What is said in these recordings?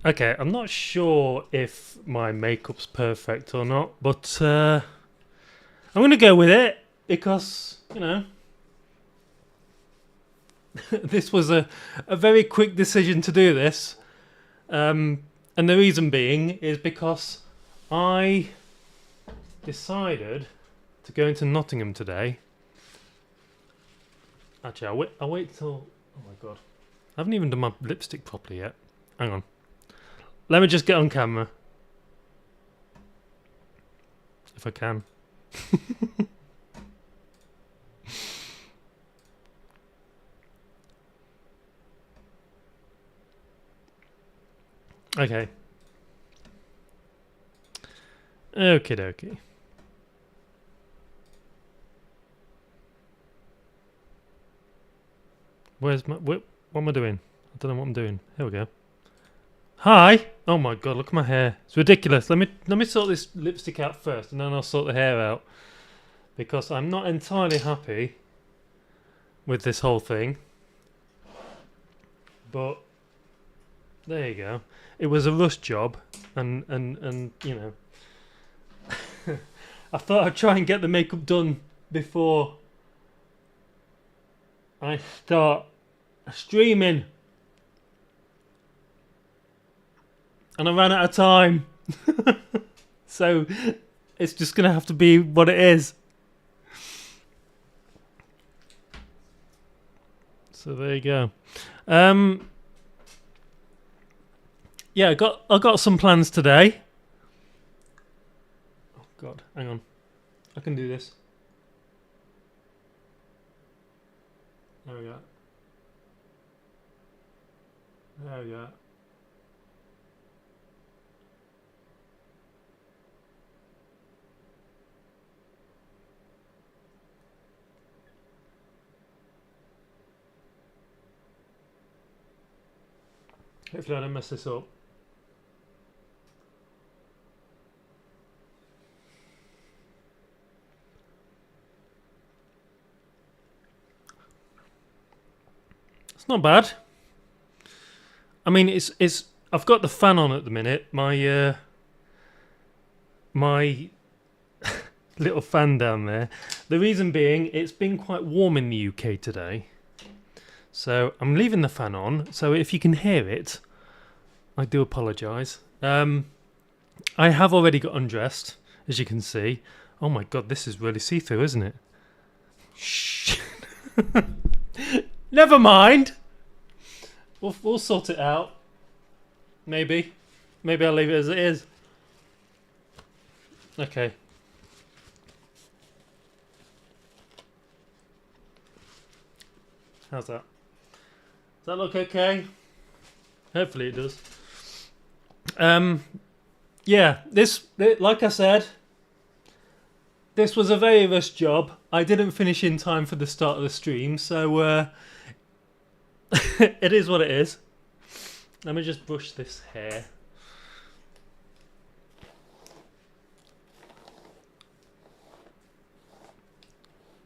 Okay, I'm not sure if my makeup's perfect or not, but I'm going to go with it because, this was a very quick decision to do this. And the reason being is because I decided to go into Nottingham today. Actually, I'll wait till... Oh my god. I haven't even done my lipstick properly yet. Hang on. Let me just get on camera. If I can. Okay. Okie dokie. What am I doing? I don't know what I'm doing. Here we go. Hi! Oh my god, look at my hair. It's ridiculous. Let me sort this lipstick out first and then I'll sort the hair out. Because I'm not entirely happy with this whole thing. But there you go. It was a rush job and you know, I thought I'd try and get the makeup done before I start streaming. And I ran out of time. So it's just going to have to be what it is. So there you go. Yeah, I got some plans today. Oh god, hang on. I can do this. There we go. There we go. Hopefully I don't mess this up. It's not bad. I mean, it's. I've got the fan on at the minute. My my little fan down there. The reason being, it's been quite warm in the UK today. So I'm leaving the fan on. So if you can hear it, I do apologise. I have already got undressed, as you can see. Oh my god, this is really see-through, isn't it? Shh. Never mind. We'll sort it out. Maybe I'll leave it as it is. Okay. How's that? Does that look okay? Hopefully it does. Yeah, this, like I said, this was a very rushed job. I didn't finish in time for the start of the stream, so it is what it is. Let me just brush this hair.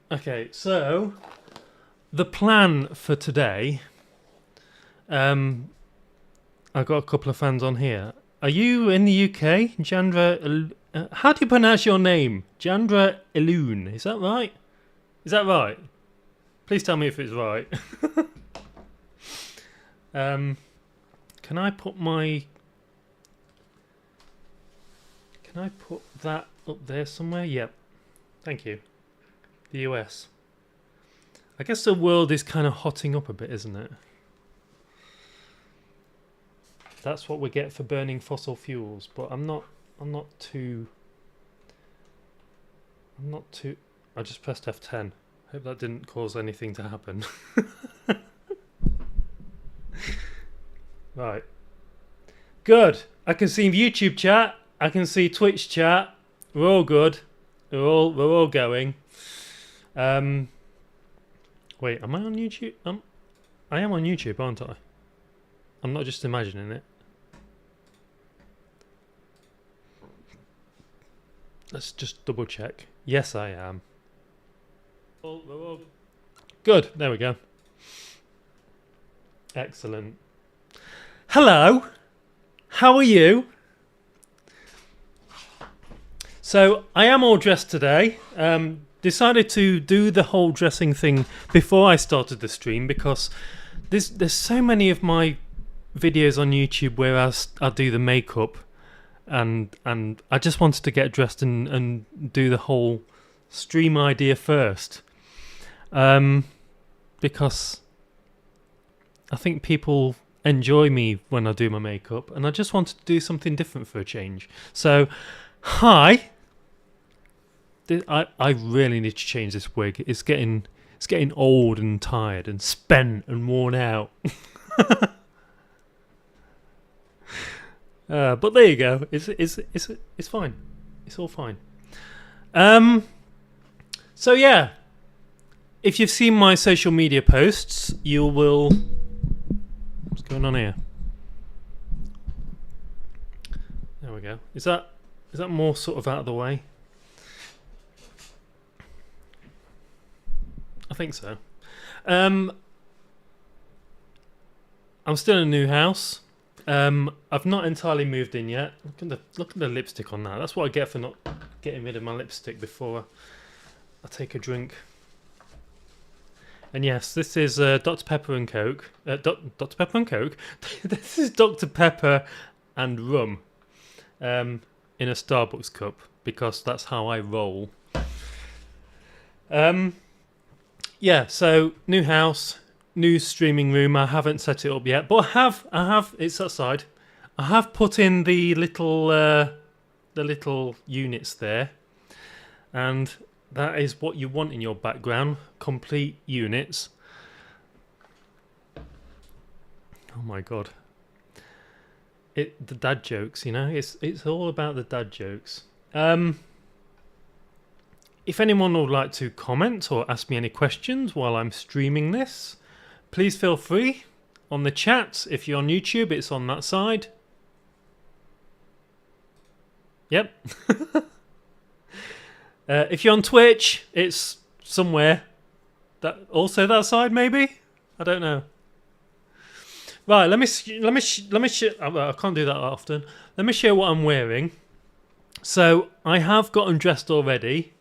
Okay, so the plan for today. I've got a couple of fans on here. Are you in the UK? Jandra, how do you pronounce your name? Jandra Iloon. Is that right? Is that right? Please tell me if it's right. Can I put that up there somewhere? Yep. Thank you. The US. I guess the world is kind of hotting up a bit, isn't it? That's what we get for burning fossil fuels, but I'm not too I just pressed F10. Hope that didn't cause anything to happen. Right. Good. I can see YouTube chat. I can see Twitch chat. We're all good. We're all going. Wait, am I on YouTube? I am on YouTube, aren't I? I'm not just imagining it. Let's just double check. Yes, I am. Good. There we go. Excellent. Hello. how are you? So I am all dressed today. Decided to do the whole dressing thing before I started the stream because there's so many of my videos on YouTube where I do the makeup, and I just wanted to get dressed and do the whole stream idea first, because I think people enjoy me when I do my makeup, and I just wanted to do something different for a change. So, hi. I really need to change this wig. It's getting old and tired and spent and worn out. But there you go. It's fine. It's all fine. So yeah, if you've seen my social media posts, you will. What's going on here? There we go. Is that more sort of out of the way? I think so. I'm still in a new house. I've not entirely moved in yet. Look at the lipstick on that. That's what I get for not getting rid of my lipstick before I take a drink. And yes, this is Dr. Pepper and Coke. Dr. Pepper and Coke? This is Dr. Pepper and rum in a Starbucks cup, because that's how I roll. Yeah, so new house, new streaming room. I haven't set it up yet, but I have. It's outside. I have put in the little units there, and that is what you want in your background. Complete units. Oh my god! The dad jokes, you know. It's all about the dad jokes. If anyone would like to comment or ask me any questions while I'm streaming this, please feel free on the chat. If you're on YouTube, it's on that side. Yep. If you're on Twitch, it's somewhere. Also that side, maybe? I don't know. Right, let me. I can't do that often. Let me show you what I'm wearing. So I have gotten dressed already.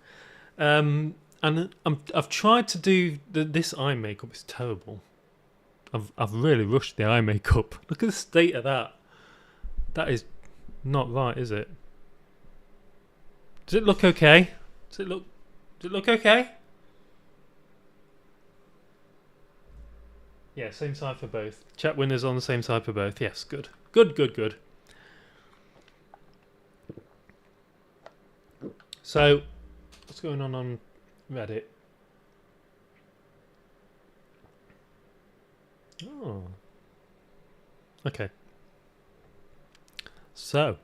And I've tried to do this eye makeup. It's terrible. I've really rushed the eye makeup. Look at the state of that. That is not right, is it? Does it look okay? Does it look okay? Yeah, same side for both. Chat winners on the same side for both. Yes, good. Good. So, what's going on Reddit? Oh. Okay. So,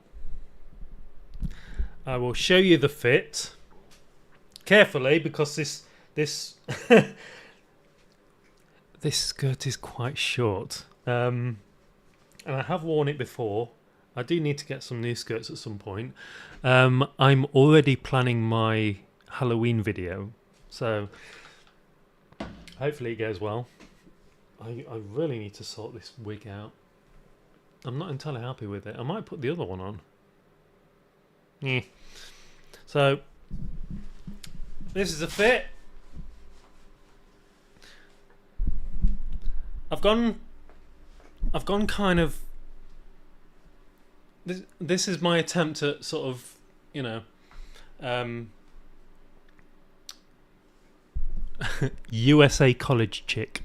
I will show you the fit carefully, because this this skirt is quite short. And I have worn it before. I do need to get some new skirts at some point. I'm already planning my Halloween video, so hopefully it goes well. I really need to sort this wig out. I'm not entirely happy with it. I might put the other one on. Yeah. So this is a fit. I've gone kind of. This is my attempt at sort of, you know, USA college chick.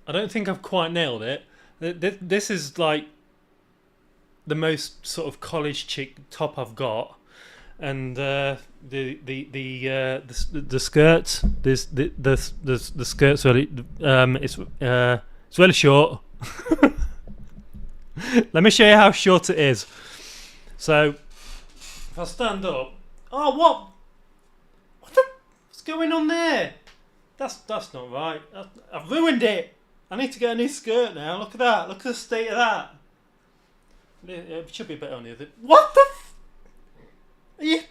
I don't think I've quite nailed it. This is like the most sort of college chick top I've got, and the skirt. The skirt's really it's really short. Let me show you how short it is. So if I stand up, oh what's going on there? That's not right. I've ruined it. I need to get a new skirt now. Look at that. Look at the state of that. It should be a bit on the other. What the? Are you?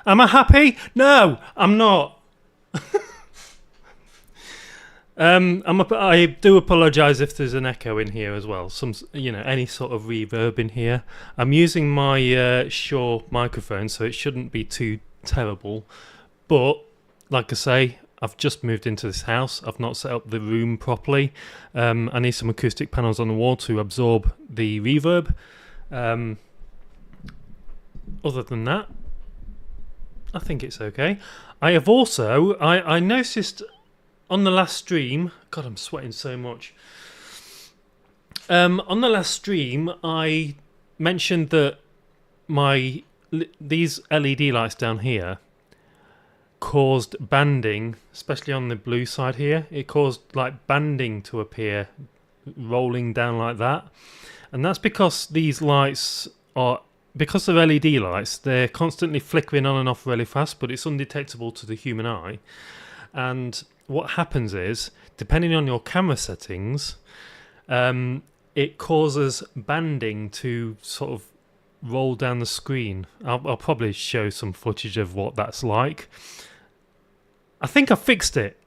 Am I happy? No, I'm not. I do apologise if there's an echo in here as well. Any sort of reverb in here. I'm using my Shure microphone, so it shouldn't be too terrible. But like I say, I've just moved into this house. I've not set up the room properly. I need some acoustic panels on the wall to absorb the reverb. Other than that, I think it's okay. I have also I noticed on the last stream, God, I'm sweating so much. On the last stream, I mentioned that these LED lights down here caused banding, especially on the blue side here. It caused like banding to appear, rolling down like that, and that's because these lights are. Because they're LED lights, they're constantly flickering on and off really fast, but it's undetectable to the human eye. And what happens is, depending on your camera settings, it causes banding to sort of roll down the screen. I'll probably show some footage of what that's like. I think I fixed it.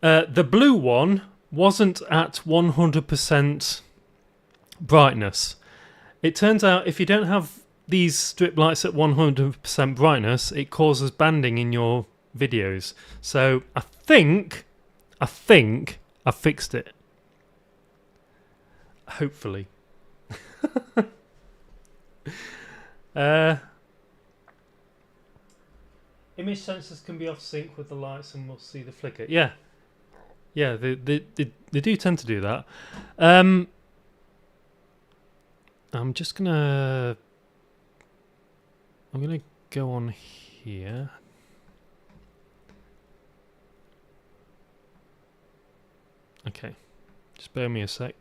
The blue one wasn't at 100% brightness. It turns out if you don't have these strip lights at 100% brightness, it causes banding in your videos. So I think I fixed it. Hopefully. Image sensors can be off sync with the lights and we'll see the flicker. Yeah, they do tend to do that. I'm gonna go on here. Okay, just bear me a sec.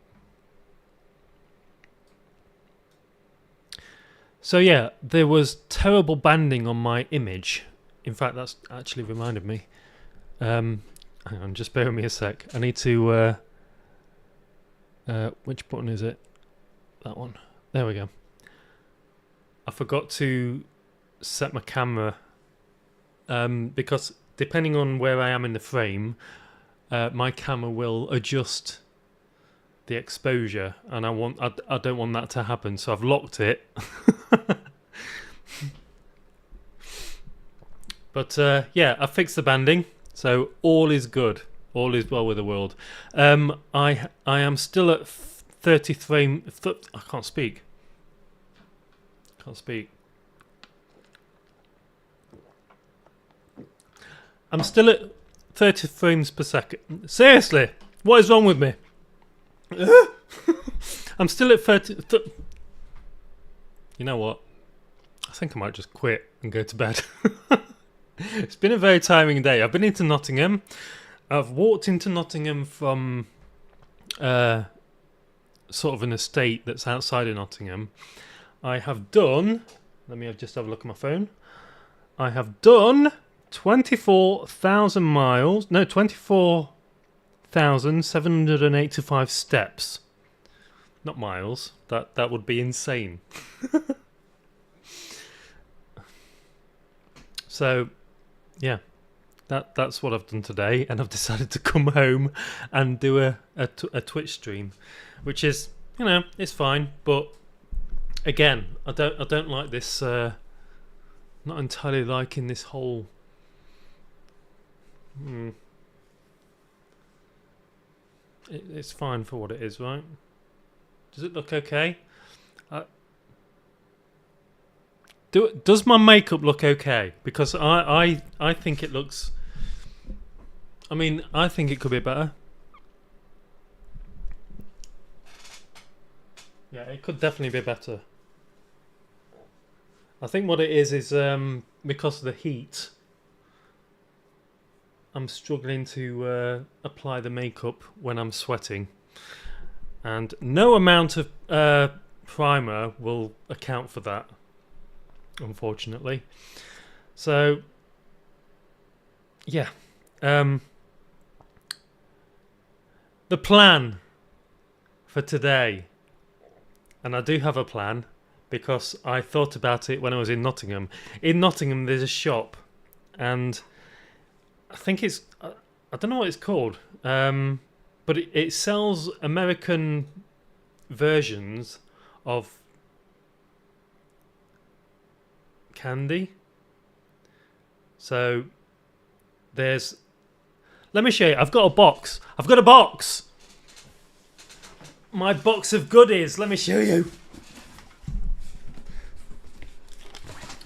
So yeah, there was terrible banding on my image. In fact, that's actually reminded me. Hang on, just bear with me a sec. I need to. Which button is it? That one. There we go. I forgot to set my camera because depending on where I am in the frame, my camera will adjust the exposure, and I don't want that to happen, so I've locked it. But yeah, I fixed the banding, so all is good. All is well with the world. I am still at 30 frame. I can't speak. I'm still at 30 frames per second. Seriously, what is wrong with me? I'm still at 30. You know what? I think I might just quit and go to bed. It's been a very tiring day. I've been into Nottingham. I've walked into Nottingham from sort of an estate that's outside of Nottingham. I have done, let me just have a look at my phone. I have done 24,785 steps. Not miles. That would be insane. So, yeah. That's what I've done today, and I've decided to come home and do a Twitch stream, which is, it's fine. But again, I don't like this. Not entirely liking this whole. It's fine for what it is, right? Does it look okay? Does my makeup look okay? Because I think it looks. I mean, I think it could be better. Yeah, it could definitely be better. I think what it is because of the heat, I'm struggling to apply the makeup when I'm sweating. And no amount of primer will account for that, unfortunately. So, yeah. The plan for today, and I do have a plan because I thought about it when I was in Nottingham. In Nottingham, there's a shop, and I think it's I don't know what it's called, but it sells American versions of candy. So there's, let me show you. I've got a box. My box of goodies. Let me show you.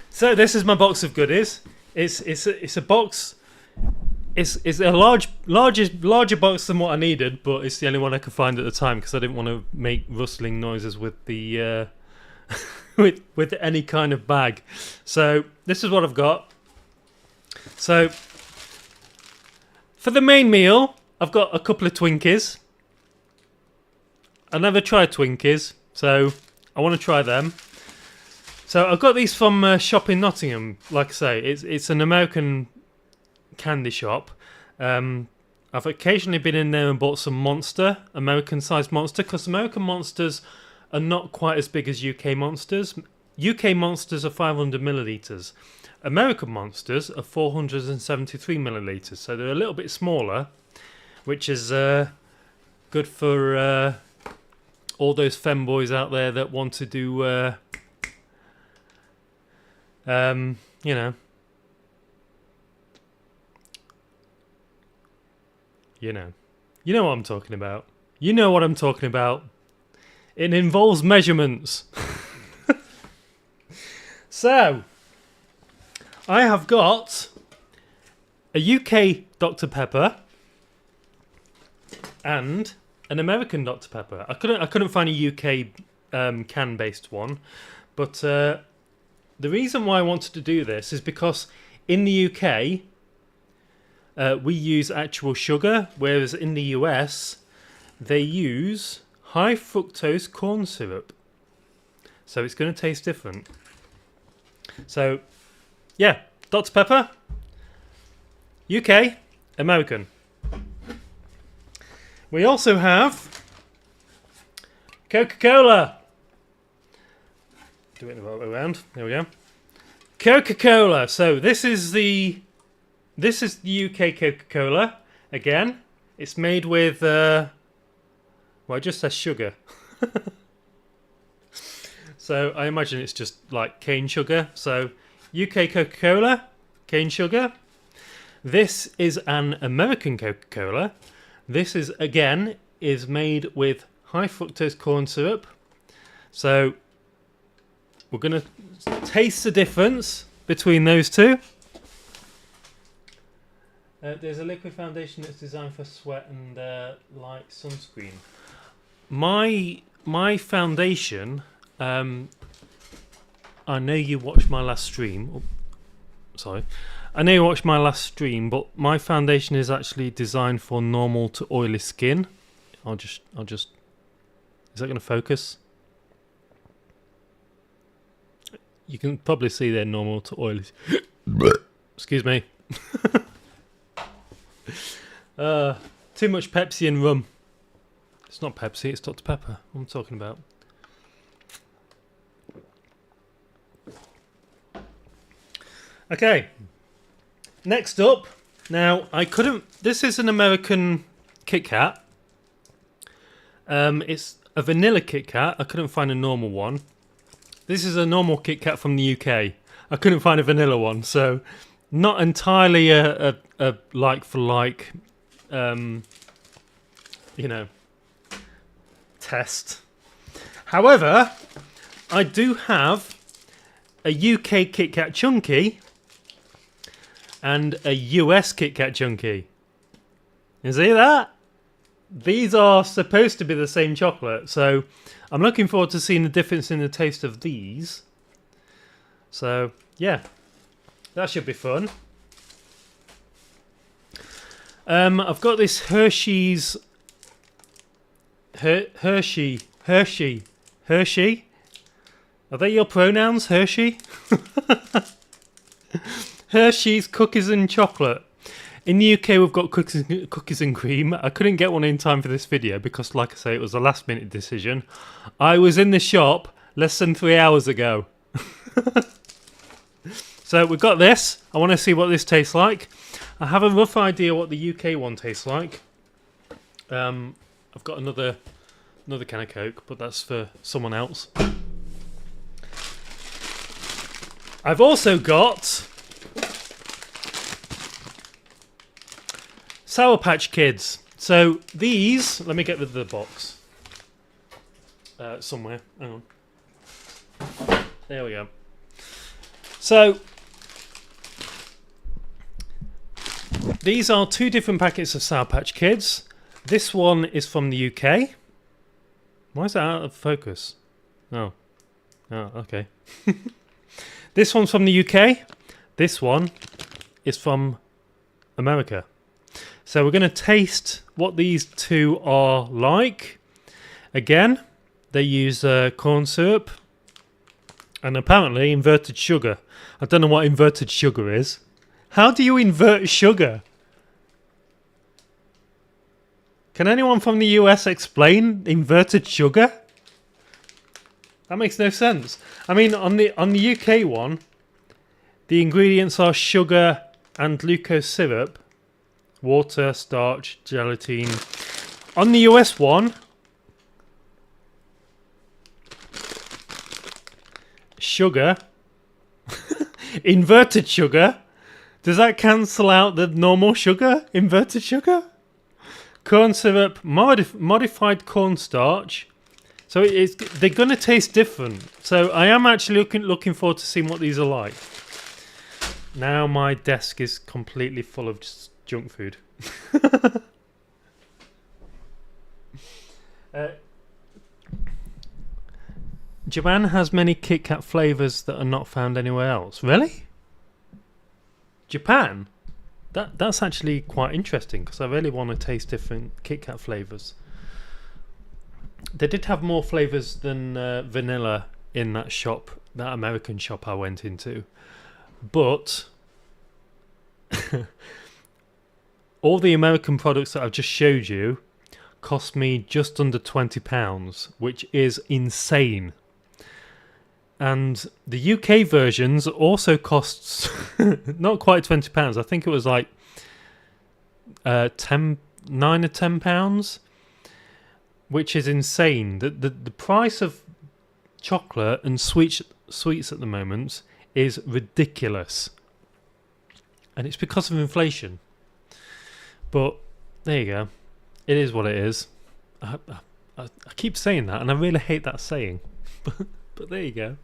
So this is my box of goodies. It's a box. It's a larger box than what I needed, but it's the only one I could find at the time because I didn't want to make rustling noises with the with any kind of bag. So this is what I've got. So for the main meal, I've got a couple of Twinkies. I never tried Twinkies, so I want to try them. So I've got these from a shop in Nottingham. Like I say, it's an American candy shop. I've occasionally been in there and bought some Monster, American-sized Monster, because American Monsters are not quite as big as UK Monsters. UK Monsters are 500 millilitres. American Monsters are 473 millilitres, so they're a little bit smaller, which is good for all those femboys out there that want to do, you know. You know what I'm talking about. You know what I'm talking about. It involves measurements. So, I have got a UK Dr. Pepper and an American Dr. Pepper. I couldn't find a UK can-based one, but the reason why I wanted to do this is because in the UK we use actual sugar, whereas in the US they use high fructose corn syrup. So it's going to taste different. So, yeah, Dr. Pepper, UK, American. We also have Coca-Cola. Do it the right way around. There we go. Coca-Cola. So this is the UK Coca-Cola. Again, it's made with well, it just says sugar. So I imagine it's just like cane sugar. So UK Coca-Cola, cane sugar. This is an American Coca-Cola. This is made with high fructose corn syrup. So we're going to taste the difference between those two. There's a liquid foundation that's designed for sweat and light sunscreen. My foundation, I know you watched my last stream. Oh, sorry. I know you watched my last stream, but my foundation is actually designed for normal to oily skin. I'll just. Is that going to focus? You can probably see they're normal to oily. Excuse me. Too much Pepsi and rum. It's not Pepsi, it's Dr. Pepper. What I'm talking about. Okay. Next up. Now, this is an American Kit Kat. It's a vanilla Kit Kat. I couldn't find a normal one. This is a normal Kit Kat from the UK. I couldn't find a vanilla one, so not entirely a like for like, test. However, I do have a UK Kit Kat Chunky and a US Kit Kat Chunky. You see that? These are supposed to be the same chocolate, so I'm looking forward to seeing the difference in the taste of these. So, yeah, that should be fun. I've got this Hershey's... Hershey. Are they your pronouns, Hershey? Hershey's Cookies and Chocolate. In the UK, we've got cookies and cream. I couldn't get one in time for this video because, like I say, it was a last-minute decision. I was in the shop less than 3 hours ago. So we've got this. I want to see what this tastes like. I have a rough idea what the UK one tastes like. I've got another can of Coke, but that's for someone else. I've also got Sour Patch Kids. So these, let me get rid of the box somewhere. Hang on. There we go. So these are 2 different packets of Sour Patch Kids. This one is from the UK. Why is that out of focus? Oh, okay. This one's from the UK. This one is from America. So we're going to taste what these 2 are like. Again, they use corn syrup and apparently inverted sugar. I don't know what inverted sugar is. How do you invert sugar? Can anyone from the US explain inverted sugar? That makes no sense. I mean, on the UK one, the ingredients are sugar and glucose syrup, water, starch, gelatin. On the US one, sugar, inverted sugar. Does that cancel out the normal sugar? Inverted sugar? Corn syrup, modified cornstarch. So they're going to taste different. So I am actually looking forward to seeing what these are like. Now my desk is completely full of just junk food. Japan has many Kit Kat flavours that are not found anywhere else. Really? Japan? That's actually quite interesting because I really want to taste different Kit Kat flavours. They did have more flavours than vanilla in that shop, that American shop I went into. But all the American products that I've just showed you cost me just under £20, which is insane. And the UK versions also costs not quite £20. I think it was like £9 or £10, which is insane. The price of chocolate and sweets at the moment is ridiculous, and it's because of inflation. But there you go. It is what it is. I keep saying that, and I really hate that saying. But there you go.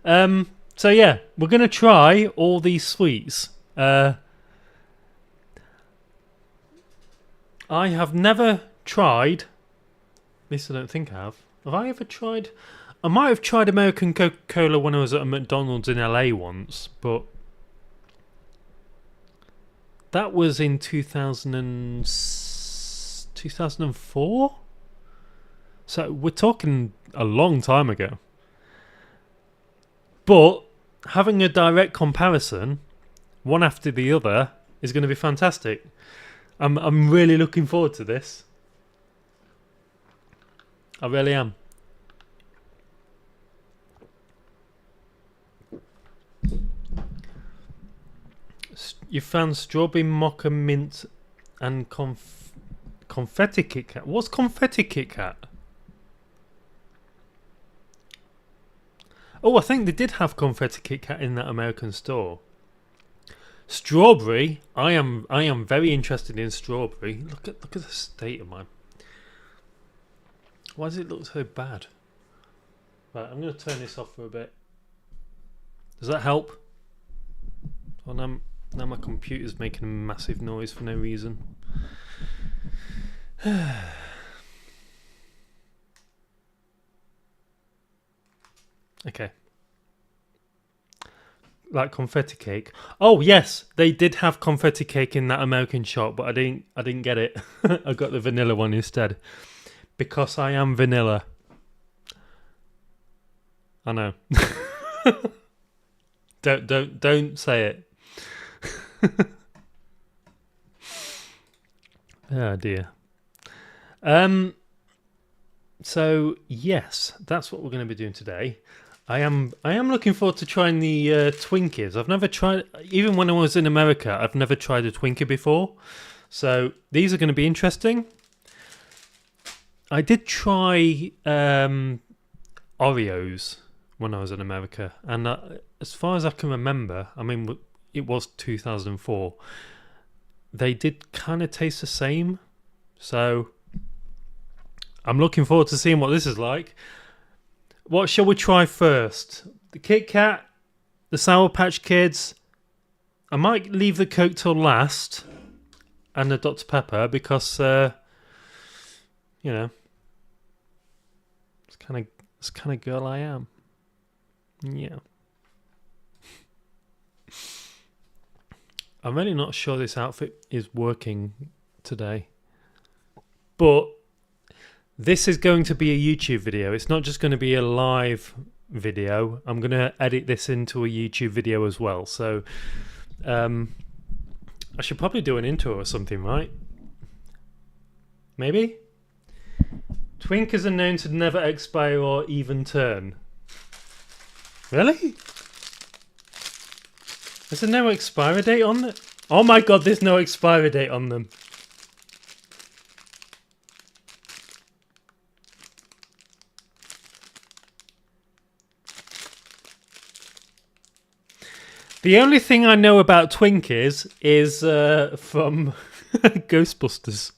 So yeah, we're going to try all these sweets. I have never tried, at least I don't think I have. Have I ever tried? I might have tried American Coca-Cola when I was at a McDonald's in LA once, but that was in 2004? So we're talking a long time ago. But having a direct comparison, one after the other, is going to be fantastic. I'm really looking forward to this. I really am. You found strawberry mocha mint and confetti Kit Kat. What's confetti Kit Kat? Oh, I think they did have confetti Kit Kat in that American store. Strawberry. I am very interested in strawberry. Look at the state of mine. Why does it look so bad? Right, I'm going to turn this off for a bit. Does that help? Oh, now my computer's making a massive noise for no reason. Okay. Like confetti cake. Oh yes, they did have confetti cake in that American shop, but I didn't get it. I got the vanilla one instead. Because I am vanilla. I know. Don't say it. Oh dear. So yes, that's what we're going to be doing today. I am looking forward to trying the Twinkies. I've never tried, even when I was in America, I've never tried a Twinkie before. So these are going to be interesting. I did try Oreos when I was in America, and as far as I can remember, I mean, it was 2004. They did kind of taste the same, so I'm looking forward to seeing what this is like. What shall we try first? The Kit Kat, the Sour Patch Kids. I might leave the Coke till last, and the Dr. Pepper, because you know, it's kind of girl I am. Yeah. I'm really not sure this outfit is working today, but this is going to be a YouTube video. It's not just going to be a live video. I'm going to edit this into a YouTube video as well. So I should probably do an intro or something, right? Maybe? Twinkies are known to never expire or even turn. Really? Is there no expiry date on it? Oh my god, there's no expiry date on them. The only thing I know about Twinkies is from Ghostbusters.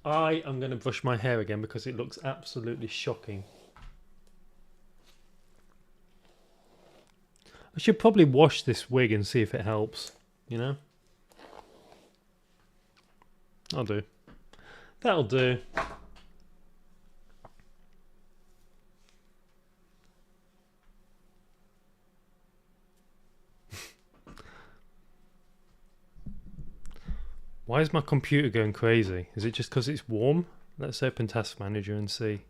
I am going to brush my hair again because it looks absolutely shocking. I should probably wash this wig and see if it helps, you know? I'll do. That'll do. Why is my computer going crazy? Is it just because it's warm? Let's open Task Manager and see.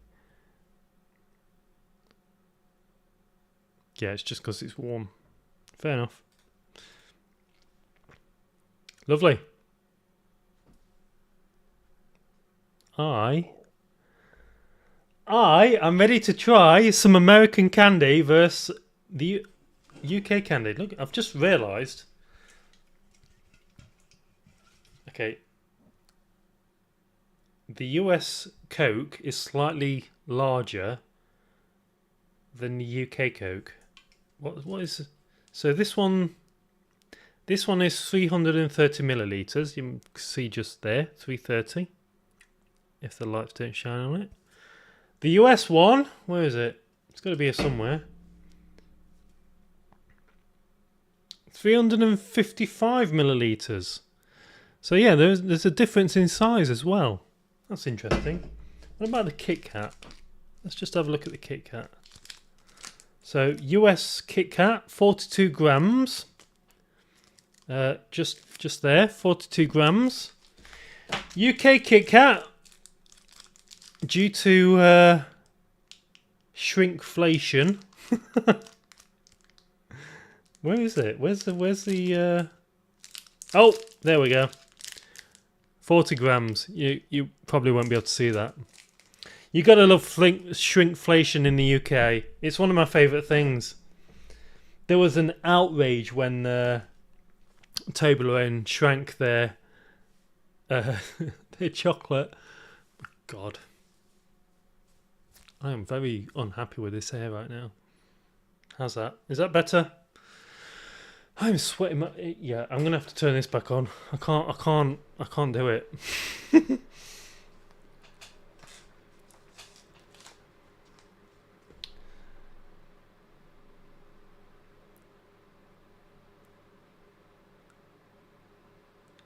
Yeah, it's just because it's warm. Fair enough. Lovely. I am ready to try some American candy versus the UK candy. Look, I've just realised. Okay. The US Coke is slightly larger than the UK Coke. What is... So this one is 330 millilitres. You can see just there, 330. If the lights don't shine on it. The US one, where is it? It's got to be here somewhere. 355 millilitres. So yeah, there's a difference in size as well. That's interesting. What about the Kit Kat? Let's just have a look at the Kit Kat. So US Kit Kat, 42 grams. Just there, 42 grams. UK Kit Kat, due to shrinkflation. Where is it? Where's the Oh, there we go. 40 grams. You probably won't be able to see that. You gotta love shrinkflation in the UK. It's one of my favourite things. There was an outrage when Toblerone shrank their their chocolate. God, I am very unhappy with this hair right now. How's that? Is that better? I'm sweating. Yeah, I'm gonna have to turn this back on. I can't do it.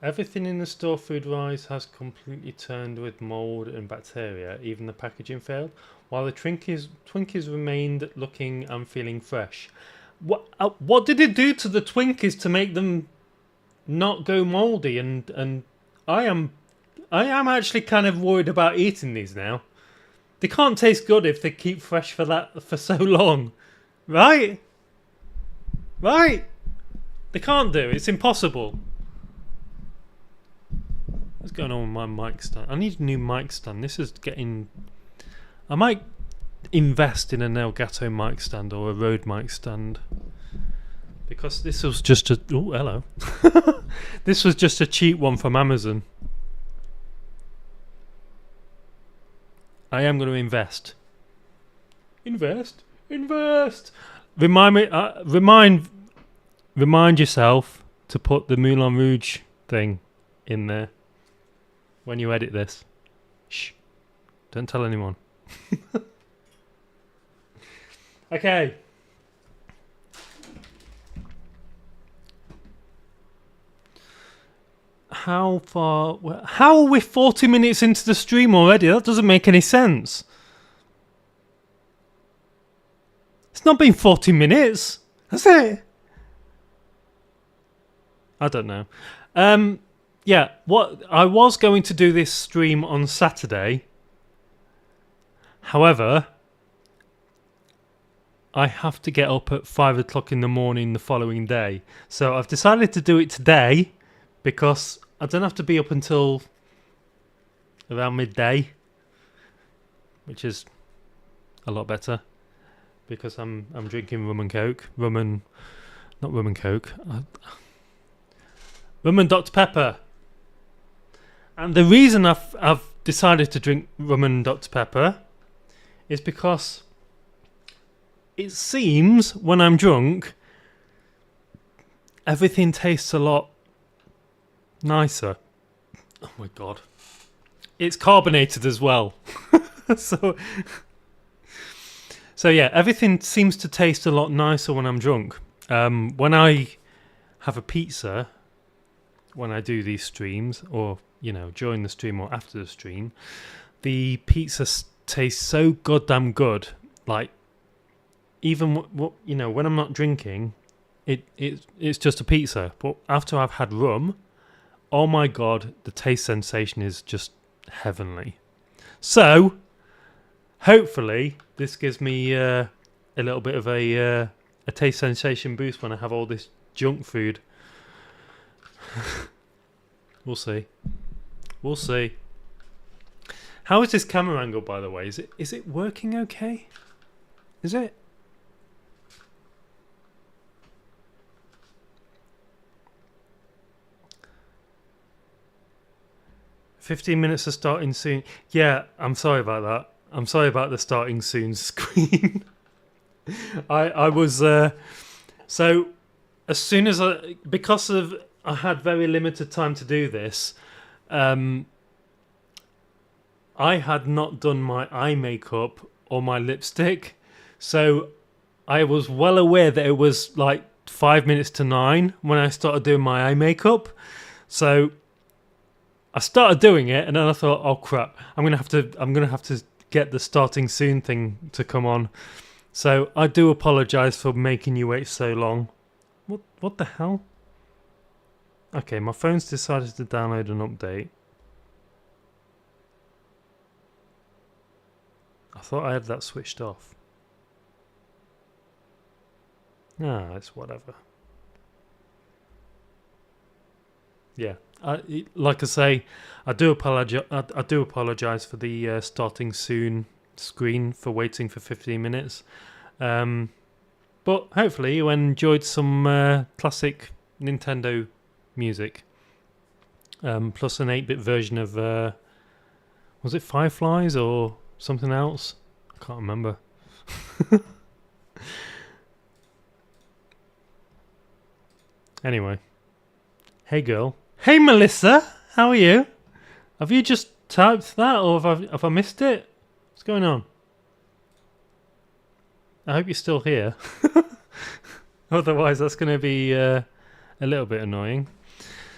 Everything in the store food rise has completely turned with mold and bacteria. Even the packaging failed, while the Twinkies remained looking and feeling fresh. What did it do to the Twinkies to make them not go mouldy? And I am actually kind of worried about eating these now. They can't taste good if they keep fresh for so long, right? Right? They can't do. It's impossible. What's going on with my mic stand? I need a new mic stand. This is getting... I might invest in an Elgato mic stand or a Rode mic stand. Because this was just a... Oh, hello. This was just a cheap one from Amazon. I am going to invest. Invest. Remind yourself to put the Moulin Rouge thing in there when you edit this. Shh. Don't tell anyone. Okay. How are we 40 minutes into the stream already? That doesn't make any sense. It's not been 40 minutes, has it? I don't know. Yeah, what I was going to do this stream on Saturday. However, I have to get up at 5 o'clock in the morning the following day. So I've decided to do it today because I don't have to be up until around midday, which is a lot better because I'm drinking rum and coke. Not rum and coke. Rum and Dr. Pepper. And the reason I've decided to drink rum and Dr. Pepper is because it seems when I'm drunk, everything tastes a lot nicer. Oh my god. It's carbonated as well. So yeah, everything seems to taste a lot nicer when I'm drunk. When I have a pizza, when I do these streams, or during the stream or after the stream, the pizza tastes so goddamn good. Like, even when I'm not drinking, it's just a pizza. But after I've had rum, oh my god, the taste sensation is just heavenly. So, hopefully, this gives me a little bit of a taste sensation boost when I have all this junk food. We'll see. We'll see. How is this camera angle, by the way? Is it working okay? Is it? "15 minutes of starting soon." Yeah, I'm sorry about that. I'm sorry about the starting soon screen. I was so as soon as because I had very limited time to do this, I had not done my eye makeup or my lipstick, so I was well aware that it was like 5 minutes to 9 when I started doing my eye makeup. So I started doing it, and then I thought, "Oh crap! I'm gonna have to get the starting soon thing to come on." So I do apologise for making you wait so long. What the hell? Okay, my phone's decided to download an update. I thought I had that switched off. Ah, it's whatever. Yeah, like I say, I do apologise for the starting soon screen for waiting for 15 minutes. But hopefully you enjoyed some classic Nintendo music. Plus an 8-bit version of was it Fireflies or something else? I can't remember. Anyway. Hey girl. Hey Melissa, how are you? Have you just typed that, or have I missed it? What's going on? I hope you're still here. Otherwise that's going to be a little bit annoying.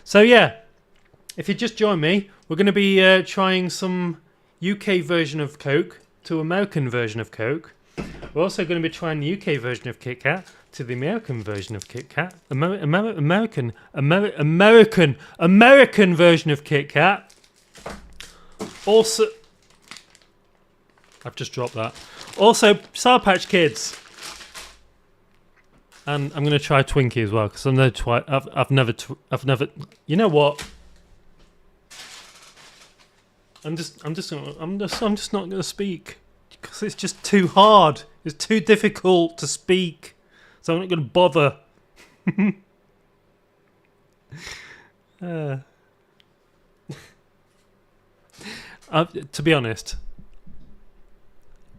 So yeah, if you just joined me, we're going to be trying some UK version of Coke to American version of Coke. We're also going to be trying the UK version of Kit Kat to the American version of Kit Kat. American version of Kit Kat. Also, I've just dropped that. Also, Sour Patch Kids. And I'm gonna try Twinkie as well because I've never. You know what? I'm just not gonna speak because it's just too hard. It's too difficult to speak, so I'm not gonna bother. To be honest,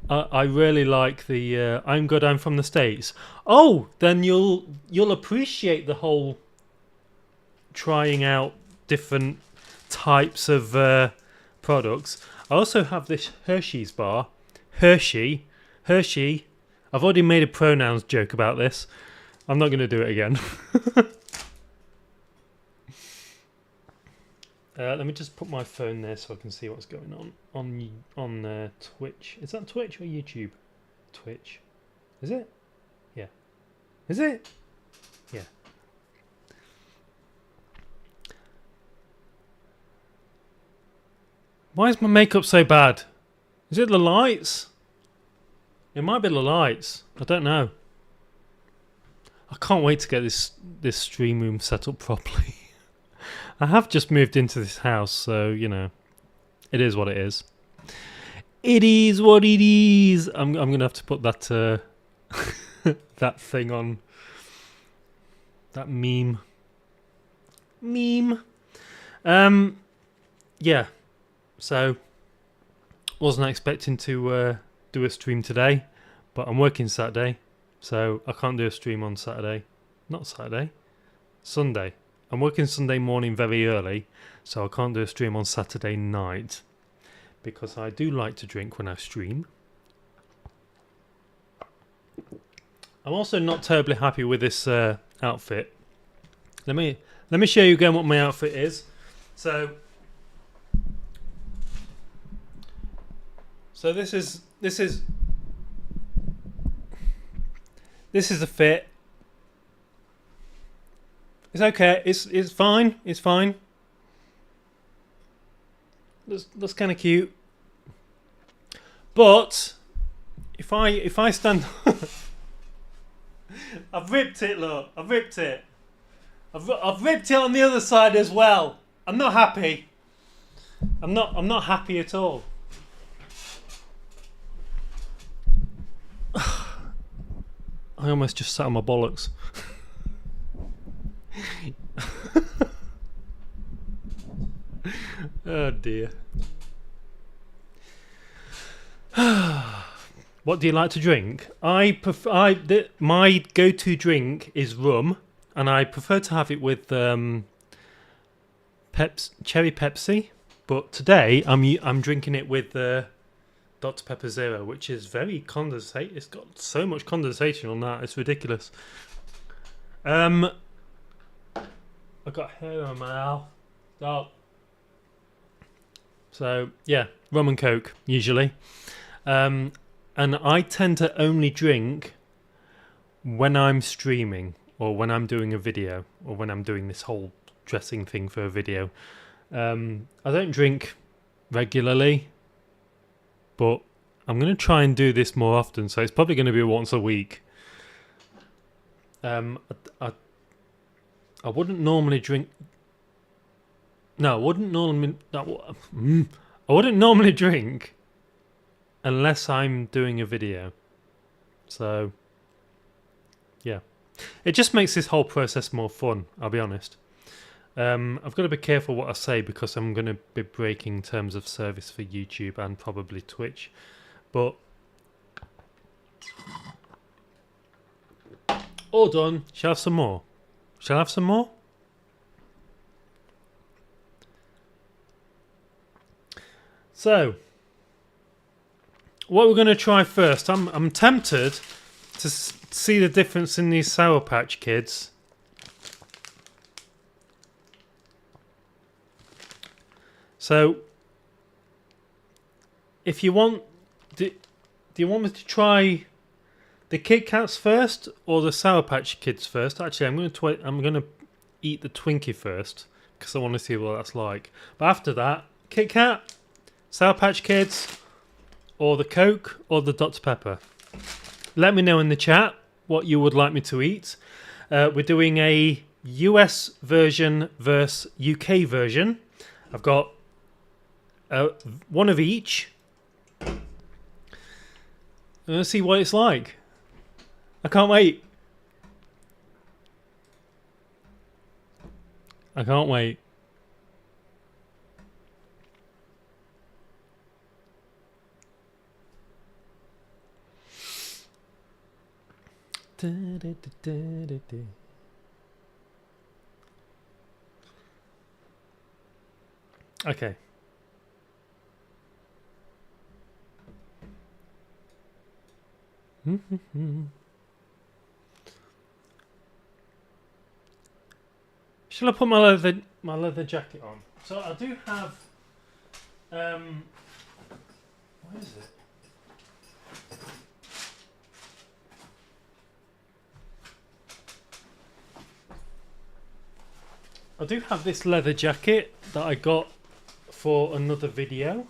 I really like the "I'm good, I'm from the States." Oh, then you'll appreciate the whole trying out different types of products. I also have this Hershey's bar. Hershey. I've already made a pronouns joke about this. I'm not going to do it again. Let me just put my phone there so I can see what's going on Twitch. Is that Twitch or YouTube? Twitch. Is it? Yeah. Is it? Yeah. Why is my makeup so bad? Is it the lights? It might be the lights. I don't know. I can't wait to get this stream room set up properly. I have just moved into this house, so, you know, it is what it is. It is what it is. I'm going to have to put that that thing on. That meme. Yeah. So, wasn't expecting to do a stream today, but I'm working Saturday, so I can't do a stream on Saturday. Not Saturday. Sunday. I'm working Sunday morning very early, so I can't do a stream on Saturday night because I do like to drink when I stream. I'm also not terribly happy with this outfit. Let me show you again what my outfit is. So this is the fit. It's okay. It's fine. It's fine. That's kind of cute. But if I stand, I've ripped it. Look, I've ripped it. I've ripped it on the other side as well. I'm not happy. I'm not happy at all. I almost just sat on my bollocks. Oh dear. What do you like to drink? My go-to drink is rum, and I prefer to have it with cherry Pepsi. But today I'm drinking it with Dr Pepper Zero, which is very condensate. It's got so much condensation on that. It's ridiculous. I've got hair on my mouth. Oh. So yeah, rum and coke usually. And I tend to only drink when I'm streaming or when I'm doing a video or when I'm doing this whole dressing thing for a video. I don't drink regularly, but I'm going to try and do this more often, so it's probably going to be once a week. I wouldn't normally drink. No, I wouldn't normally drink unless I'm doing a video. So, yeah. It just makes this whole process more fun, I'll be honest. I've got to be careful what I say because I'm going to be breaking terms of service for YouTube and probably Twitch. But all done. Shall I have some more? Shall I have some more? So, what we're going to try first, I'm tempted to see the difference in these Sour Patch Kids. So, if you want, do you want me to try the Kit Kats first or the Sour Patch Kids first? Actually, I'm going to eat the Twinkie first because I want to see what that's like. But after that, Kit Kat, Sour Patch Kids, or the Coke, or the Dr Pepper. Let me know in the chat what you would like me to eat. We're doing a US version versus UK version. I've got one of each. Let's see what it's like. I can't wait. I can't wait. Okay. Shall I put my leather jacket on? So I do have what is it? I do have this leather jacket that I got for another video.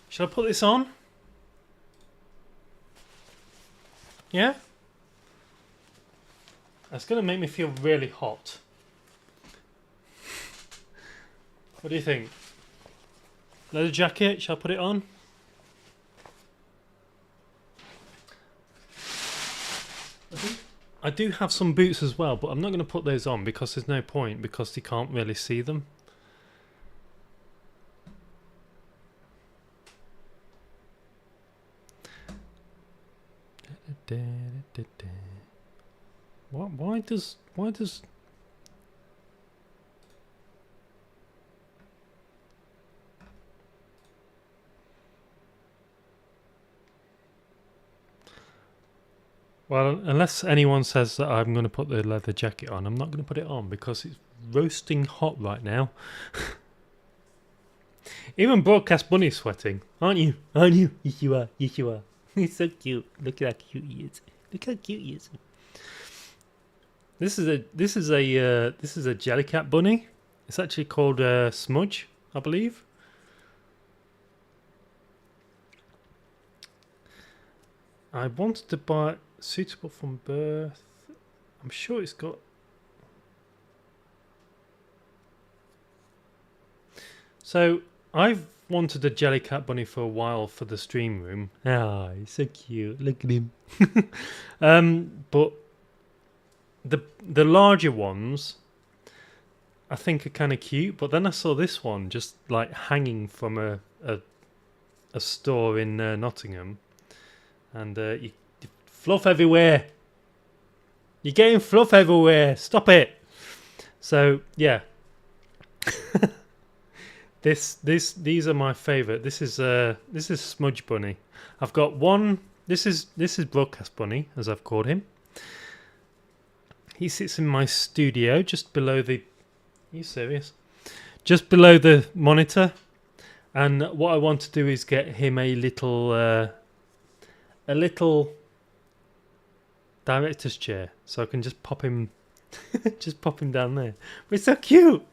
Shall I put this on? Yeah? That's going to make me feel really hot. What do you think? Leather jacket, shall I put it on? I do have some boots as well, but I'm not going to put those on because there's no point, because you can't really see them. What? Why does Well, unless anyone says that I'm going to put the leather jacket on, I'm not going to put it on because it's roasting hot right now. Even Broadcast Bunny's sweating, aren't you? Aren't you? Yes, you are. Yes, you are. He's so cute. Look at how cute he is. Look how cute he is. This is a Jellycat bunny. It's actually called Smudge, I believe. I wanted to buy suitable from birth. I'm sure it's got. So I've wanted a Jellycat bunny for a while for the stream room. Ah, he's so cute. Look at him. But the larger ones, I think, are kind of cute. But then I saw this one just like hanging from a store in Nottingham, and you fluff everywhere. You're getting fluff everywhere. Stop it. So yeah. These are my favourite. This is Smudge Bunny. I've got one. This is Broadcast Bunny, as I've called him. He sits in my studio just below the. Are you serious? Just below the monitor. And what I want to do is get him a little director's chair, so I can just pop him, down there. But it's so cute.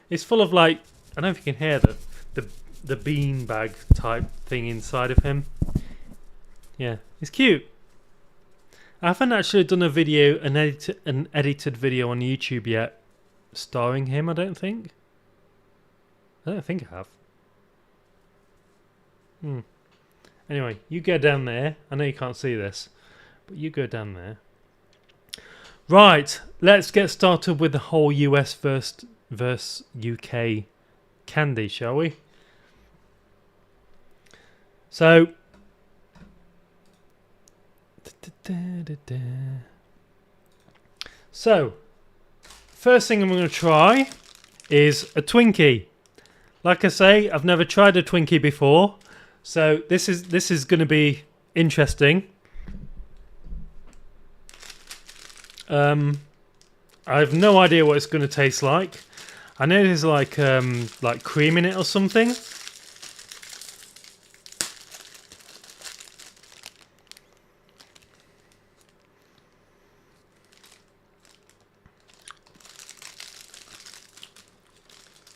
It's full of like. I don't know if you can hear the bean bag type thing inside of him. Yeah, it's cute. I haven't actually done a video, an edited video on YouTube yet, starring him. I don't think I have. Anyway, you go down there. I know you can't see this, but you go down there. Right, let's get started with the whole US versus UK candy, shall we? So first thing I'm going to try is a Twinkie. Like I say, I've never tried a Twinkie before, so this is going to be interesting. I have no idea what it's going to taste like. I know there's like cream in it or something. It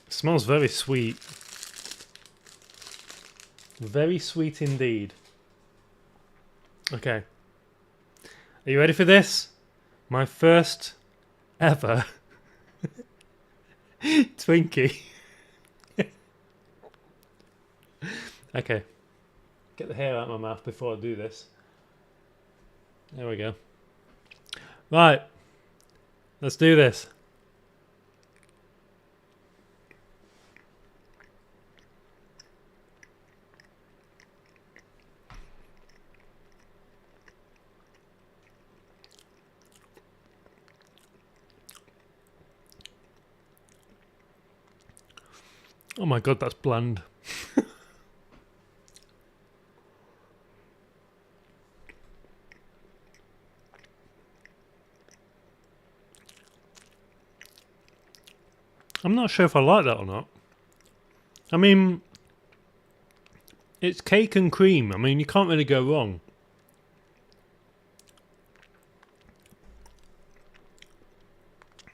smells very sweet. Very sweet indeed. Okay. Are you ready for this? My first ever Twinkie. Okay. Get the hair out of my mouth before I do this. There we go. Right. Let's do this. Oh my god, that's bland. I'm not sure if I like that or not. I mean, it's cake and cream. I mean, you can't really go wrong.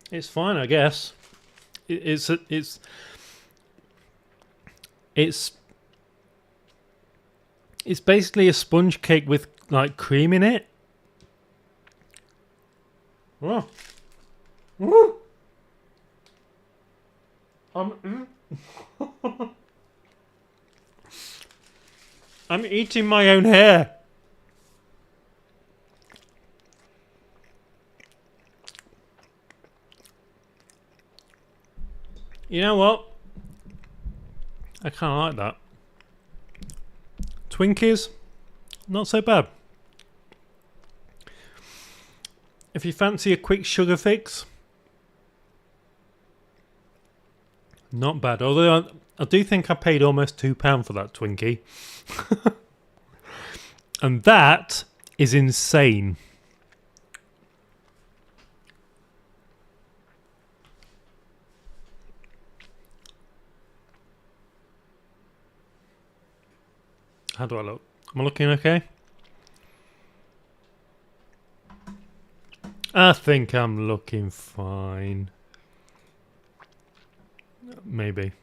It's fine, I guess. It's basically a sponge cake with like cream in it. Oh. Woo. I'm eating my own hair. You know what? I kind of like that. Twinkies, not so bad. If you fancy a quick sugar fix, not bad. Although I do think I paid almost £2 for that Twinkie. And that is insane. How do I look? Am I looking okay? I think I'm looking fine. Maybe.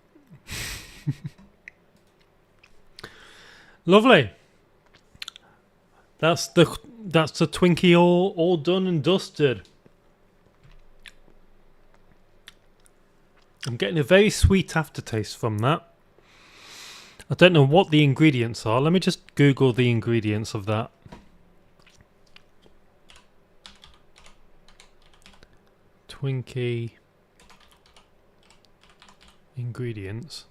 Lovely. That's the Twinkie all done and dusted. I'm getting a very sweet aftertaste from that. I don't know what the ingredients are. Let me just Google the ingredients of that. Twinkie ingredients.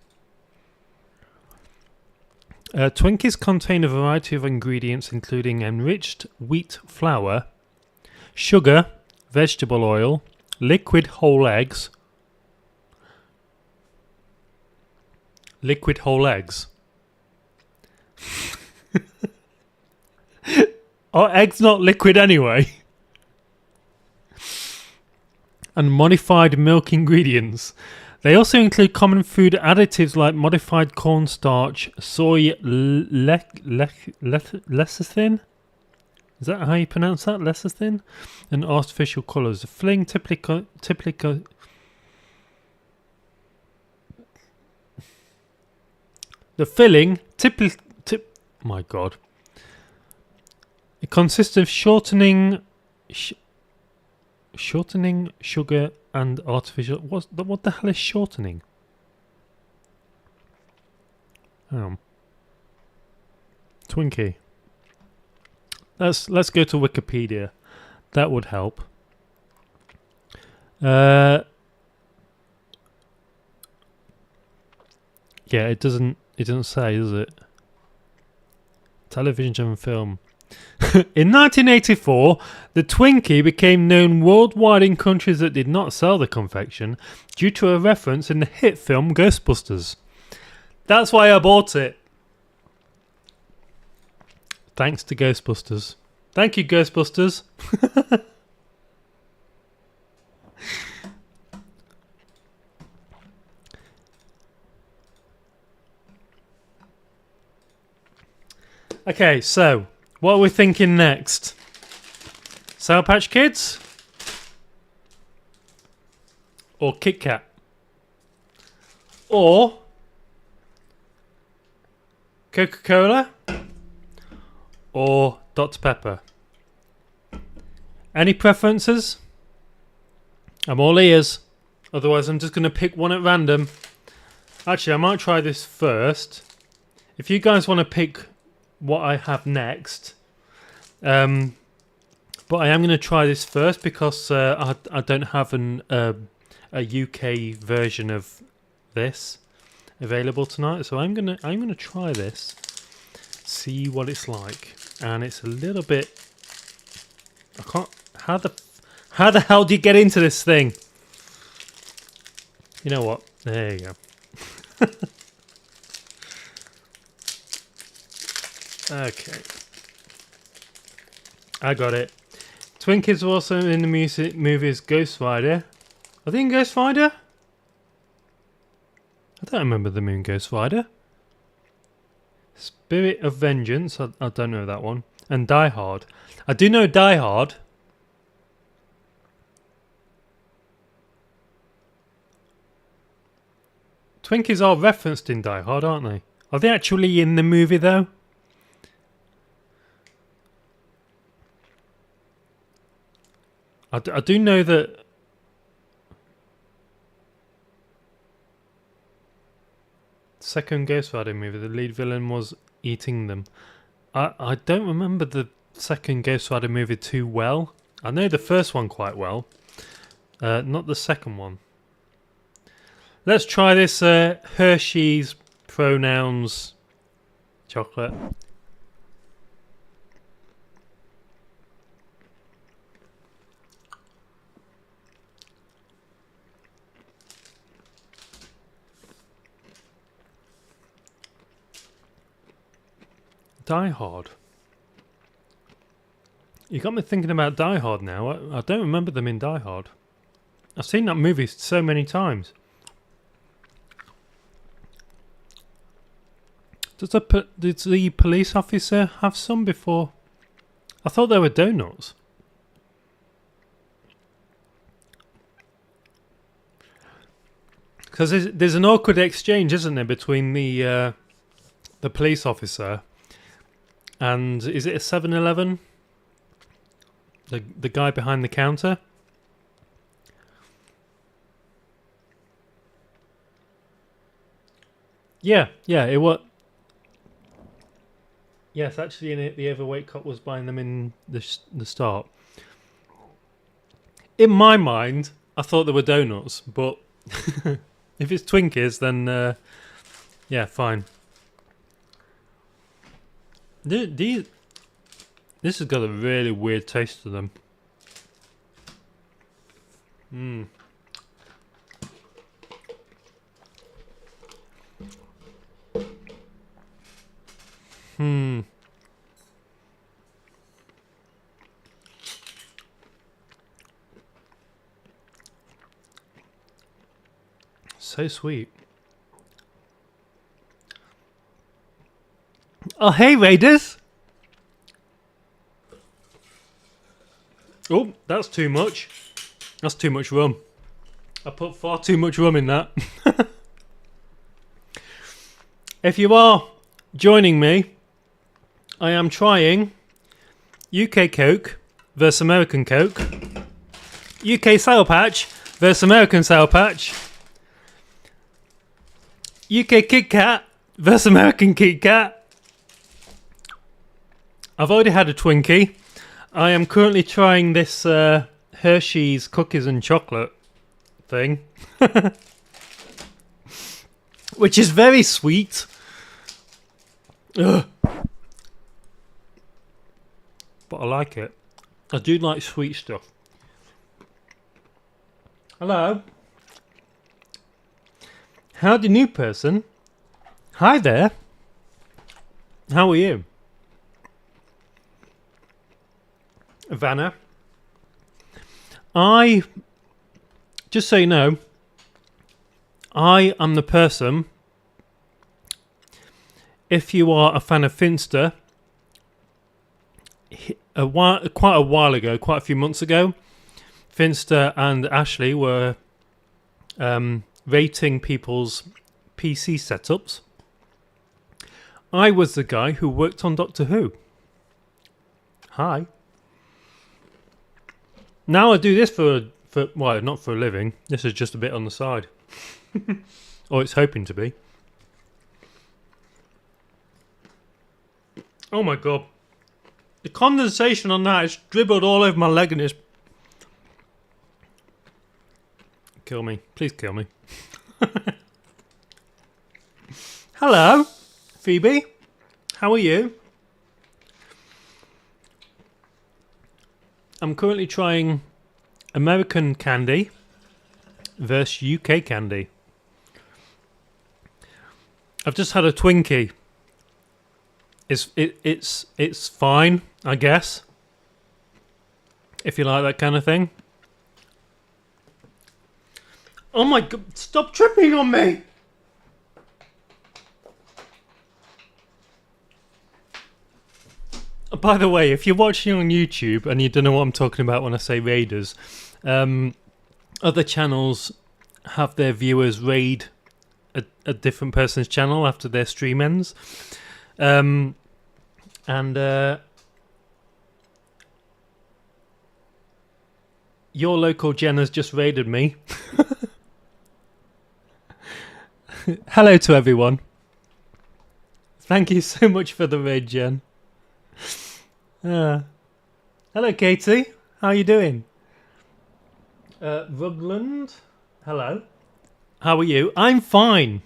Twinkies contain a variety of ingredients including enriched wheat flour, sugar, vegetable oil, liquid whole eggs. Liquid whole eggs? Are eggs not liquid anyway? And modified milk ingredients. They also include common food additives like modified cornstarch, soy lecithin. Is that how you pronounce that? Lecithin? And artificial colours. The filling typically my god. It consists of shortening sugar and artificial. What the hell is shortening? Twinkie. Let's go to Wikipedia. That would help. Yeah, it doesn't say, does it? Television and film. In 1984, the Twinkie became known worldwide in countries that did not sell the confection due to a reference in the hit film Ghostbusters. That's why I bought it. Thanks to Ghostbusters. Thank you, Ghostbusters. Okay, so what are we thinking next? Sour Patch Kids? Or Kit Kat? Or Coca-Cola? Or Dr. Pepper? Any preferences? I'm all ears. Otherwise, I'm just going to pick one at random. Actually, I might try this first. If you guys want to pick what I have next, but I am going to try this first because I don't have a UK version of this available tonight. So I'm gonna try this, see what it's like, and it's a little bit. I can't. How the hell do you get into this thing? You know what? There you go. Okay. I got it. Twinkies were also in the movies Ghost Rider. Are they in Ghost Rider? I don't remember them in Ghost Rider. Spirit of Vengeance. I don't know that one. And Die Hard. I do know Die Hard. Twinkies are referenced in Die Hard, aren't they? Are they actually in the movie though? I do know that. Second Ghost Rider movie, the lead villain was eating them. I don't remember the second Ghost Rider movie too well. I know the first one quite well. Not the second one. Let's try this Hershey's Pronouns chocolate. Die Hard. You got me thinking about Die Hard now. I don't remember them in Die Hard. I've seen that movie so many times. Did the police officer have some before? I thought they were donuts. Because there's an awkward exchange, isn't there, between the police officer and is it a 7-Eleven? The guy behind the counter. Yeah, it was. Yes, actually, in it, the overweight cop was buying them in the start. In my mind, I thought they were donuts, but if it's Twinkies, then yeah, fine. This has got a really weird taste to them. So sweet. Oh, hey, Raiders! Oh, that's too much. That's too much rum. I put far too much rum in that. If you are joining me, I am trying UK Coke versus American Coke, UK Sour Patch versus American Sour Patch, UK Kit Kat versus American Kit Kat. I've already had a Twinkie. I am currently trying this Hershey's cookies and chocolate thing, which is very sweet. Ugh. But I like it. I do like sweet stuff. Hello. Howdy, new person. Hi there. How are you? Vanna. Just so you know, I am the person, if you are a fan of Finster, quite a while ago, quite a few months ago, Finster and Ashley were rating people's PC setups. I was the guy who worked on Doctor Who. Hi. Now I do this for well, not for a living. This is just a bit on the side. Or it's hoping to be. Oh my god. The condensation on that is dribbled all over my leg and it's... Kill me. Please kill me. Hello, Phoebe. How are you? I'm currently trying American candy versus UK candy. I've just had a Twinkie. It's fine, I guess. If you like that kind of thing. Oh my god, stop tripping on me! By the way, if you're watching on YouTube and you don't know what I'm talking about when I say raiders, other channels have their viewers raid a different person's channel after their stream ends. And your local Jen has just raided me. Hello to everyone. Thank you so much for the raid, Jen. Hello, Katie. How are you doing? Rugland. Hello. How are you? I'm fine.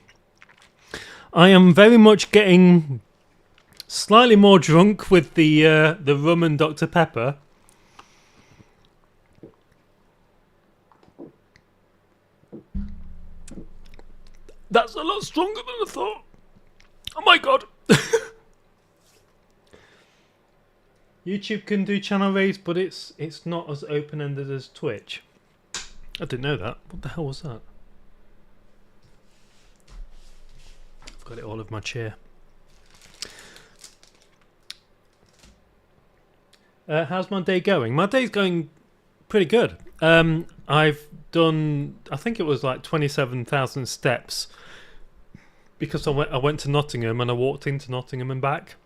I am very much getting slightly more drunk with the rum and Dr. Pepper. That's a lot stronger than I thought. Oh my god. YouTube can do channel raids, but it's not as open-ended as Twitch. I didn't know that. What the hell was that? I've got it all over my chair. How's my day going? My day's going pretty good. I've done, I think it was like 27,000 steps because I went to Nottingham and I walked into Nottingham and back.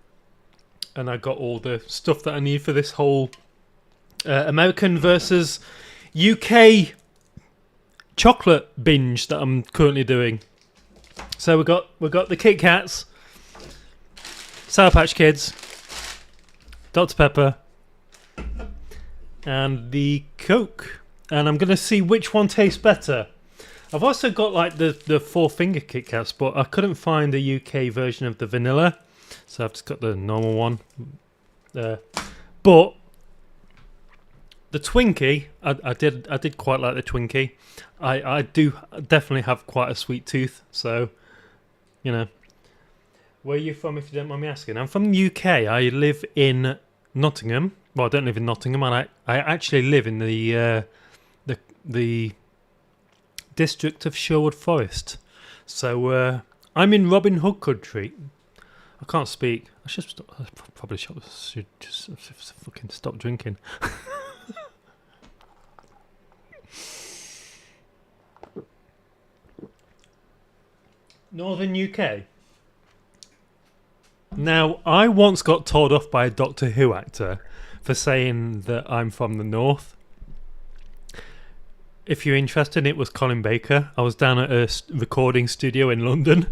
And I got all the stuff that I need for this whole American versus UK chocolate binge that I'm currently doing. So we got the Kit Kats, Sour Patch Kids, Dr. Pepper, and the Coke. And I'm gonna see which one tastes better. I've also got like the 4-finger Kit Kats, but I couldn't find a UK version of the vanilla. So I've just got the normal one. But the Twinkie, I did quite like the Twinkie. I do definitely have quite a sweet tooth. So, you know. Where are you from, if you don't mind me asking? I'm from the UK. I live in Nottingham. Well, I don't live in Nottingham. I actually live in the district of Sherwood Forest. So I'm in Robin Hood country. I can't speak. I probably should just fucking stop drinking. Northern UK. Now, I once got told off by a Doctor Who actor for saying that I'm from the north. If you're interested, it was Colin Baker. I was down at a recording studio in London.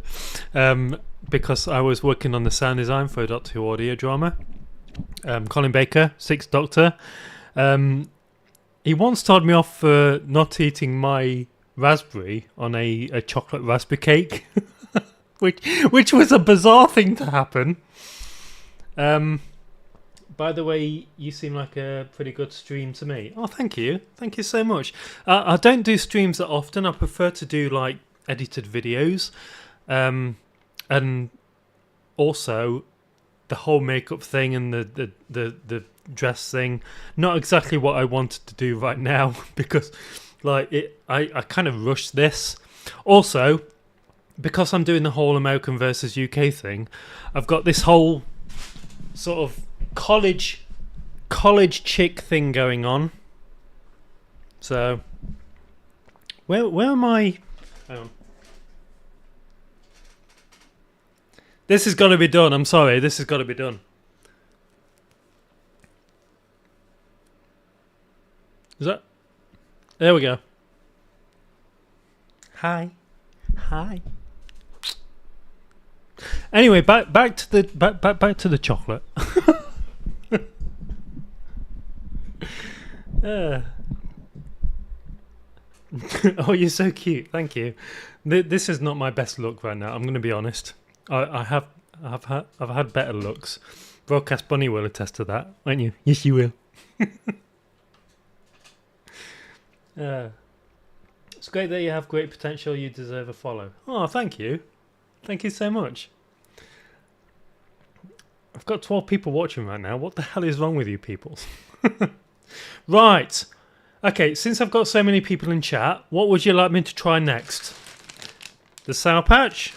Because I was working on the sound design for a Doctor Who audio drama. Colin Baker, 6th Doctor. He once told me off for not eating my raspberry on a chocolate raspberry cake. which was a bizarre thing to happen. By the way, you seem like a pretty good stream to me. Oh, thank you. Thank you so much. I don't do streams that often. I prefer to do like edited videos. And also the whole makeup thing and the dress thing, not exactly what I wanted to do right now because like I kind of rushed this. Also, because I'm doing the whole American versus UK thing, I've got this whole sort of college chick thing going on. So where am I? Hang on. This has got to be done. I'm sorry. This has got to be done. Is that? There we go. Hi. Hi. Anyway, back to the chocolate. Oh, you're so cute. Thank you. This is not my best look right now. I'm going to be honest. I've had better looks. Broadcast Bunny will attest to that, won't you? Yes, you will. It's great that you have great potential. You deserve a follow. Oh, thank you. Thank you so much. I've got 12 people watching right now. What the hell is wrong with you people? Right. Okay, since I've got so many people in chat, what would you like me to try next? The Sour Patch?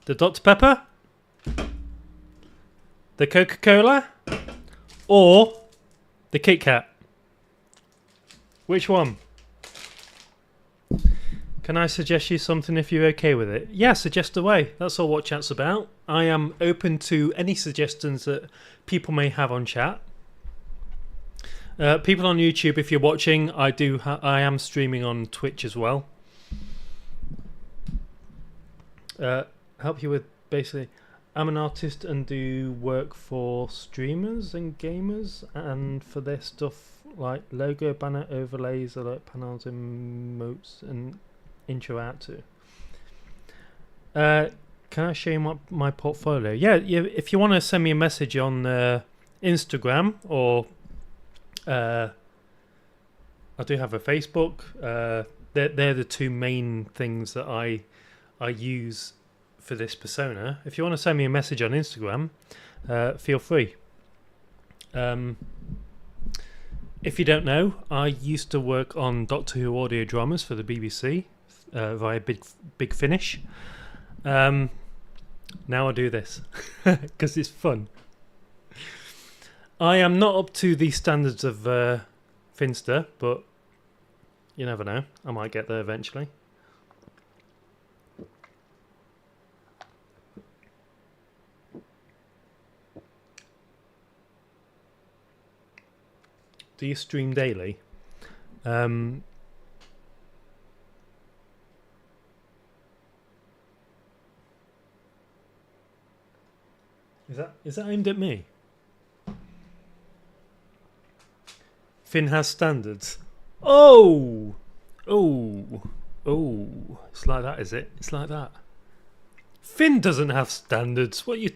The Dr. Pepper? The Coca-Cola? Or the Kit Kat? Which one? Can I suggest you something if you're okay with it? Yeah, suggest away. That's all what chat's about. I am open to any suggestions that people may have on chat. People on YouTube, if you're watching, I am streaming on Twitch as well. Help you with basically, I'm an artist and do work for streamers and gamers, and for their stuff like logo, banner, overlays, alert panels, emotes, and intro out to. Can I show you my portfolio? Yeah, if you want to send me a message on Instagram or I do have a Facebook. They're the two main things that I use for this persona. If you want to send me a message on Instagram, feel free. If you don't know, I used to work on Doctor Who audio dramas for the BBC via Big Finish. Now I do this because it's fun. I am not up to the standards of Finster, but you never know. I might get there eventually. Do you stream daily? Is that aimed at me? Finn has standards. Oh! It's like that, is it? It's like that. Finn doesn't have standards. What you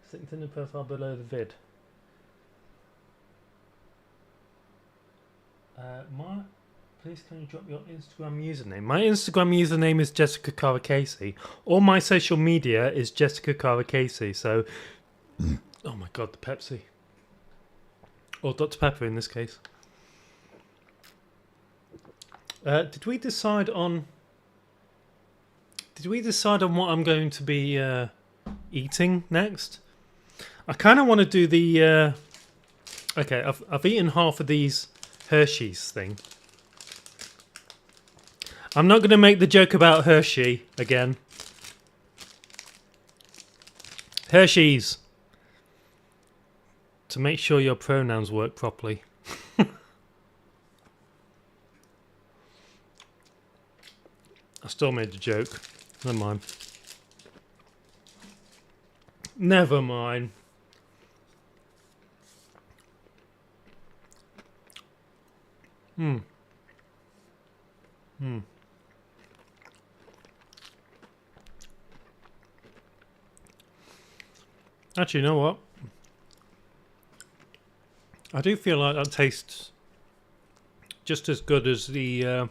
Something in the profile below the vid. Please can you drop your Instagram username? My Instagram username is Jessica Cara Casey. All my social media is Jessica Cara Casey. So, oh my god, the Pepsi. Or Dr. Pepper in this case. Did we decide on what I'm going to be eating next? I kind of want to do the... okay, I've eaten half of these Hershey's thing. I'm not going to make the joke about Hershey again. Hershey's. To make sure your pronouns work properly. I still made the joke. Never mind. Never mind. Actually, you know what? I do feel like that tastes just as good as the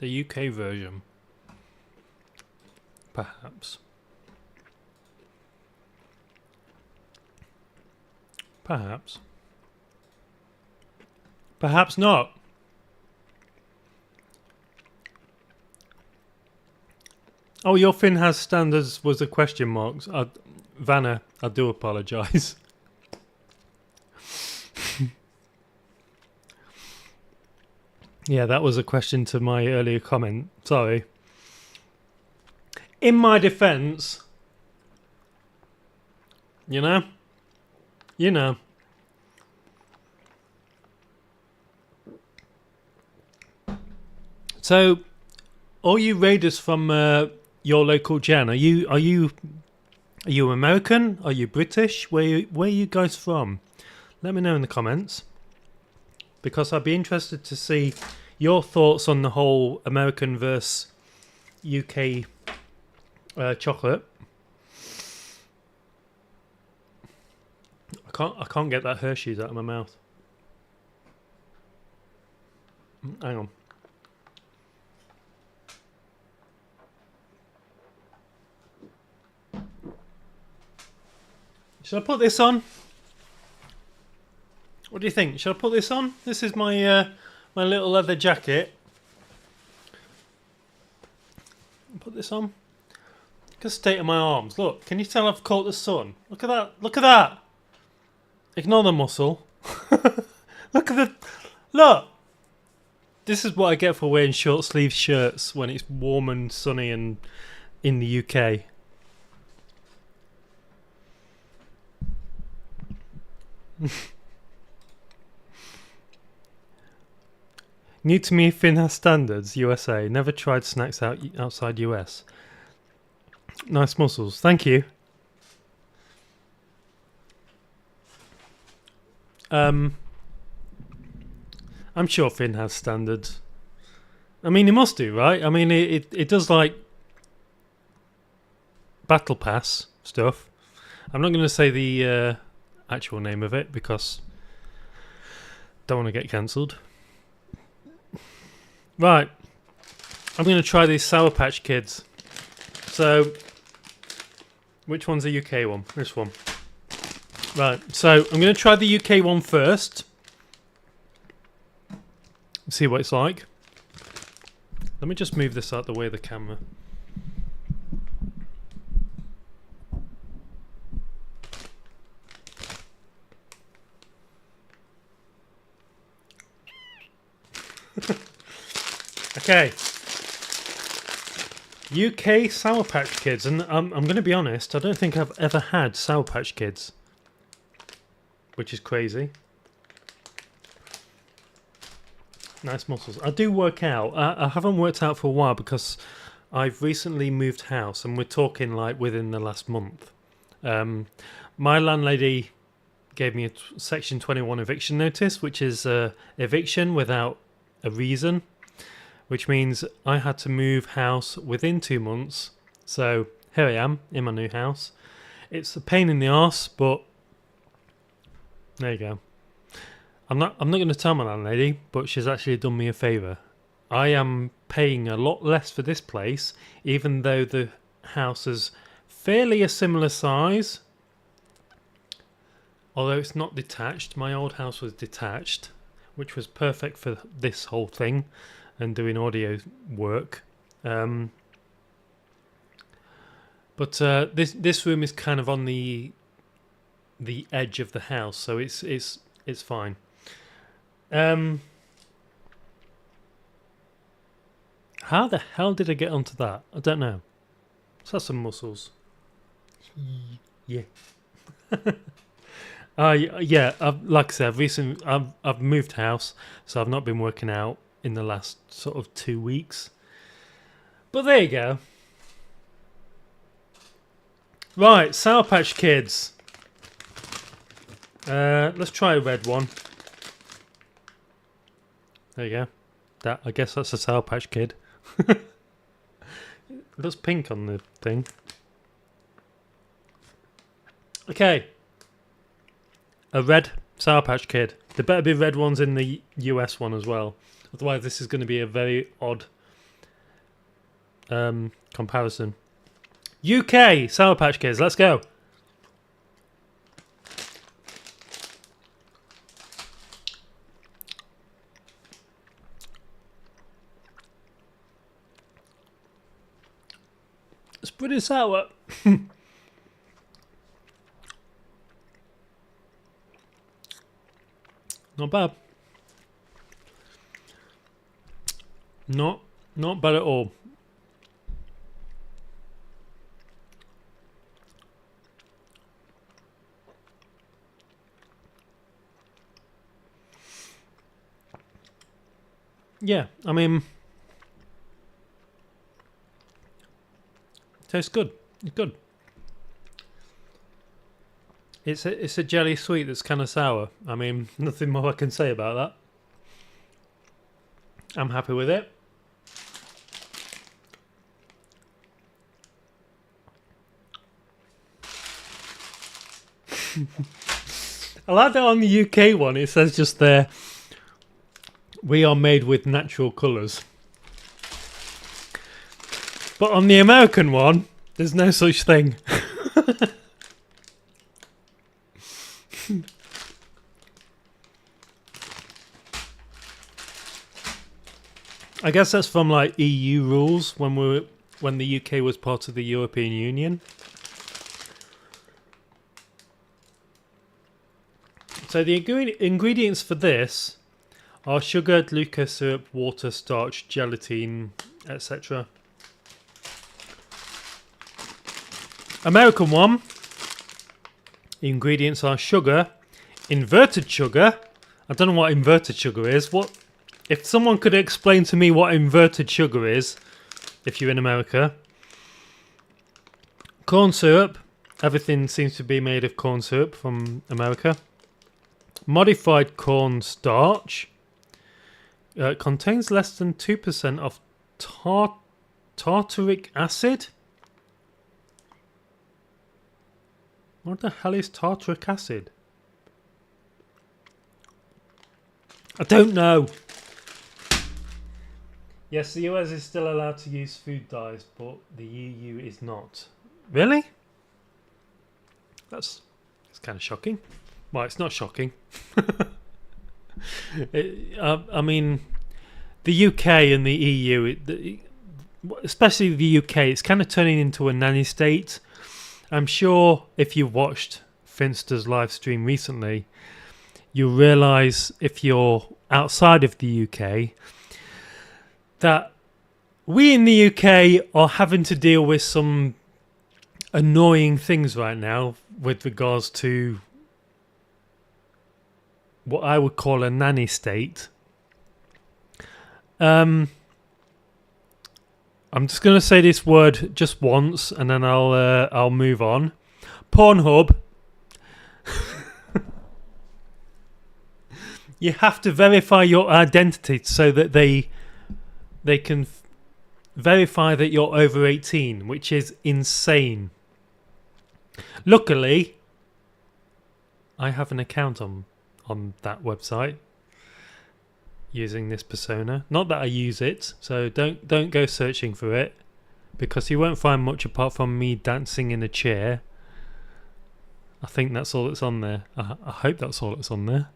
UK version. Perhaps. Perhaps. Perhaps not. Oh, your Finn has standards was a question mark. Vanna, I do apologise. Yeah, that was a question to my earlier comment. Sorry. In my defence, You know? You know. So, all you raiders from your local gen, are you American? Are you British? Where are you guys from? Let me know in the comments, because I'd be interested to see your thoughts on the whole American versus UK chocolate. I can't get that Hershey's out of my mouth. Hang on. Should I put this on? What do you think? Should I put this on? This is my my little leather jacket. Put this on. Look at the state of my arms. Look, can you tell I've caught the sun? Look at that. Look at that. Ignore the muscle. Look at the... Look! This is what I get for wearing short sleeve shirts when it's warm and sunny and in the UK. New to me, Finn has standards. USA. Never tried snacks outside US. Nice muscles. Thank you. I'm sure Finn has standards. I mean, he must do, right? I mean, it does like Battle Pass stuff. I'm not going to say the actual name of it because don't want to get cancelled. Right, I'm going to try these Sour Patch Kids. So, which one's the UK one? This one. Right, so I'm going to try the UK one first. See what it's like. Let me just move this out the way of the camera. Okay. UK Sour Patch Kids, and I'm going to be honest, I don't think I've ever had Sour Patch Kids, which is crazy. Nice muscles. I do work out. I haven't worked out for a while because I've recently moved house, and we're talking like within the last month. My landlady gave me a Section 21 eviction notice, which is eviction without a reason, which means I had to move house within 2 months. So here I am in my new house. It's a pain in the arse, but there you go. I'm not going to tell my landlady, but she's actually done me a favour. I am paying a lot less for this place, even though the house is fairly a similar size. Although it's not detached. My old house was detached, which was perfect for this whole thing and doing audio work. But this room is kind of on the edge of the house, so it's fine. How the hell did I get onto that? I don't know. Let's have some muscles. Yeah. Yeah. Like I said, I've moved house, so I've not been working out in the last sort of 2 weeks. But there you go. Right, Sour Patch Kids. Let's try a red one. There you go. I guess that's a Sour Patch Kid. It looks pink on the thing. Okay. A red Sour Patch Kid. There better be red ones in the US one as well. Otherwise this is going to be a very odd comparison. UK Sour Patch Kids, let's go. It's pretty sour. Not bad. Not bad at all. Yeah, I mean, tastes good. It's good. It's a jelly sweet that's kind of sour. I mean, nothing more I can say about that. I'm happy with it. I like that on the UK one. It says just there, we are made with natural colours. But on the American one, there's no such thing. I guess that's from like EU rules when the UK was part of the European Union. So the ingredients for this are sugar, glucose syrup, water, starch, gelatin, etc. American one, the ingredients are sugar, inverted sugar. I don't know what inverted sugar is. If someone could explain to me what inverted sugar is, if you're in America. Corn syrup. Everything seems to be made of corn syrup from America. Modified corn starch. Contains less than 2% of tartaric acid. What the hell is tartaric acid? I don't know. Yes, the US is still allowed to use food dyes, but the EU is not. Really? That's kind of shocking. Well, it's not shocking. I mean, the UK and the EU, especially the UK, it's kind of turning into a nanny state. I'm sure if you watched Finster's live stream recently, you realise if you're outside of the UK that we in the UK are having to deal with some annoying things right now with regards to what I would call a nanny state. I'm just going to say this word just once and then I'll move on. Pornhub. You have to verify your identity so that they can verify that you're over 18, which is insane. Luckily, I have an account on that website using this persona. Not that I use it, so don't go searching for it, because you won't find much apart from me dancing in a chair. I think that's all that's on there. I hope that's all that's on there.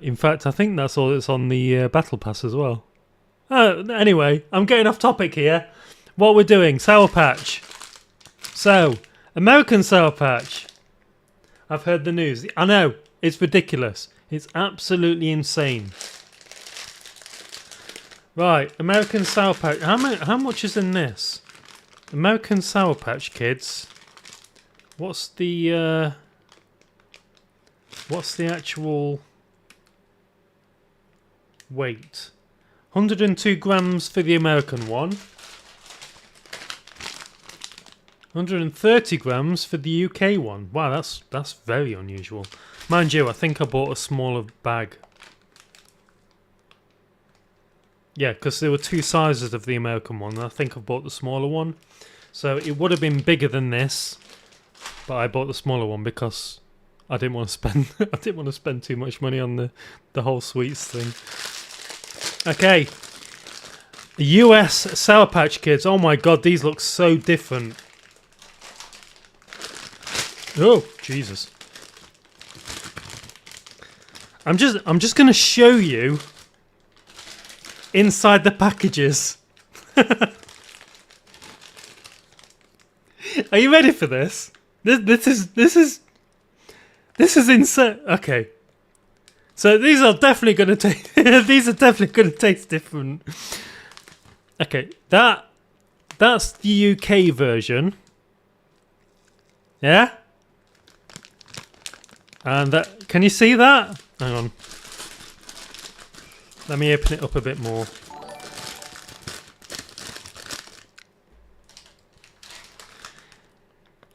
In fact, I think that's all that's on the Battle Pass as well. Anyway, I'm getting off topic here. What we're doing, Sour Patch. So, American Sour Patch. I've heard the news. I know, it's ridiculous. It's absolutely insane. Right, American Sour Patch. How much is in this? American Sour Patch Kids. What's the actual weight? 102 grams for the American one. 130 grams for the UK one. Wow, that's very unusual. Mind you, I think I bought a smaller bag. Yeah, because there were two sizes of the American one, and I think I bought the smaller one. So it would have been bigger than this, but I bought the smaller one because I didn't want to spend I didn't want to spend too much money on the whole sweets thing. Okay. US Sour Patch Kids. Oh my god, these look so different. Oh, Jesus. I'm just going to show you inside the packages. Are you ready for this? This is insane. Okay. So these are definitely going to taste these are definitely going to taste different. Okay, that's the UK version. Yeah? And that, can you see that? Hang on. Let me open it up a bit more.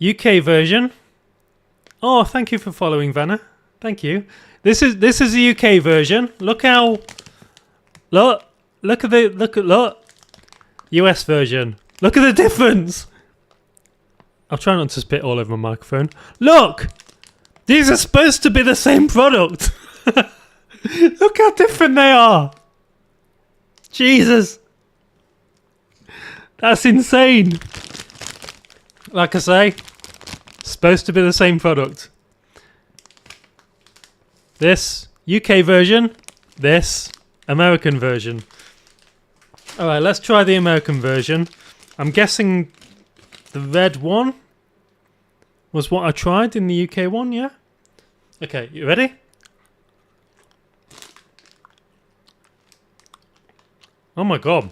UK version. Oh, thank you for following, Vanna. Thank you. This is the UK version. Look at US version. Look at the difference. I'll try not to spit all over my microphone. Look! These are supposed to be the same product. Look how different they are. Jesus. That's insane. Like I say, supposed to be the same product. This UK version, this American version. Alright, let's try the American version. I'm guessing the red one was what I tried in the UK one, yeah? Okay, you ready? Oh my god.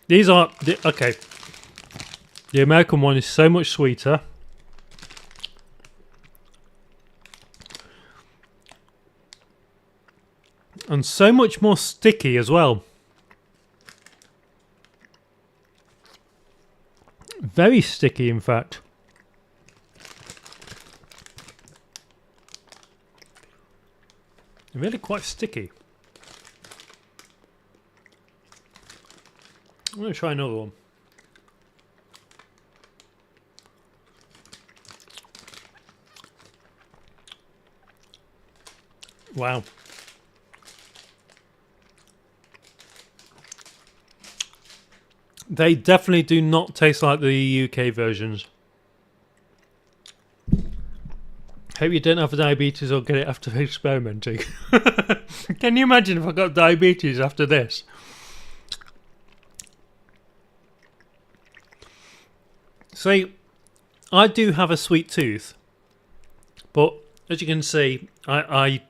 These are... okay. The American one is so much sweeter. And so much more sticky as well. Very sticky, in fact. Really quite sticky. I'm going to try another one. Wow. They definitely do not taste like the UK versions. Hope you don't have diabetes or get it after experimenting. Can you imagine if I got diabetes after this? See, I do have a sweet tooth, but as you can see, I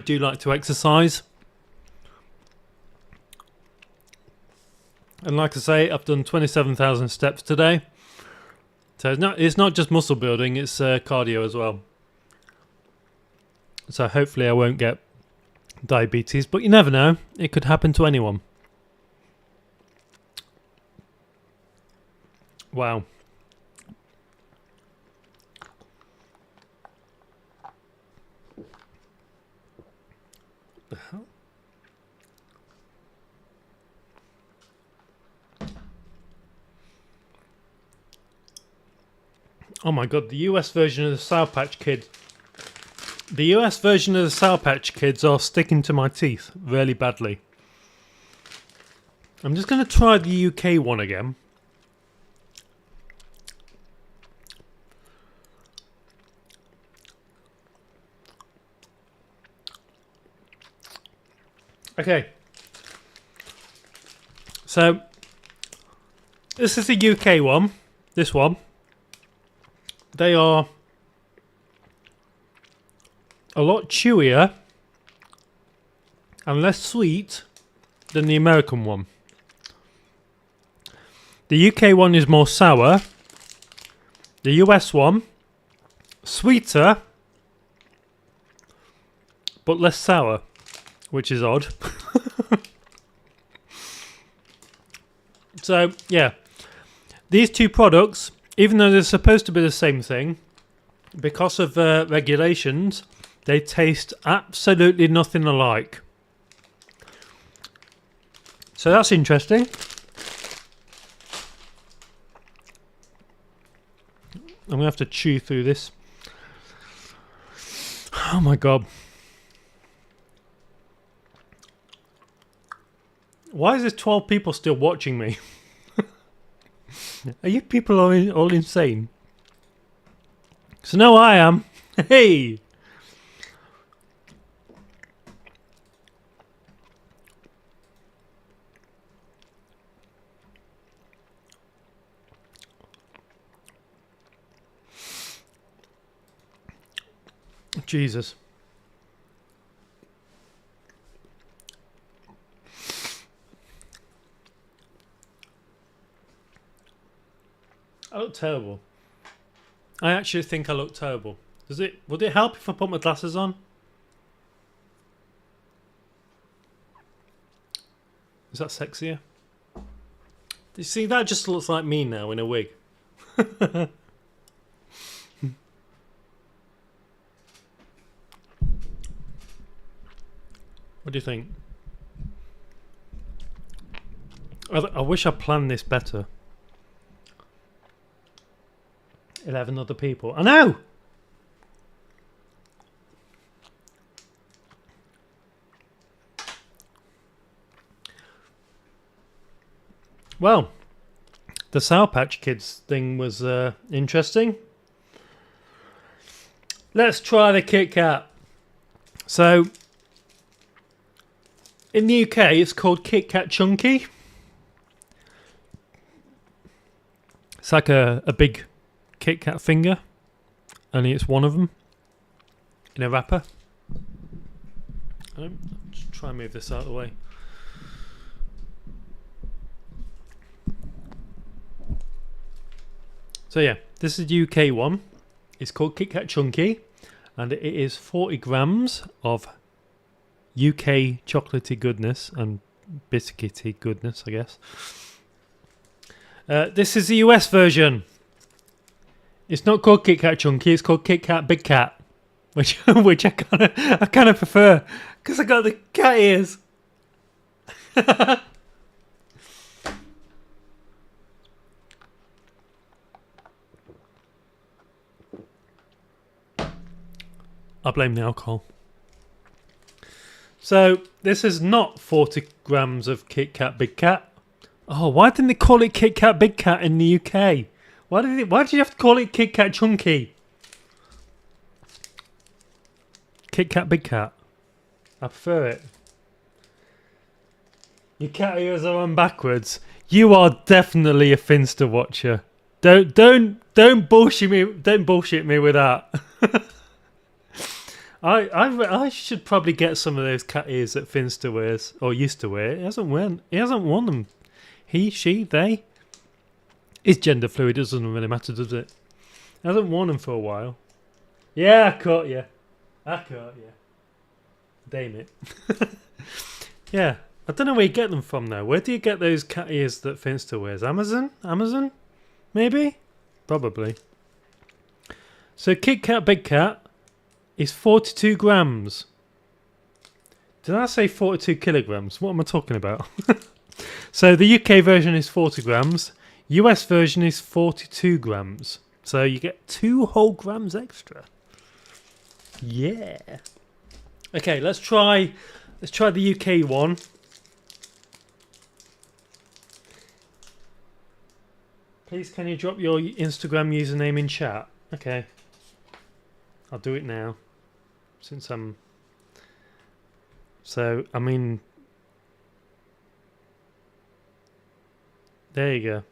do like to exercise. And like I say, I've done 27,000 steps today. So it's not just muscle building, it's cardio as well. So hopefully I won't get diabetes, but you never know. It could happen to anyone. Wow. The hell? Oh my god, the US version of the Sour Patch Kid. The US version of the Sour Patch Kids are sticking to my teeth really badly. I'm just going to try the UK one again. Okay. So, this is the UK one. This one. They are a lot chewier and less sweet than the American one. The UK one is more sour. The US one, sweeter, but less sour, which is odd. So, yeah. These two products, even though they're supposed to be the same thing, because of regulations, they taste absolutely nothing alike. So that's interesting. I'm going to have to chew through this. Oh my god. Why is there 12 people still watching me? Are you people all insane? So now I am. Hey! Jesus. I look terrible. I actually think I look terrible. Would it help if I put my glasses on? Is that sexier? You see, that just looks like me now in a wig. What do you think? I wish I planned this better. 11 other people. I know! Well, the Sour Patch Kids thing was interesting. Let's try the Kit Kat. So, in the UK, it's called Kit Kat Chunky. It's like a big Kit Kat finger, only it's one of them in a wrapper. Just try and move this out of the way. So yeah, this is the UK one. It's called Kit Kat Chunky, and it is 40 grams of UK chocolatey goodness and biscuity goodness, I guess. This is the US version. It's not called Kit Kat Chunky. It's called Kit Kat Big Cat, which I kind of prefer because I got the cat ears. I blame the alcohol. So this is not 40 grams of Kit Kat Big Cat. Oh, why didn't they call it Kit Kat Big Cat in the UK? Why did you have to call it Kit Kat Chunky? Kit Kat Big Cat. I prefer it. Your cat ears are on backwards. You are definitely a Finster watcher. Don't bullshit me. Don't bullshit me with that. I should probably get some of those cat ears that Finster wears or used to wear. He hasn't worn them. He, she, they. It's gender fluid. It doesn't really matter, does it? He hasn't worn them for a while. Yeah, I caught you. Damn it. Yeah, I don't know where you get them from though. Where do you get those cat ears that Finster wears? Amazon? Maybe? Probably. So Kit Kat Big Cat is 42 grams. Did I say 42 kilograms? What am I talking about? So the UK version is 40 grams. US version is 42 grams. So you get 2 whole grams extra. Yeah. Okay, let's try the UK one. Please can you drop your Instagram username in chat? Okay. I'll do it now. Since I'm... So, I mean... There you go.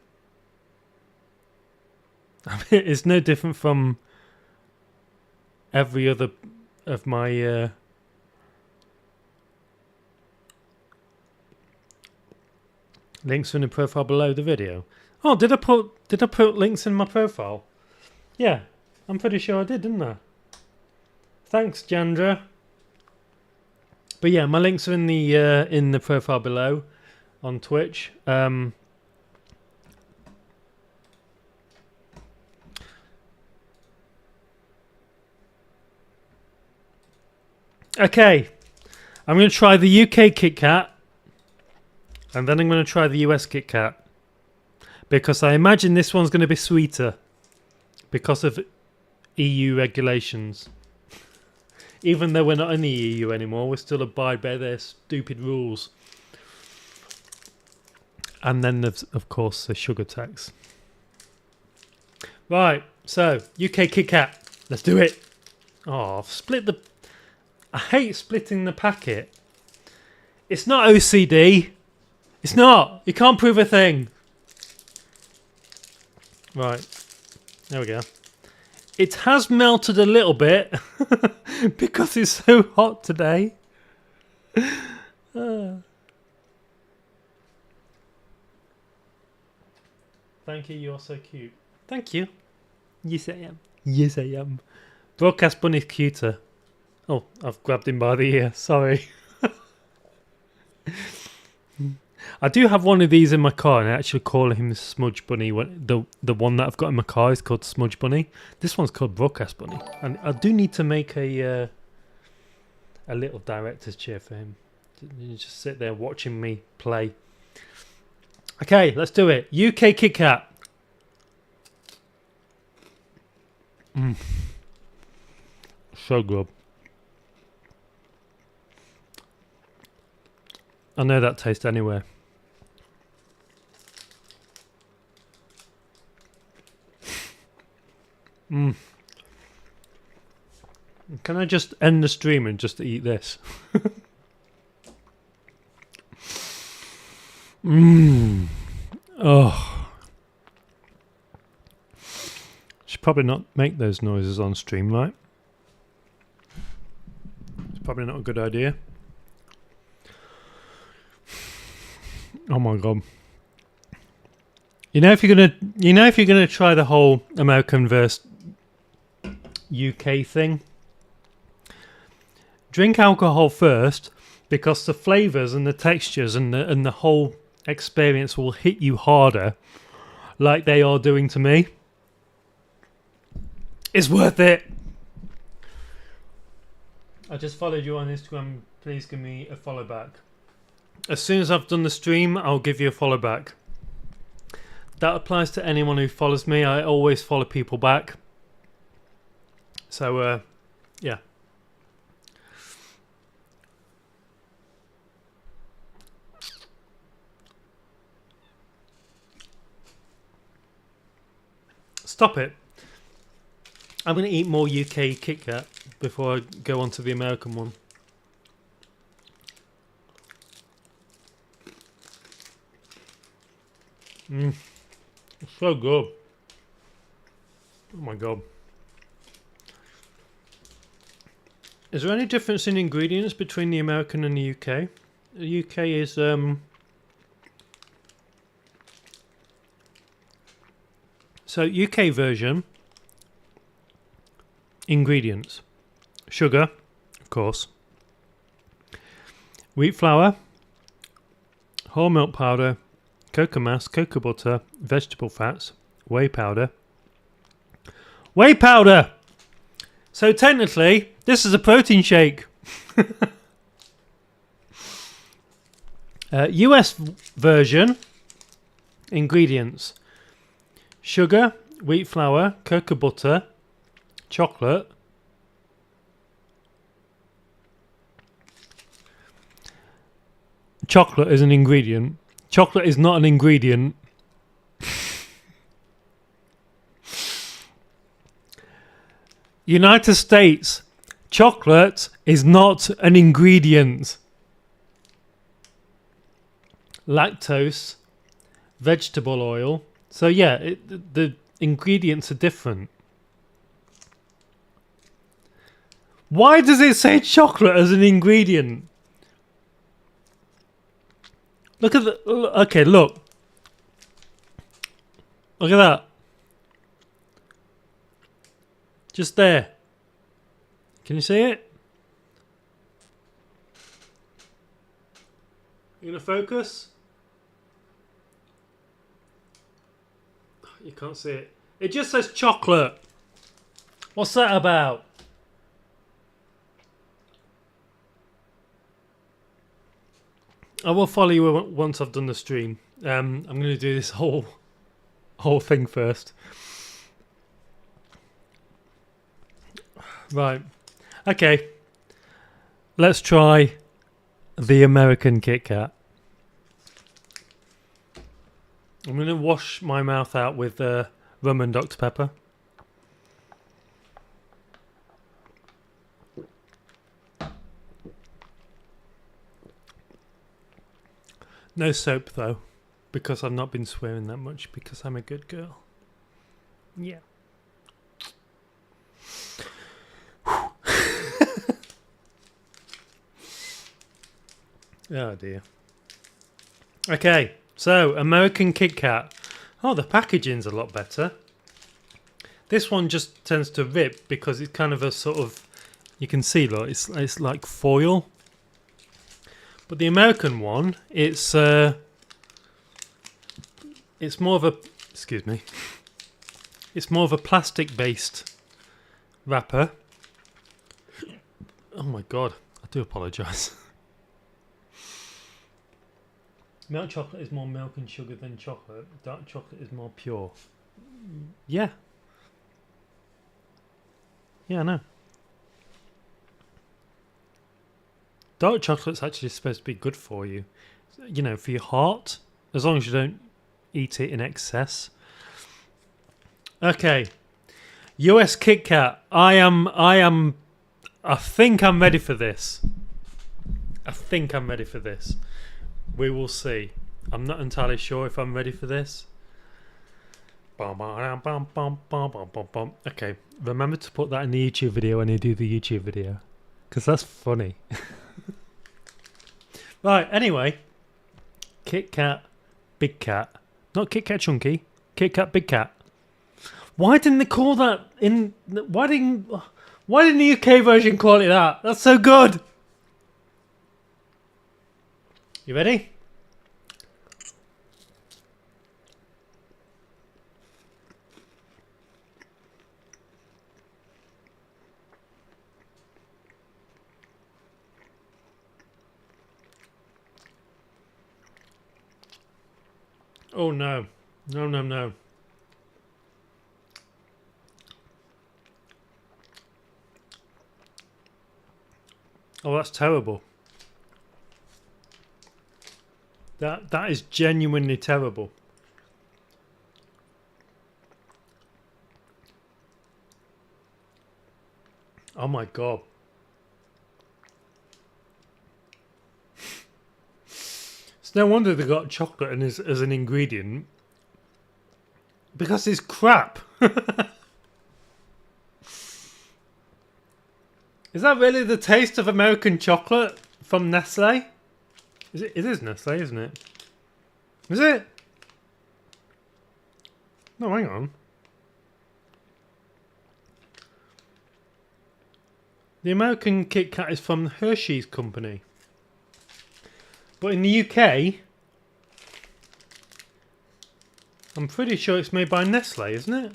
I mean, it's no different from every other of my... links in the profile below the video. Oh, did I put links in my profile? Yeah, I'm pretty sure I did, didn't I? Thanks, Jandra. But yeah, my links are in the profile below on Twitch. Okay, I'm going to try the UK Kit Kat, and then I'm going to try the US Kit Kat, because I imagine this one's going to be sweeter because of EU regulations. Even though we're not in the EU anymore, we still abide by their stupid rules. And then there's, of course, the sugar tax. Right, so UK Kit Kat, let's do it. Oh, I've split the... I hate splitting the packet. It's not OCD. It's not. You can't prove a thing. Right, there we go. It has melted a little bit because it's so hot today. Thank you, you're so cute. Thank you. Yes, I am. Yes, I am. Broadcast bunny's cuter. Oh, I've grabbed him by the ear. Sorry. I do have one of these in my car, and I actually call him Smudge Bunny. The one that I've got in my car is called Smudge Bunny. This one's called Broadcast Bunny, and I do need to make a little director's chair for him. You just sit there watching me play. Okay, let's do it. UK Kit Kat. So good. I know that taste anywhere. Can I just end the stream and just eat this? Oh. Should probably not make those noises on stream, right? It's probably not a good idea. Oh my god. If you're gonna try the whole American versus UK thing, drink alcohol first, because the flavors and the textures and the whole experience will hit you harder, like they are doing to me. It's worth it. I just followed you on Instagram. Please give me a follow back. As soon as I've done the stream, I'll give you a follow back. That applies to anyone who follows me. I always follow people back. So, yeah. Stop it. I'm going to eat more UK Kit Kat before I go on to the American one. It's so good. Oh my god. Is there any difference in ingredients between the American and the UK? The UK is so UK version ingredients: sugar, of course, wheat flour, whole milk powder, cocoa mass, cocoa butter, vegetable fats, whey powder. Whey powder! So technically, this is a protein shake. US version ingredients: sugar, wheat flour, cocoa butter, chocolate, chocolate is an ingredient. Chocolate is not an ingredient. United States, chocolate is not an ingredient. Lactose, vegetable oil. So yeah, the ingredients are different. Why does it say chocolate as an ingredient? Look at the... Okay, look. Look at that. Just there. Can you see it? You gonna focus? You can't see it. It just says chocolate. What's that about? I will follow you once I've done the stream. I'm going to do this whole thing first. Right. Okay. Let's try the American Kit Kat. I'm going to wash my mouth out with rum and Dr. Pepper. No soap though, because I've not been swearing that much because I'm a good girl. Yeah. Oh dear. Okay, so American Kit Kat. Oh, the packaging's a lot better. This one just tends to rip because it's kind of a sort of, you can see, look, it's like foil. But the American one, it's more of a, excuse me, it's more of a plastic-based wrapper. Oh my god, I do apologise. Milk chocolate is more milk and sugar than chocolate. Dark chocolate is more pure. Yeah. Yeah, I know. Dark chocolate's actually supposed to be good for you. You know, for your heart. As long as you don't eat it in excess. Okay. US Kit Kat. I think I'm ready for this. We will see. I'm not entirely sure if I'm ready for this. Okay, remember to put that in the YouTube video when you do the YouTube video, because that's funny. Right, anyway. Kit Kat, Big Cat. Not Kit Kat Chunky. Kit Kat, Big Cat. Why didn't they call that in... Why didn't the UK version call it that? That's so good. You ready? Oh no. No. Oh, that's terrible. That is genuinely terrible. Oh my god. It's no wonder they got chocolate in as an ingredient. Because it's crap. Is that really the taste of American chocolate from Nestle? It is Nestle, isn't it? Is it? No, hang on. The American Kit Kat is from the Hershey's company. But in the UK, I'm pretty sure it's made by Nestle, isn't it?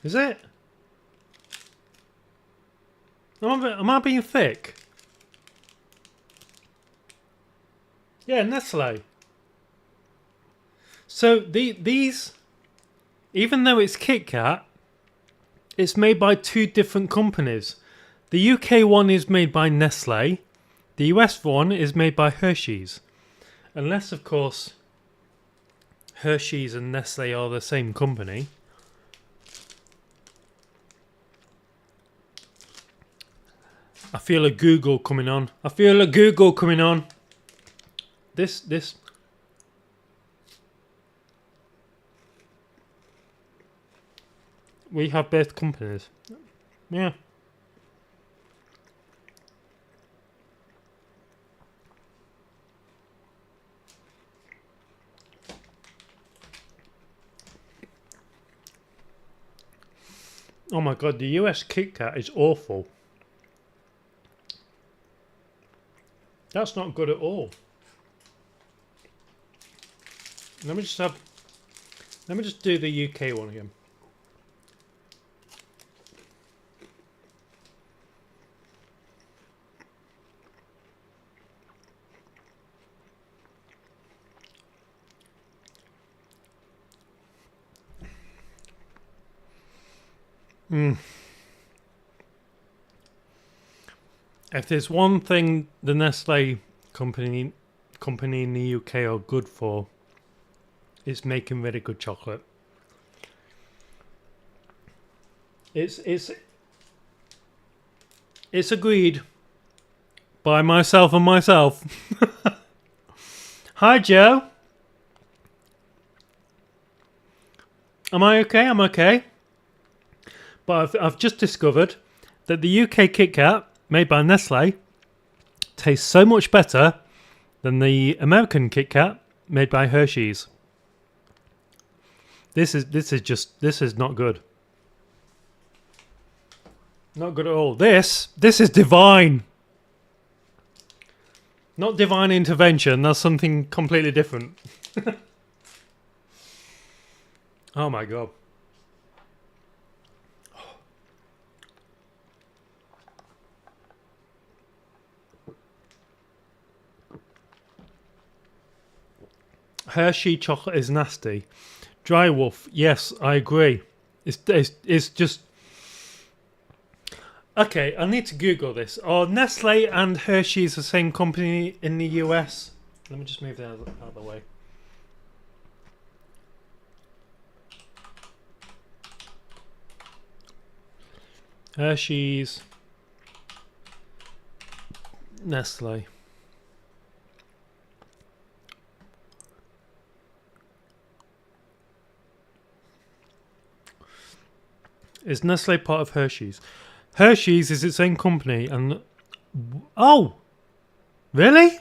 Is it? Am I being thick? Yeah, Nestle. So these, even though it's Kit Kat, it's made by two different companies. The UK one is made by Nestle. The US one is made by Hershey's. Unless, of course, Hershey's and Nestle are the same company. I feel a Google coming on. This. We have both companies. Yeah. Oh my god, the US Kit Kat is awful. That's not good at all. Let me just do the UK one again. If there's one thing the Nestle company in the UK are good for, it's making really good chocolate. It's agreed by myself and myself. Hi Joe. Am I okay? I'm okay. But I've just discovered that the UK Kit Kat, made by Nestle, tastes so much better than the American Kit Kat, made by Hershey's. This is not good. Not good at all. This is divine. Not divine intervention. That's something completely different. Oh my god. Hershey chocolate is nasty. Dry Wolf, yes, I agree. It's just... Okay, I need to Google this. Are Nestle and Hershey's the same company in the US? Let me just move that out of the way. Hershey's, Nestle. Is Nestle part of Hershey's? Hershey's is its own company and... Oh! Really?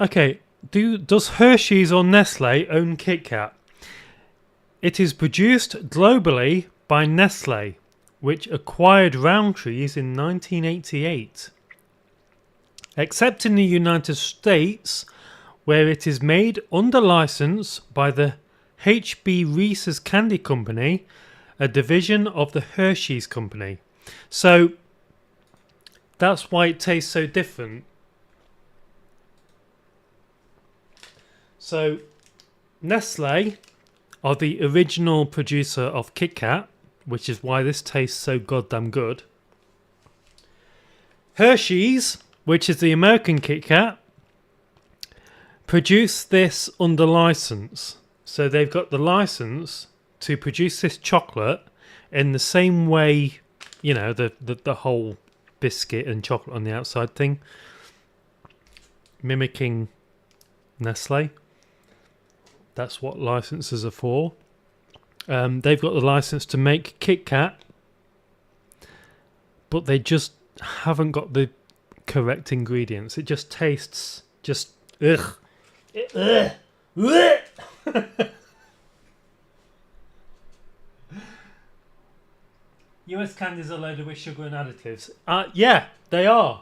Okay, does Hershey's or Nestle own Kit Kat? It is produced globally by Nestle, which acquired Rowntree's in 1988. Except in the United States, where it is made under license by the H.B. Reese's Candy Company, a division of the Hershey's Company. So that's why it tastes so different. So Nestle are the original producer of Kit Kat, which is why this tastes so goddamn good. Hershey's, which is the American Kit Kat, produce this under license. So they've got the license to produce this chocolate in the same way, you know, the whole biscuit and chocolate on the outside thing, mimicking Nestle. That's what licenses are for. They've got the license to make Kit Kat, but they just haven't got the correct ingredients. It just tastes just ugh. US candies are loaded with sugar and additives. Yeah, they are.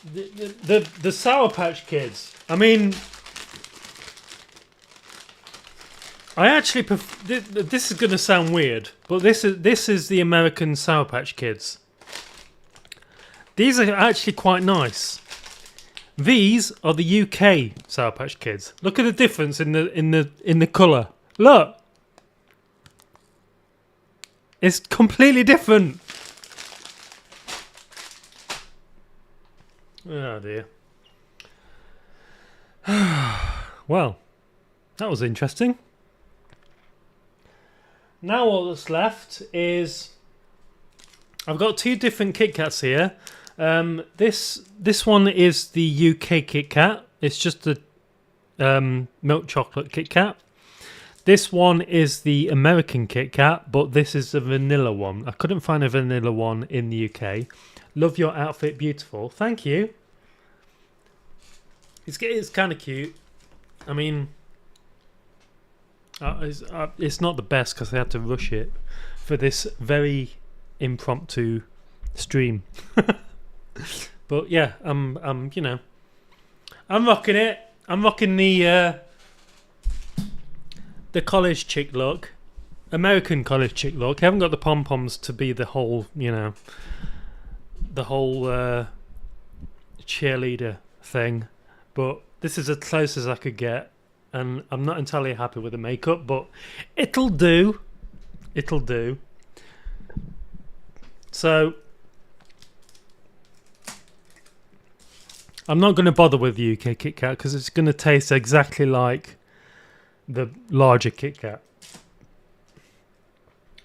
The Sour Patch Kids. I mean, I actually this is going to sound weird, but this is the American Sour Patch Kids. These are actually quite nice. These are the UK Sour Patch Kids. Look at the difference in the colour. Look, it's completely different. Oh dear. Well, that was interesting. Now all that's left is I've got two different Kit Kats here. This one is the UK Kit Kat. It's just the milk chocolate Kit Kat. This one is the American Kit Kat, but this is the vanilla one. I couldn't find a vanilla one in the UK. Love your outfit, beautiful. Thank you. It's kind of cute. I mean, it's not the best because I had to rush it for this very impromptu stream. But yeah, you know, I'm rocking it. I'm rocking the college chick look, American college chick look. I haven't got the pom poms to be the whole, you know, the whole cheerleader thing, but this is as close as I could get, and I'm not entirely happy with the makeup, but it'll do. It'll do. So I'm not going to bother with the UK Kit Kat because it's going to taste exactly like the larger Kit Kat.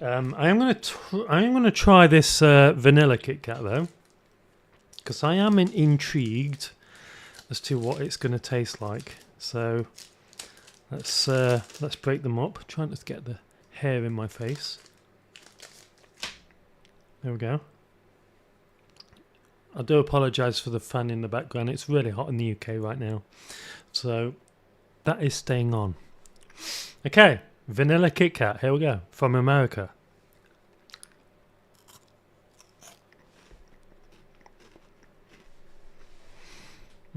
I am going to try this vanilla Kit Kat though, because I am intrigued as to what it's going to taste like. So let's break them up. Trying not to get the hair in my face. There we go. I do apologise for the fan in the background. It's really hot in the UK right now. So that is staying on. Okay, vanilla Kit Kat. Here we go. From America.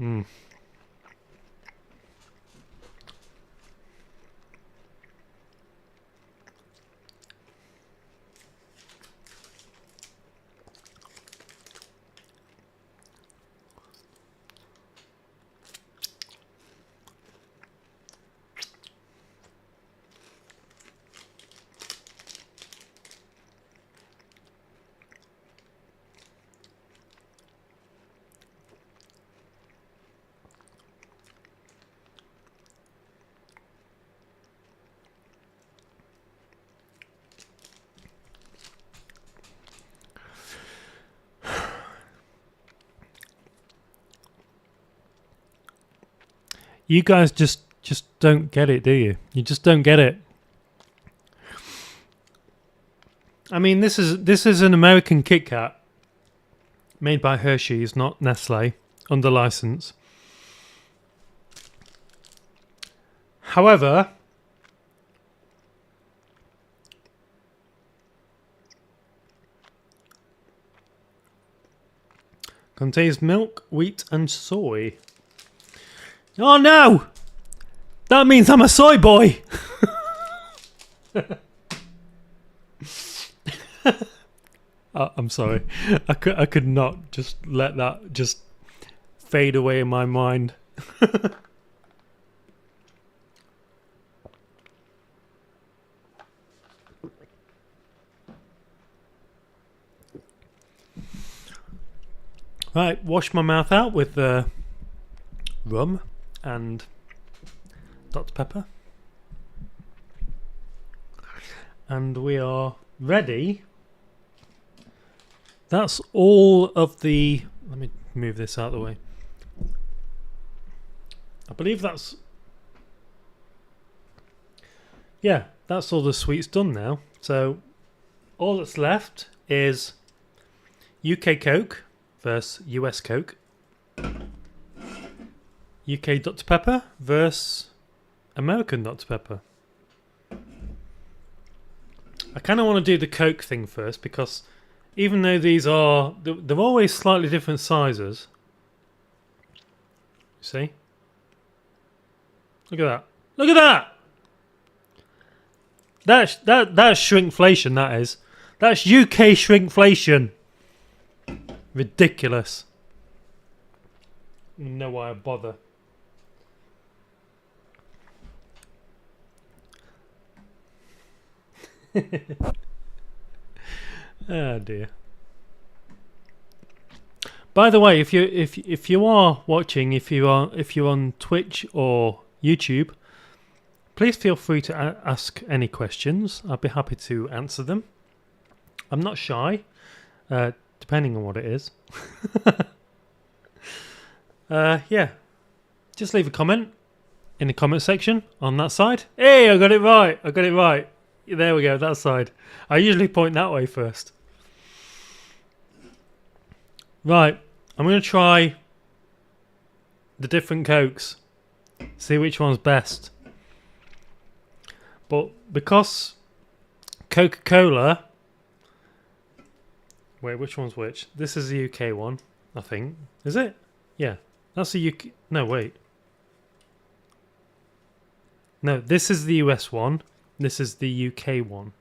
Mmm. You guys just don't get it, do you? You just don't get it. I mean, this is an American Kit Kat made by Hershey's, not Nestle, under license. However, contains milk, wheat, and soy. Oh no! That means I'm a soy boy! I'm sorry. I could not just let that just fade away in my mind. Right, wash my mouth out with rum and Dr. Pepper. And we are ready. That's all of the... Let me move this out of the way. I believe that's... Yeah, that's all the sweets done now. So all that's left is UK Coke versus US Coke. UK Dr. Pepper versus American Dr. Pepper. I kind of want to do the Coke thing first because even though these are... They're always slightly different sizes. See? Look at that. Look at that! That's shrinkflation, that is. That's UK shrinkflation. Ridiculous. No why I bother. Oh dear. By the way, if you are watching, if you're on Twitch or YouTube, please feel free to ask any questions. I'll be happy to answer them. I'm not shy, depending on what it is. Yeah, just leave a comment in the comment section on that side. Hey, I got it right. I got it right. There we go, that side. I usually point that way first. Right, I'm going to try the different Cokes. See which one's best. But because Coca-Cola... Wait, which one's which? This is the UK one, I think. Is it? Yeah, that's the UK... No, wait. No, this is the US one. This is the UK one.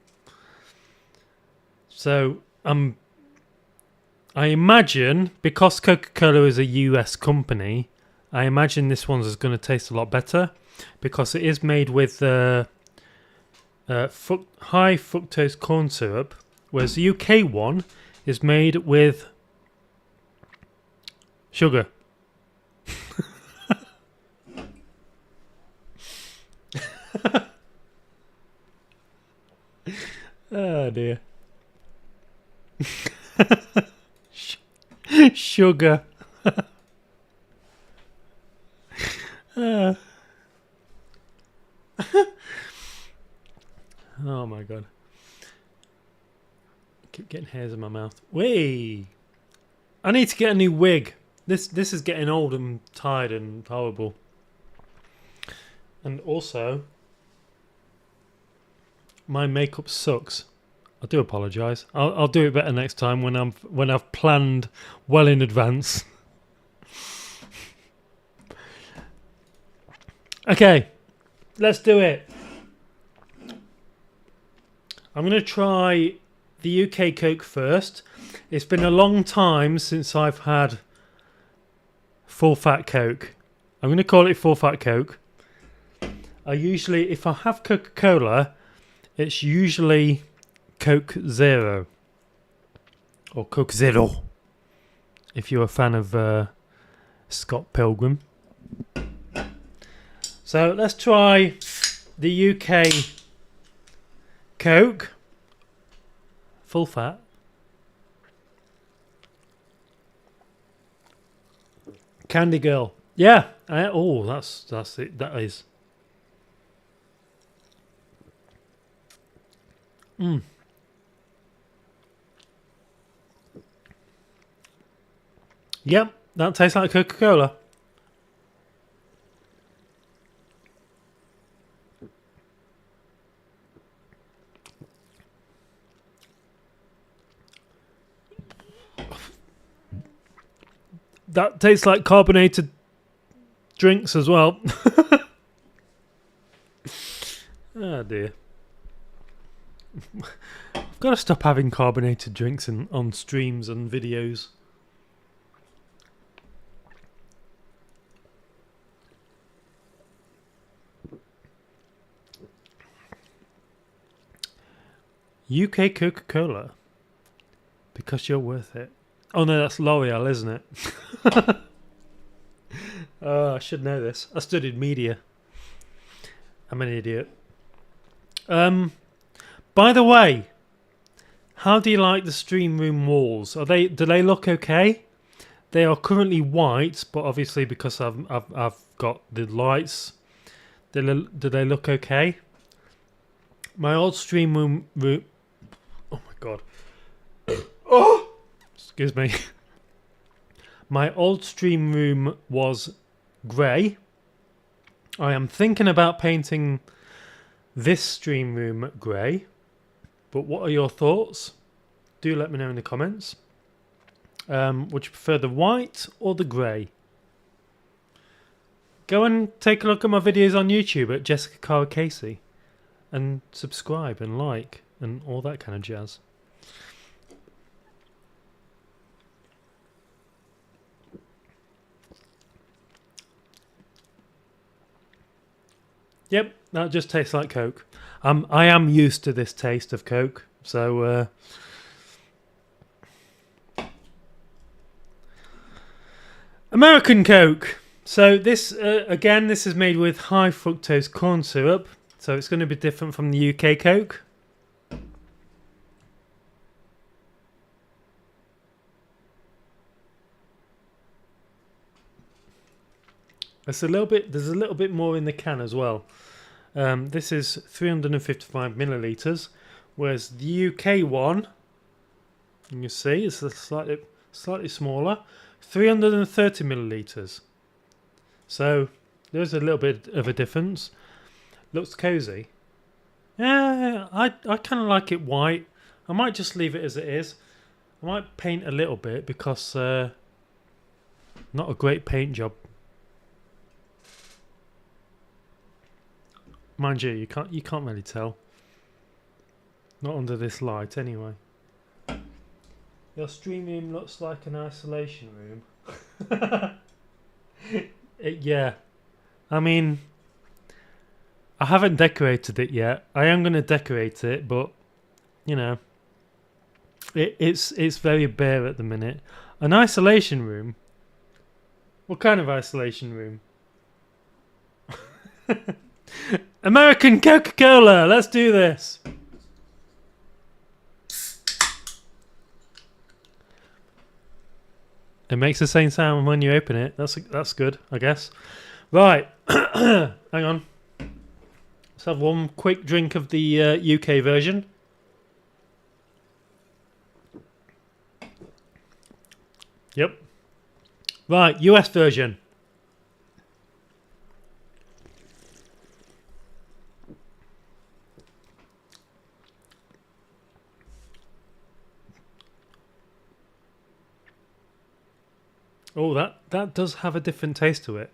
So, I imagine, because Coca-Cola is a US company, I imagine this one's is going to taste a lot better because it is made with high fructose corn syrup, whereas the UK one is made with sugar. Oh dear. Sugar. Oh my god. Keep getting hairs in my mouth. Whee! I need to get a new wig. This is getting old and tired and horrible. And also, my makeup sucks. I do apologise. I'll do it better next time when I've planned well in advance. Okay, let's do it. I'm going to try the UK Coke first. It's been a long time since I've had full fat Coke. I'm going to call it full fat Coke. I usually, if I have Coca-Cola, it's usually Coke Zero. Or Coke Zero. If you're a fan of Scott Pilgrim. So let's try the UK Coke. Full fat. Candy Girl. Yeah. Oh, that's it. That is. Yep, that tastes like Coca-Cola. That tastes like carbonated drinks as well. Oh dear. I've got to stop having carbonated drinks on streams and videos. UK Coca-Cola. Because you're worth it. Oh no, that's L'Oreal, isn't it? Oh, I should know this. I studied media. I'm an idiot. By the way, how do you like the stream room walls? Do they look okay? They are currently white, but obviously because I've got the lights, do they look okay? My old stream room. Oh my god. Oh, excuse me. My old stream room was grey. I am thinking about painting this stream room grey. But what are your thoughts? Do let me know in the comments. Would you prefer the white or the grey? Go and take a look at my videos on YouTube at Jessica Cara Casey. And subscribe and like and all that kind of jazz. Yep, that just tastes like Coke. I am used to this taste of Coke, so American Coke. So this again, this is made with high fructose corn syrup, so it's going to be different from the UK Coke. There's a little bit more in the can as well. This is 355 milliliters, whereas the UK one, you can see, it's a slightly smaller, 330 milliliters. So there's a little bit of a difference. Looks cozy. Yeah, I kind of like it white. I might just leave it as it is. I might paint a little bit because not a great paint job. Mind you, you can't really tell. Not under this light, anyway. Your stream room looks like an isolation room. Yeah, I mean, I haven't decorated it yet. I am going to decorate it, but you know, it's very bare at the minute. An isolation room. What kind of isolation room? American Coca-Cola, let's do this. It makes the same sound when you open it. That's good, I guess. Right, hang on. Let's have one quick drink of the UK version. Yep. Right, US version. Oh, that does have a different taste to it.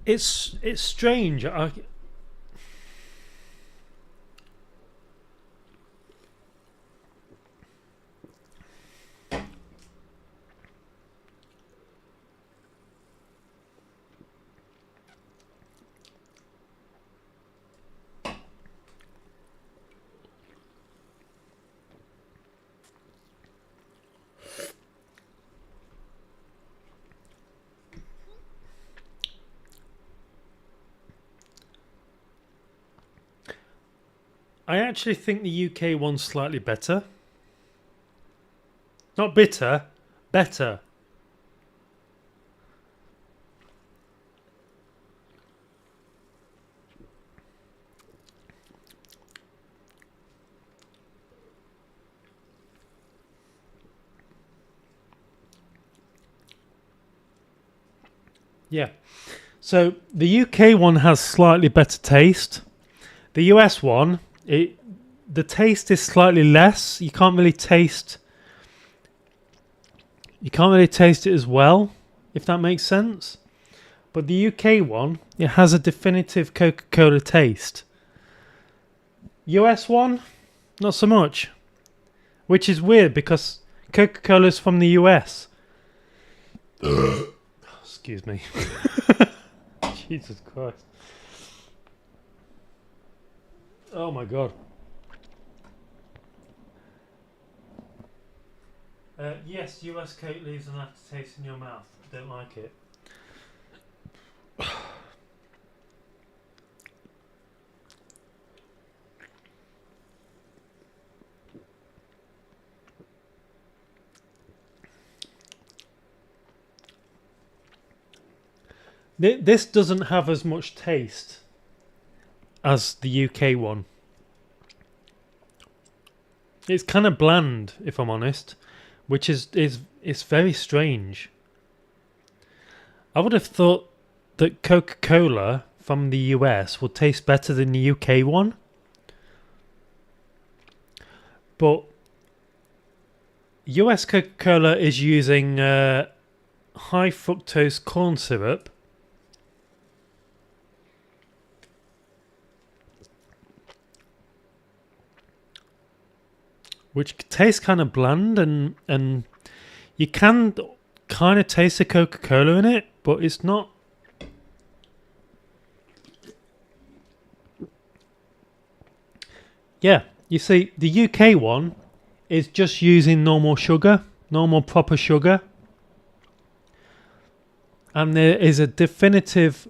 It's strange. I actually think the UK one's slightly better. Not bitter, better. Yeah. So the UK one has slightly better taste. The US one, the taste is slightly less. You can't really taste it as well, if that makes sense. But the UK one, it has a definitive Coca-Cola taste. US one, not so much. Which is weird because Coca-Cola's from the US. Excuse me. Jesus Christ. Oh my God. Yes, US Coke leaves an aftertaste in your mouth. Don't like it. This doesn't have as much taste as the UK one. It's kind of bland, if I'm honest, which is very strange. I would have thought that Coca-Cola from the US would taste better than the UK one. But US Coca-Cola is using high fructose corn syrup. Which tastes kind of bland, and you can kind of taste the Coca-Cola in it, but it's not. Yeah, you see, the UK one is just using normal sugar, normal proper sugar. And there is a definitive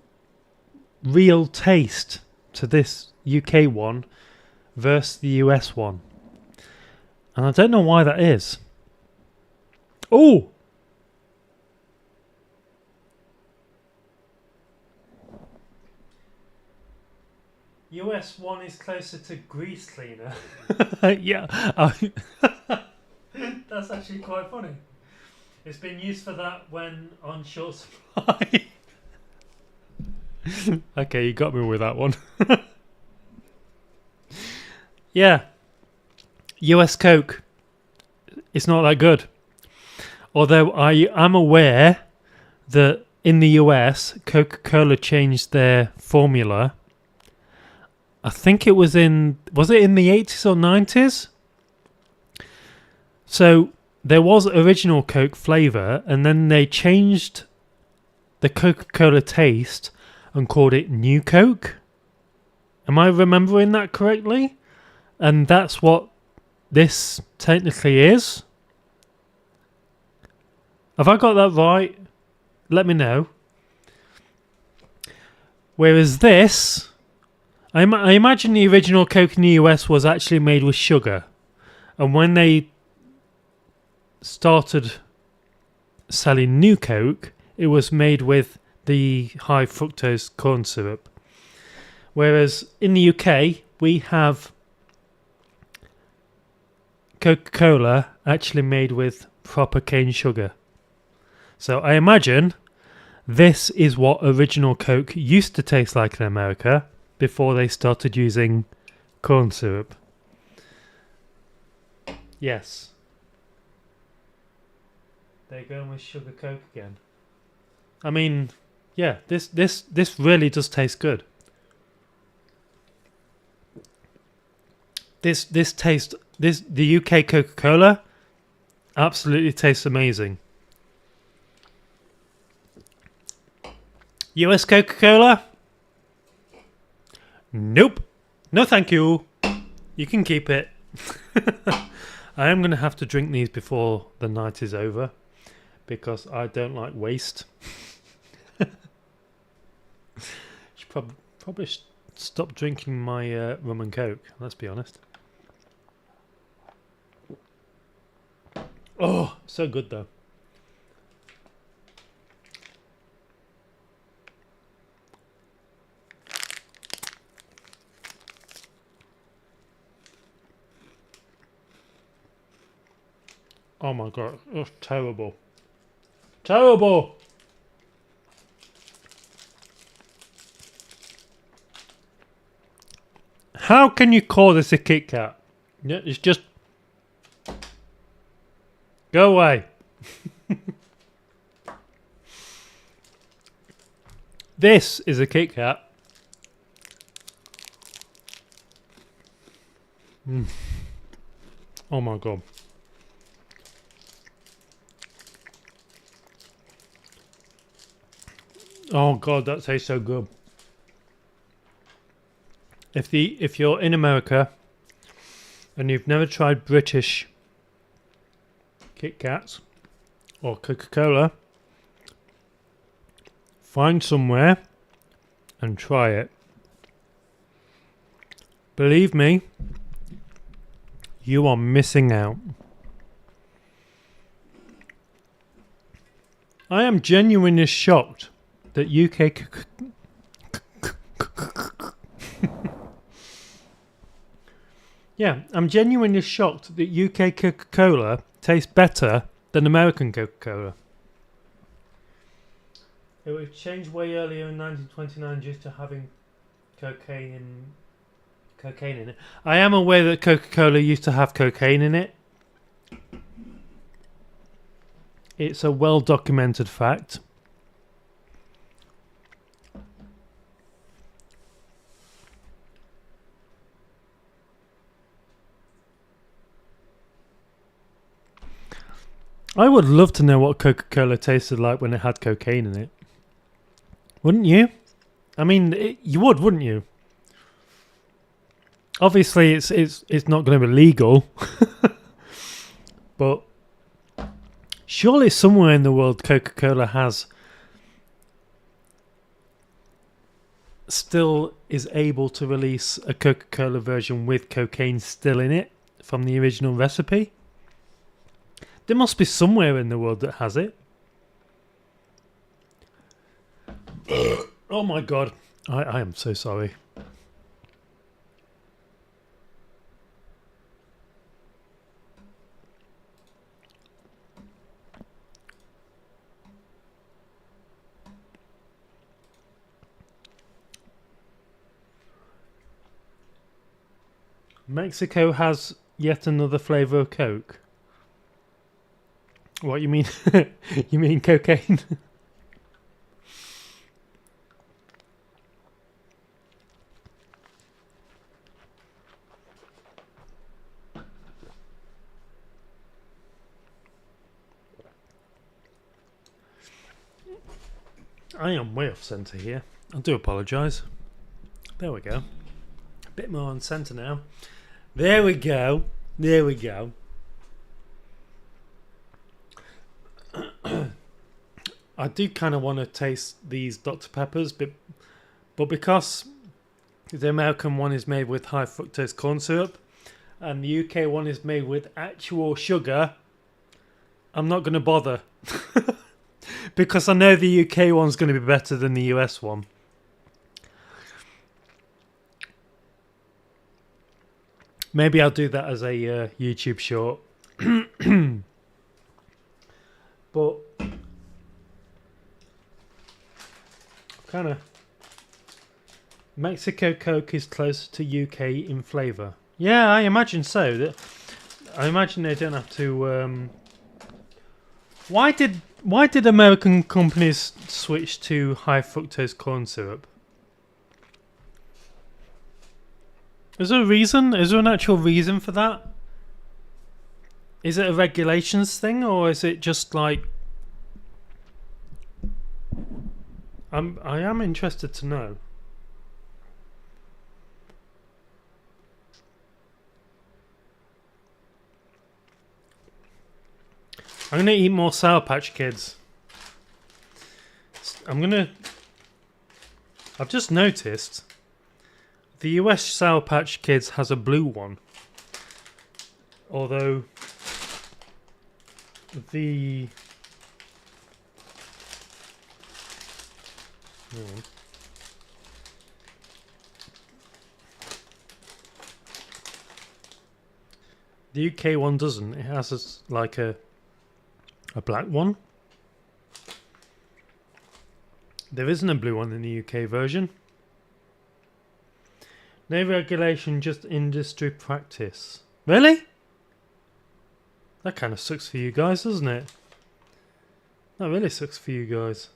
real taste to this UK one versus the US one. And I don't know why that is. Oh! US one is closer to grease cleaner. Yeah. That's actually quite funny. It's been used for that when on short supply. Okay, you got me with that one. Yeah. US Coke, it's not that good. Although I am aware that in the US, Coca-Cola changed their formula. I think it was in the 80s or 90s? So there was original Coke flavour, and then they changed the Coca-Cola taste and called it New Coke. Am I remembering that correctly? And that's what this technically is. Have I got that right? Let me know. Whereas this, I imagine the original Coke in the US was actually made with sugar. And when they started selling new Coke, it was made with the high fructose corn syrup. Whereas in the UK, we have Coca-Cola actually made with proper cane sugar. So I imagine this is what original Coke used to taste like in America before they started using corn syrup. Yes. They're going with sugar Coke again. I mean, yeah, this really does taste good. The UK Coca-Cola absolutely tastes amazing. US Coca-Cola? Nope. No thank you. You can keep it. I am going to have to drink these before the night is over because I don't like waste. Should probably stop drinking my rum and coke, let's be honest. Oh, so good though. Oh my god, it's terrible. Terrible! How can you call this a Kit Kat? Yeah, it's just... Go away. This is a Kit Kat. Oh my god. Oh god, that tastes so good. If you're in America and you've never tried British Kit Kats or Coca-Cola, find somewhere and try it. Believe me, you are missing out. I am genuinely shocked that UK yeah, I'm genuinely shocked that UK Coca-Cola tastes better than American Coca-Cola. It was changed way earlier in 1929 due to having cocaine in it. I am aware that Coca-Cola used to have cocaine in it. It's a well-documented fact. I would love to know what Coca-Cola tasted like when it had cocaine in it. Wouldn't you? I mean, you would, wouldn't you? Obviously, it's not going to be legal, but surely somewhere in the world Coca-Cola still is able to release a Coca-Cola version with cocaine still in it from the original recipe. There must be somewhere in the world that has it. Oh my god. I am so sorry. Mexico has yet another flavour of Coke. What you mean? You mean cocaine? I am way off centre here. I do apologise. There we go. A bit more on centre now. There we go. There we go. I do kind of want to taste these Dr. Peppers, but But because the American one is made with high fructose corn syrup and the UK one is made with actual sugar, I'm not going to bother. Because I know the UK one's going to be better than the US one. Maybe I'll do that as a YouTube short. But kind of Mexico Coke is closer to UK in flavour. Yeah, I imagine so. I imagine they don't have to. Why did American companies switch to high fructose corn syrup? Is there a reason? Is there an actual reason for that? Is it a regulations thing, or is it just like... I am interested to know. I'm gonna eat more Sour Patch Kids. I've just noticed the US Sour Patch Kids has a blue one. Although the UK one doesn't. It has like a black one. There isn't a blue one in the UK version. No regulation, just industry practice. Really? That kind of sucks for you guys, doesn't it? That really sucks for you guys.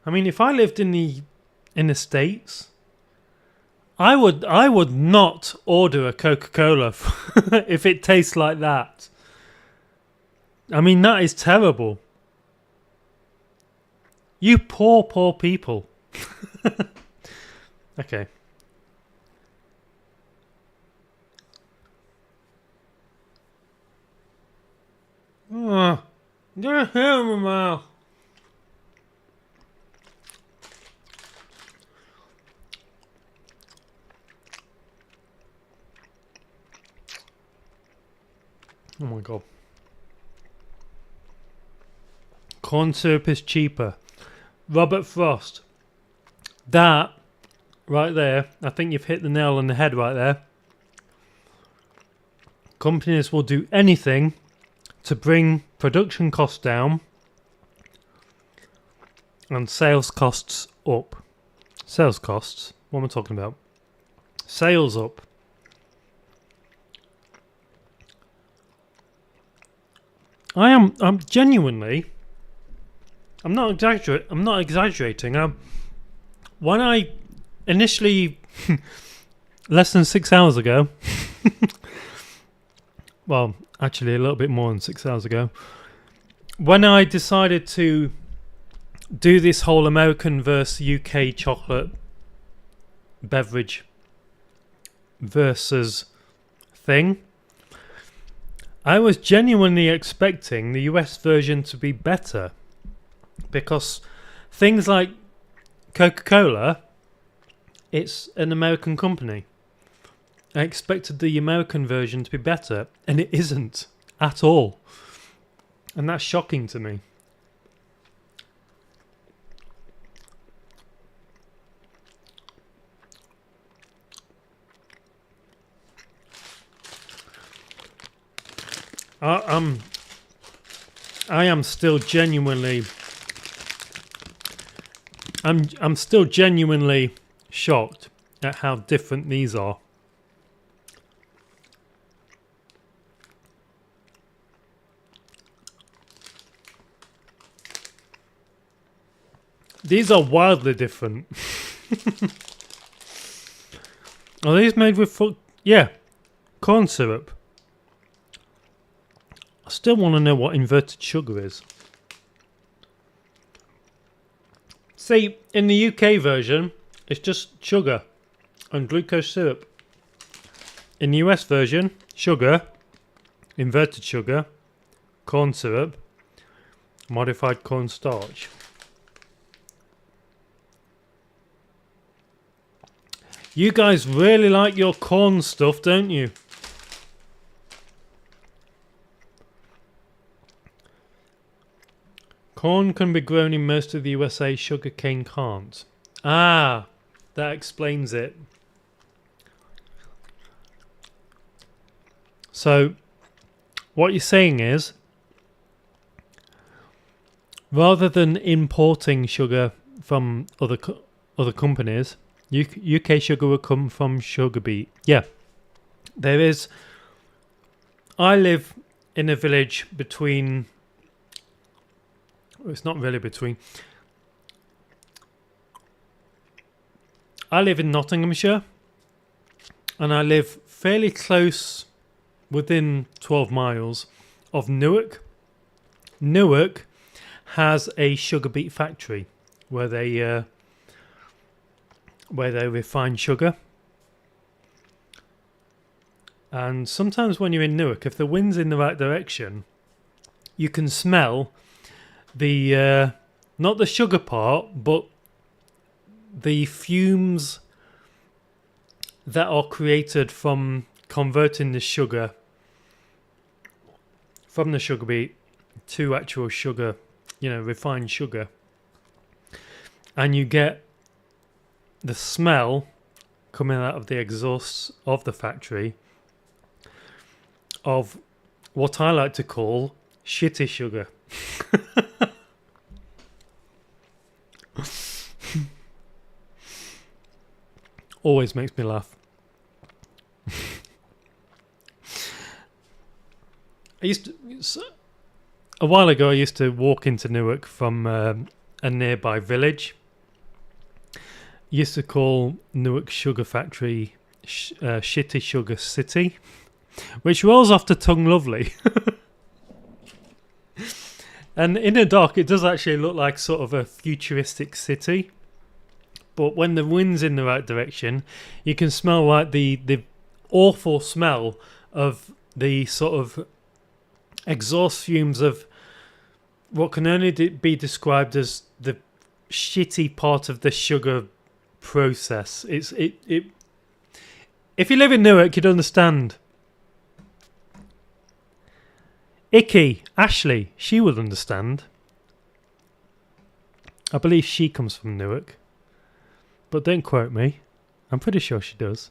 I mean, if I lived in the States, I would not order a Coca-Cola if it tastes like that. I mean, that is terrible. You poor people. Okay. Get a hair in my mouth. Oh my god. Corn syrup is cheaper. Robert Frost. That right there, I think you've hit the nail on the head right there. Companies will do anything to bring production costs down and sales costs up. Sales costs? What am I talking about? Sales up. I'm genuinely, I'm not exaggerating. When I initially, less than 6 hours ago, well, actually a little bit more than 6 hours ago, when I decided to do this whole American versus UK chocolate beverage versus thing, I was genuinely expecting the US version to be better, because things like Coca-Cola, it's an American company. I expected the American version to be better, and it isn't at all. And that's shocking to me. I am still genuinely... I'm still genuinely shocked at how different these are. These are wildly different. Are these made with corn syrup? I still want to know what inverted sugar is. See, in the UK version, it's just sugar and glucose syrup. In the US version, sugar, inverted sugar, corn syrup, modified cornstarch. You guys really like your corn stuff, don't you? Corn can be grown in most of the USA, sugarcane can't. Ah, that explains it. So, what you're saying is, rather than importing sugar from other companies, UK sugar will come from sugar beet. Yeah, there is. I live in a village between. It's not really between. I live in Nottinghamshire, and I live fairly close, within 12 miles, of Newark. Newark has a sugar beet factory where they refine sugar. And sometimes when you're in Newark, if the wind's in the right direction, you can smell the not the sugar part, but the fumes that are created from converting the sugar from the sugar beet to actual sugar, refined sugar. And you get the smell coming out of the exhausts of the factory of what I like to call shitty sugar. Always makes me laugh. A while ago I used to walk into Newark from a nearby village. Used to call Newark Sugar Factory Shitty Sugar City, which rolls off the tongue lovely. And in the dark it does actually look like sort of a futuristic city. But when the wind's in the right direction, you can smell like the awful smell of the sort of exhaust fumes of what can only be described as the shitty part of the sugar process. If you live in Newark, you'd understand. Icky, Ashley, she would understand. I believe she comes from Newark. But don't quote me. I'm pretty sure she does.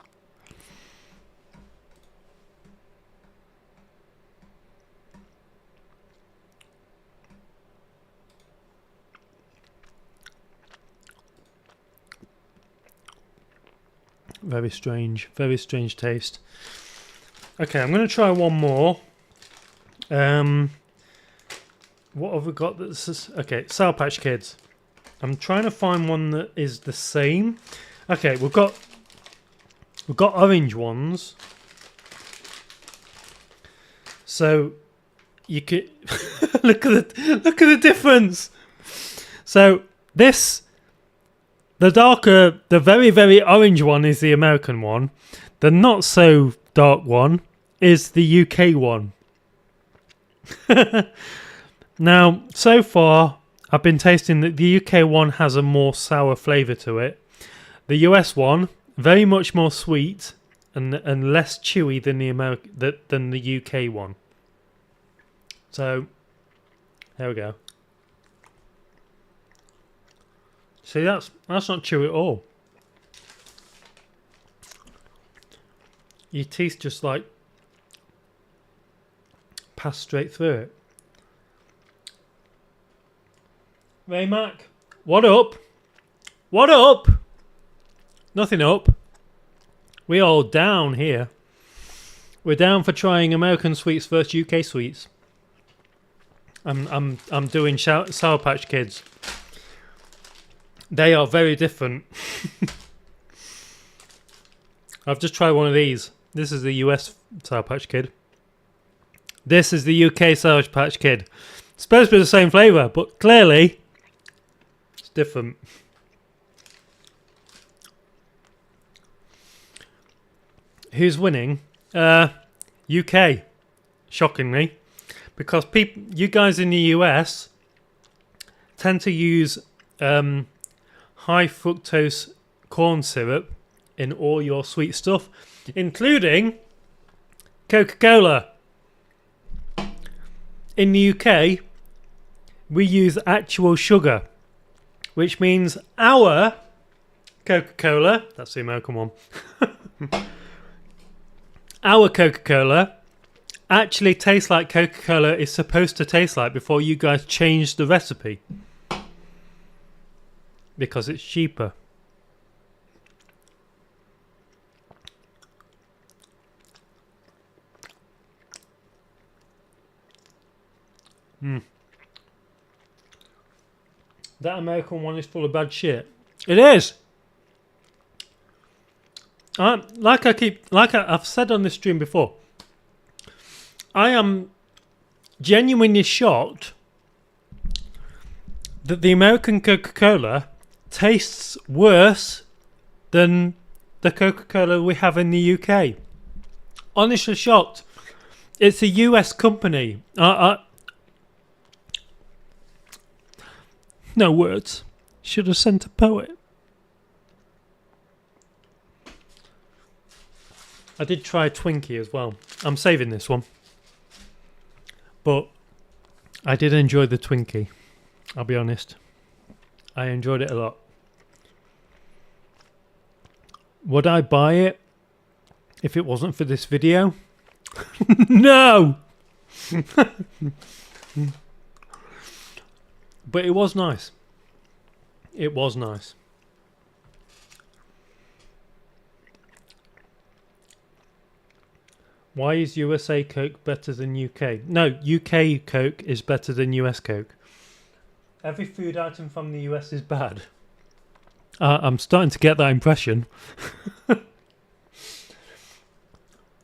Very strange taste. Okay, I'm going to try one more. What have we got? Okay, Sour Patch Kids. I'm trying to find one that is the same. Okay, we've got orange ones. So you could look at the difference. So the very, very orange one is the American one. The not so dark one is the UK one. Now, so far, I've been tasting that the UK one has a more sour flavour to it. The US one, very much more sweet and less chewy than the UK one. So, there we go. See, that's not chewy at all. Your teeth just like pass straight through it. Ray Mac, what up? What up? Nothing up. We're all down here. We're down for trying American sweets versus UK sweets. I'm doing Sour Patch Kids. They are very different. I've just tried one of these. This is the US Sour Patch Kid. This is the UK Sour Patch Kid. It's supposed to be the same flavour, but clearly it's different. Who's winning? UK, shockingly, because you guys in the US tend to use high fructose corn syrup in all your sweet stuff, including Coca-Cola. In the UK, we use actual sugar, which means our Coca-Cola, that's the American one, our Coca-Cola actually tastes like Coca-Cola is supposed to taste like before you guys changed the recipe. Because it's cheaper. That American one is full of bad shit. It is. Like I've said on this stream before, I am genuinely shocked that the American Coca-Cola tastes worse than the Coca-Cola we have in the UK. Honestly shocked. It's a US company. No words. Should have sent a poet. I did try a Twinkie as well. I'm saving this one. But I did enjoy the Twinkie. I'll be honest. I enjoyed it a lot. Would I buy it if it wasn't for this video? No! But it was nice. It was nice. Why is USA Coke better than UK? No, UK Coke is better than US Coke. Every food item from the US is bad. I'm starting to get that impression.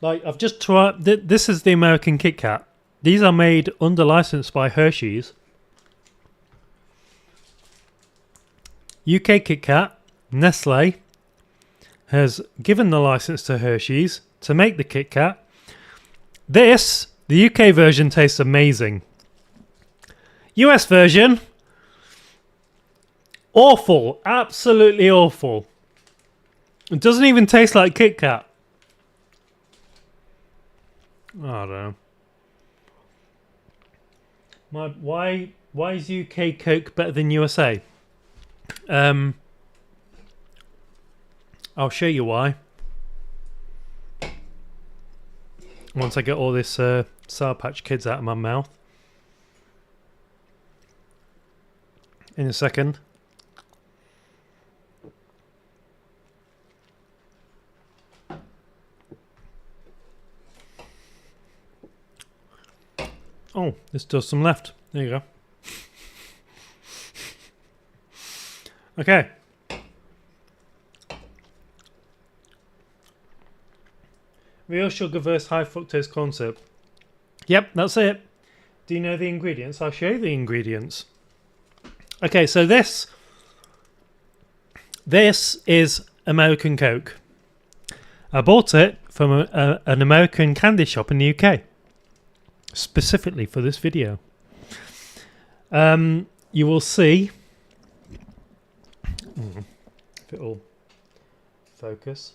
Like, I've just tried... This is the American Kit Kat. These are made under license by Hershey's. UK Kit Kat, Nestle, has given the license to Hershey's to make the Kit Kat. This, the UK version, tastes amazing. US version, awful. Absolutely awful. It doesn't even taste like Kit Kat. I don't know. Why is UK Coke better than USA? I'll show you why. Once I get all this Sour Patch Kids out of my mouth. In a second. Oh, there's still some left. There you go. Okay. Real sugar versus high fructose corn syrup. Yep, that's it. Do you know the ingredients? I'll show you the ingredients. Okay, so this is American Coke. I bought it from an American candy shop in the UK. Specifically for this video. You will see if it'll focus.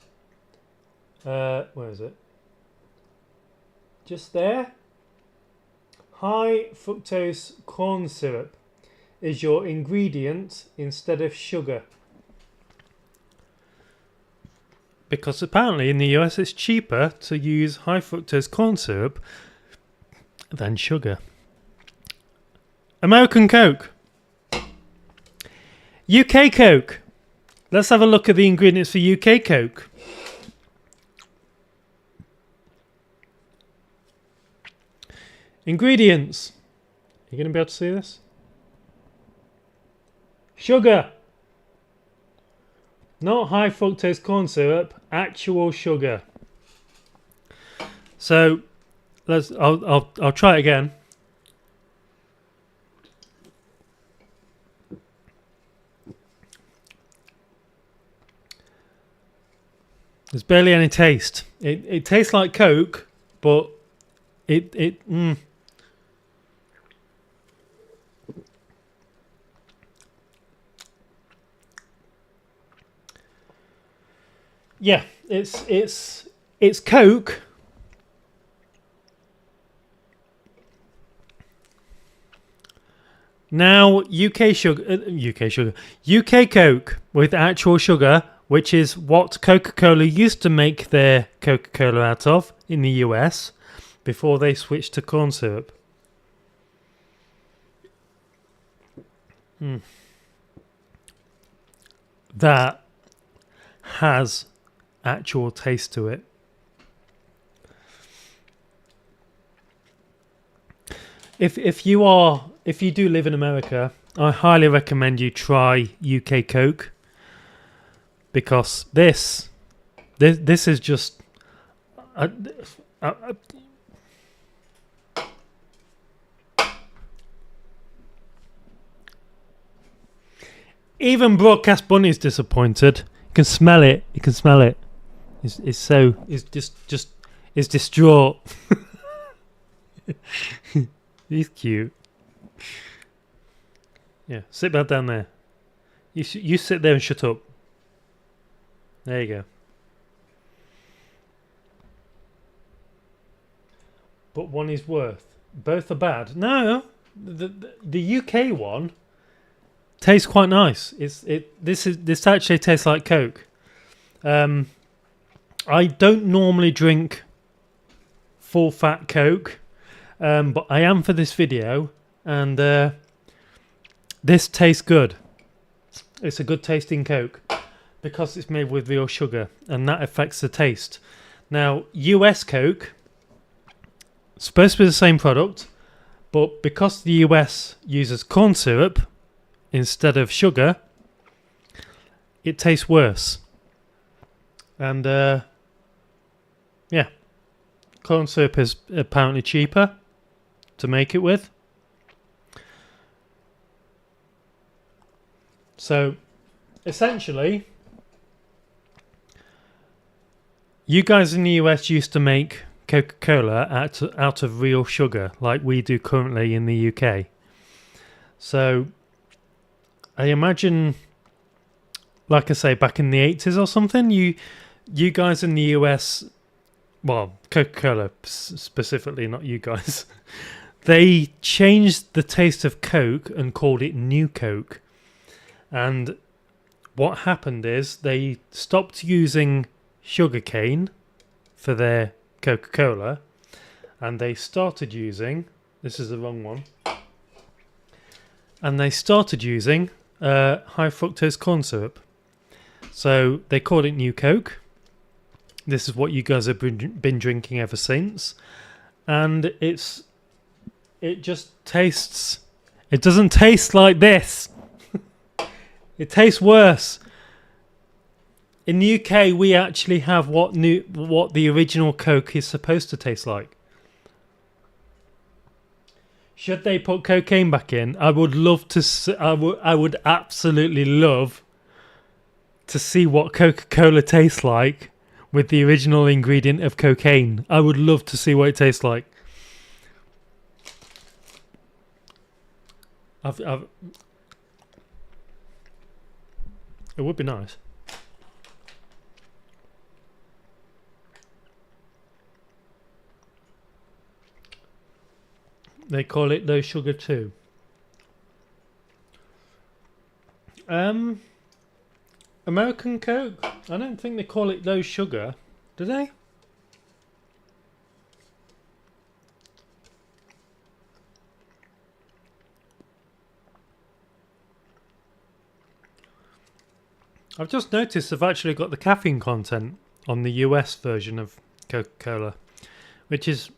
Where is it? Just there. High fructose corn syrup is your ingredient instead of sugar. Because apparently in the US it's cheaper to use high fructose corn syrup than sugar. American Coke. UK Coke. Let's have a look at the ingredients for UK Coke. Ingredients. Are you going to be able to see this? Sugar. Not high fructose corn syrup, actual sugar. So I'll try it again. There's barely any taste. It tastes like Coke, but it Yeah, it's Coke. Now UK Coke with actual sugar, which is what Coca-Cola used to make their Coca-Cola out of in the US before they switched to corn syrup. That has actual taste to it. If you do live in America, I highly recommend you try UK Coke, because this is just even Broadcast Bunny's disappointed. You can smell it. You can smell it. It's distraught. He's cute. Yeah, sit back down there. You sit there and shut up. There you go. But one is worth. Both are bad. No, the UK one tastes quite nice. This actually tastes like Coke. I don't normally drink full fat Coke, but I am for this video, and this tastes good. It's a good tasting Coke because it's made with real sugar, and that affects the taste. Now, US Coke, supposed to be the same product, but because the US uses corn syrup instead of sugar, it tastes worse. And yeah, corn syrup is apparently cheaper to make it with. So essentially, you guys in the US used to make Coca-Cola out of real sugar like we do currently in the UK. So I imagine, like I say, back in the 80s or something, you guys in the US, well, Coca-Cola specifically, not you guys, they changed the taste of Coke and called it New Coke. And what happened is they stopped using sugarcane for their Coca-Cola, and they started using, this is the wrong one, and they started using high fructose corn syrup. So they called it New Coke. This is what you guys have been drinking ever since, and it just tastes, it doesn't taste like this. It tastes worse. In the UK, we actually have what the original Coke is supposed to taste like. Should they put cocaine back in? I would love to. I would absolutely love to see what Coca-Cola tastes like with the original ingredient of cocaine. I would love to see what it tastes like. It would be nice. They call it low sugar too. American Coke, I don't think they call it low sugar, do they? I've just noticed they've actually got the caffeine content on the US version of Coca-Cola, which is...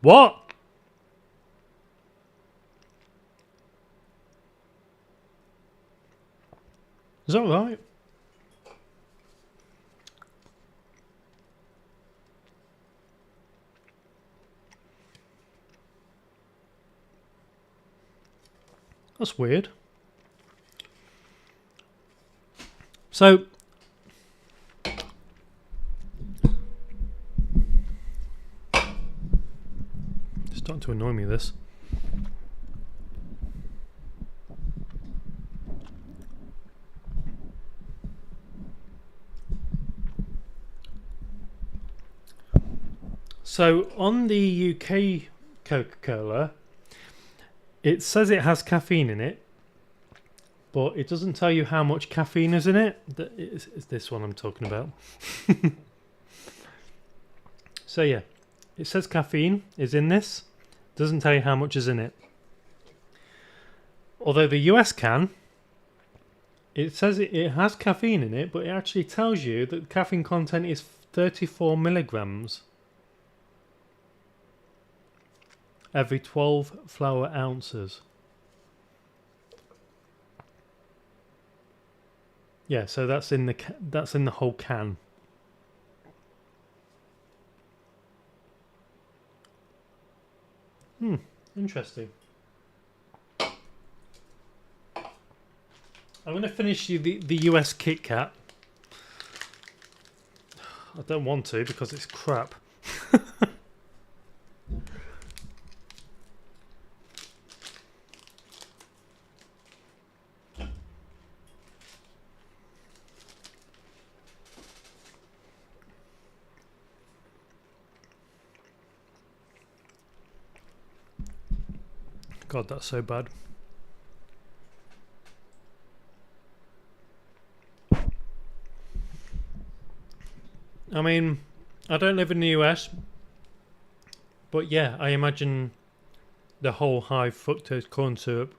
What? Is that right? That's weird. So, it's starting to annoy me, this. So on the UK Coca-Cola, it says it has caffeine in it, but it doesn't tell you how much caffeine is in it. It's this one I'm talking about. So yeah, it says caffeine is in this. Doesn't tell you how much is in it. Although the US can, it says it has caffeine in it, but it actually tells you that the caffeine content is 34 milligrams every 12 flour ounces. Yeah, so that's in the whole can. Interesting. I'm going to finish the US Kit Kat. I don't want to because it's crap. God, that's so bad. I mean, I don't live in the US, but yeah, I imagine the whole high fructose corn syrup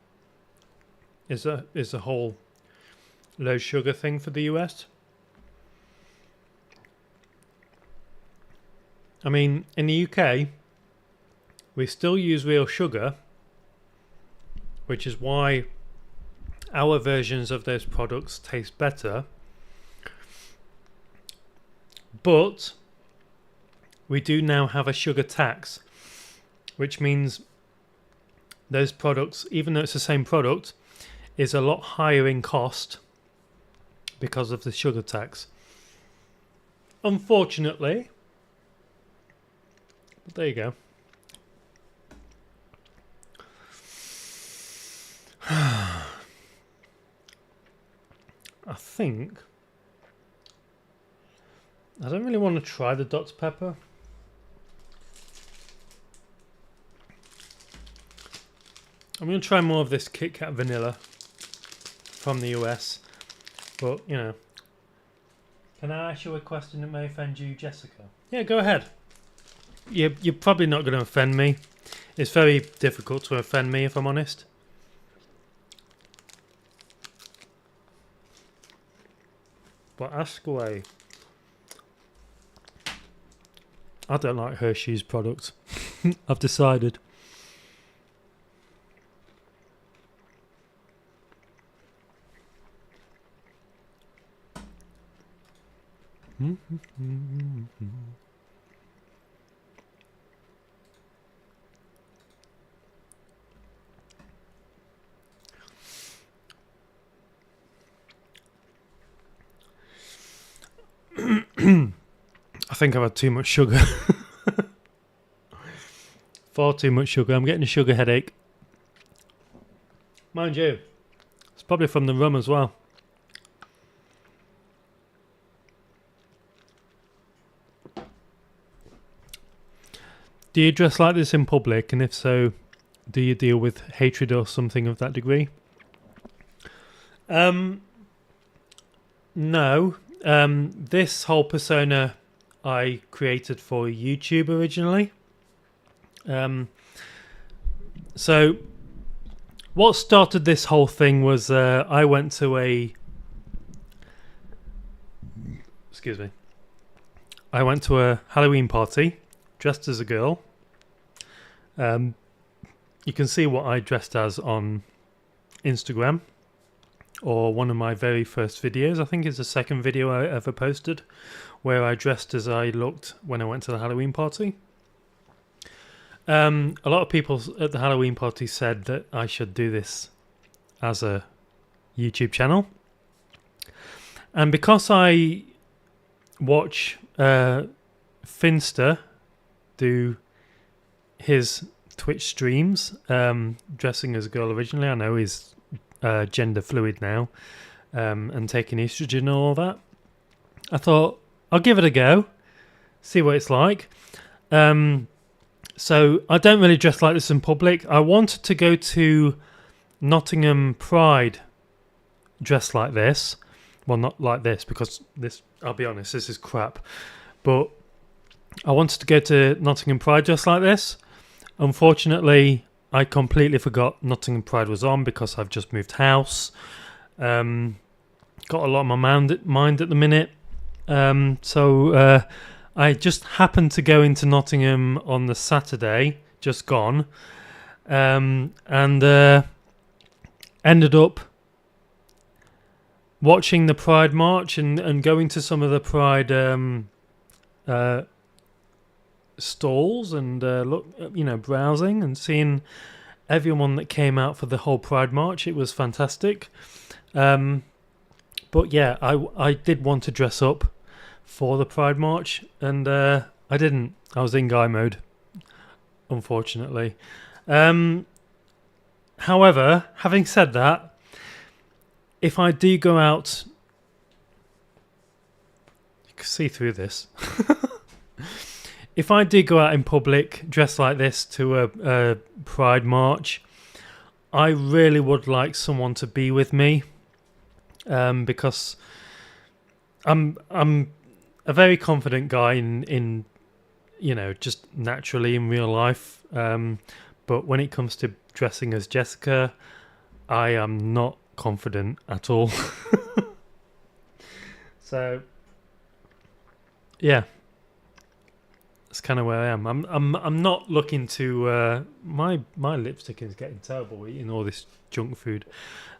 is a whole low sugar thing for the US. I mean, in the UK, we still use real sugar, which is why our versions of those products taste better. But we do now have a sugar tax, which means those products, even though it's the same product, is a lot higher in cost because of the sugar tax. Unfortunately, but there you go. I think I don't really want to try the Dr. Pepper. I'm going to try more of this Kit Kat vanilla from the US. But, you know. Can I ask you a question that may offend you, Jessica? Yeah, go ahead. You're probably not going to offend me. It's very difficult to offend me, if I'm honest. But ask away. I don't like Hershey's products. I've decided. I think I've had too much sugar. Far too much sugar. I'm getting a sugar headache. Mind you, it's probably from the rum as well. Do you dress like this in public? And if so, do you deal with hatred or something of that degree? No. This whole persona I created for YouTube originally. So what started this whole thing was I went to a Halloween party dressed as a girl. You can see what I dressed as on Instagram, or one of my very first videos. I think it's the second video I ever posted where I dressed as I looked when I went to the Halloween party. A lot of people at the Halloween party said that I should do this as a YouTube channel. And because I watch Finster do his Twitch streams dressing as a girl originally, I know he's gender fluid now, and taking estrogen and all that, I thought I'll give it a go, see what it's like. So I don't really dress like this in public. I wanted to go to Nottingham Pride dressed like this. Well, not like this, because this, I'll be honest, this is crap. But I wanted to go to Nottingham Pride dressed like this. Unfortunately, I completely forgot Nottingham Pride was on because I've just moved house. Got a lot on my mind at the minute. So I just happened to go into Nottingham on the Saturday, just gone, and ended up watching the Pride March and going to some of the Pride stalls and browsing and seeing everyone that came out for the whole Pride March. It was fantastic. But yeah, I did want to dress up for the Pride March, and I didn't. I was in guy mode, unfortunately. However, having said that, if I do go out, you can see through this. If I do go out in public dressed like this to a Pride March, I really would like someone to be with me, because I'm a very confident guy in just naturally in real life, but when it comes to dressing as Jessica, I am not confident at all. So yeah, that's kind of where I am. I'm not looking to my lipstick is getting terrible eating all this junk food.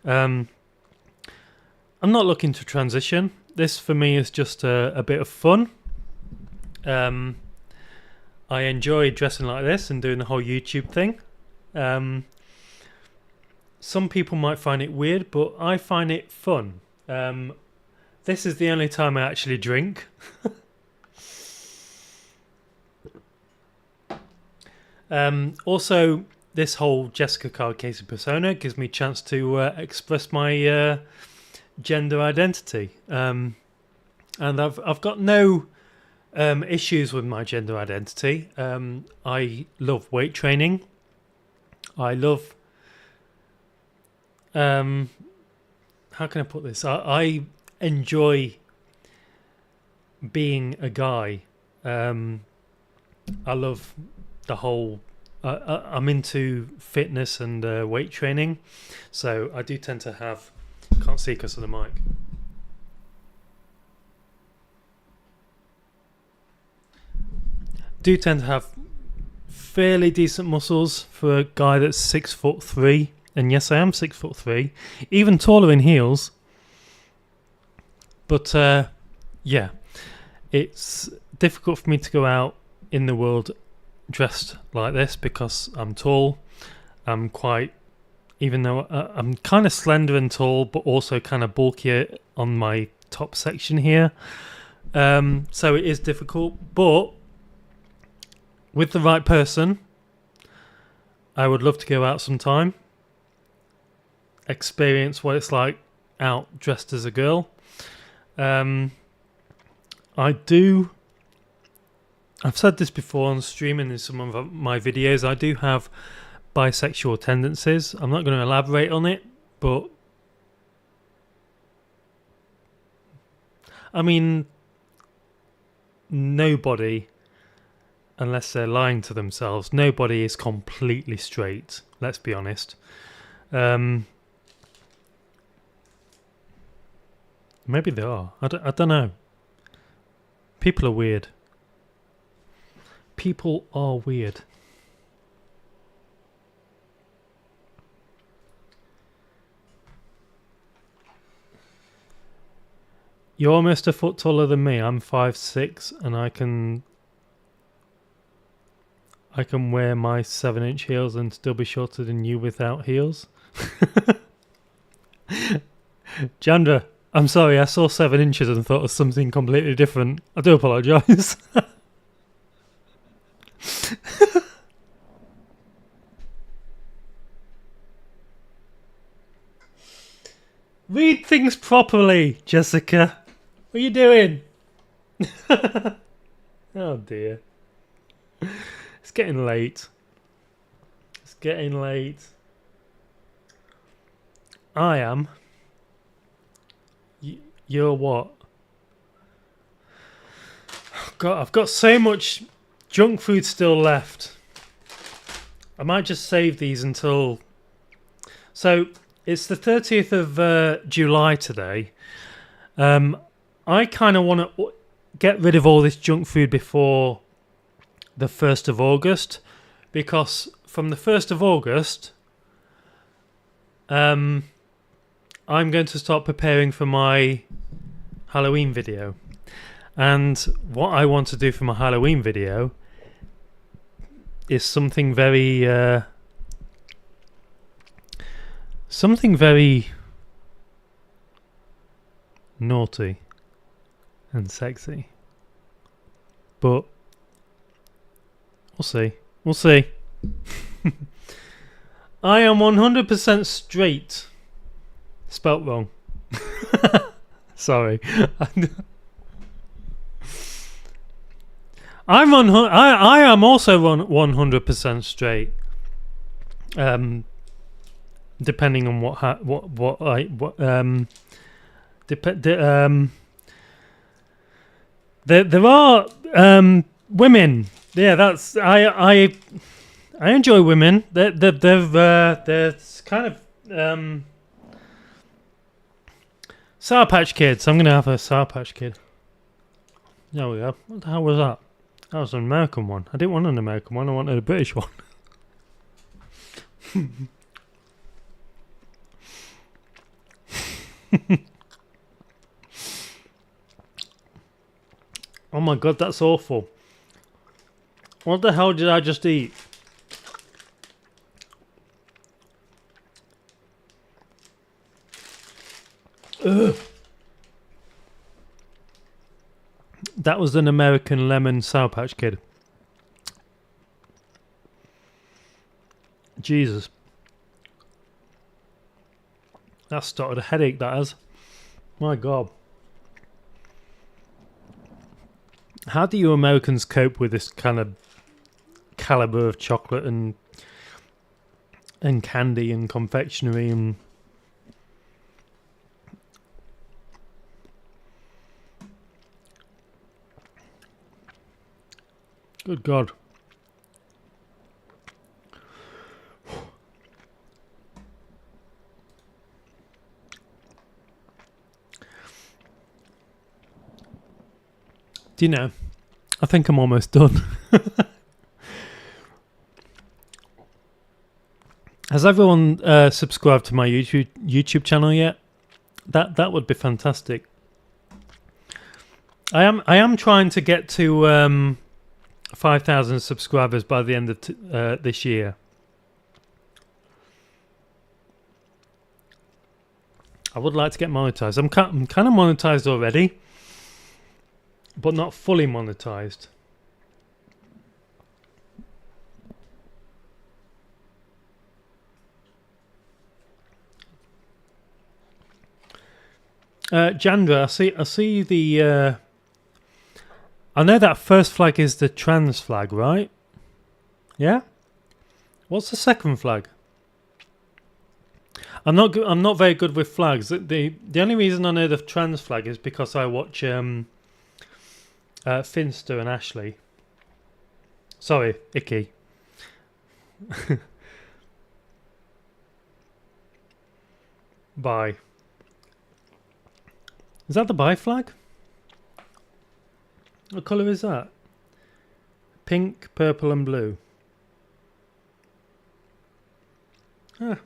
I'm not looking to transition. This for me is just a bit of fun. I enjoy dressing like this and doing the whole YouTube thing. Some people might find it weird, but I find it fun. This is the only time I actually drink. Also, this whole Jessica Card Casey persona gives me a chance to express my gender identity, and I've got no issues with my gender identity. I love weight training. I love how can I put this? I enjoy being a guy. I love the whole. I'm into fitness and weight training, so I do tend to have. Can't see because of the mic. Do tend to have fairly decent muscles for a guy that's 6'3", and yes, I am 6'3", even taller in heels. But yeah, it's difficult for me to go out in the world dressed like this because I'm tall. I'm quite, even though I'm kind of slender and tall, but also kind of bulkier on my top section here. So it is difficult, but with the right person, I would love to go out sometime, experience what it's like out dressed as a girl. I've said this before on stream and in some of my videos, I do have bisexual tendencies. I'm not going to elaborate on it, but I mean, nobody, unless they're lying to themselves, nobody is completely straight. Let's be honest. Maybe they are. I don't know. People are weird. People are weird. You're almost a foot taller than me. I'm 5'6", and I can wear my 7-inch heels and still be shorter than you without heels. Jandra, I'm sorry, I saw 7 inches and thought of something completely different. I do apologise. Read things properly, Jessica. What are you doing? Oh dear. It's getting late. It's getting late. I am. You're what? God, I've got so much junk food still left. I might just save these until... So, it's the 30th of July today. I kind of want to get rid of all this junk food before the 1st of August. Because from the 1st of August, I'm going to start preparing for my Halloween video. And what I want to do for my Halloween video is something very naughty and sexy. But we'll see. We'll see. I am 100% straight. Spelt wrong. Sorry. I am also 100% straight. Depending on there are women. Yeah, that's I enjoy women. They're kind of Sour Patch Kids. I'm gonna have a Sour Patch Kid. There we go. What the hell was that? That was an American one. I didn't want an American one. I wanted a British one. Oh my god, that's awful. What the hell did I just eat? Ugh. That was an American lemon Sour Patch Kid. Jesus. That started a headache, that has. My god. How do you Americans cope with this kind of caliber of chocolate and candy and confectionery and... Good God. Do you know, I think I'm almost done. Has everyone subscribed to my YouTube channel yet? That would be fantastic. I am trying to get to 5,000 subscribers by the end of this year. I would like to get monetized. I'm kind of monetized already, but not fully monetized. Jandra, I see the... I know that first flag is the trans flag, right? Yeah? What's the second flag? I'm not very good with flags. The only reason I know the trans flag is because I watch Finster and Ashley. Sorry, Icky. Bye. Is that the bi flag? What colour is that? Pink, purple and blue. Ah.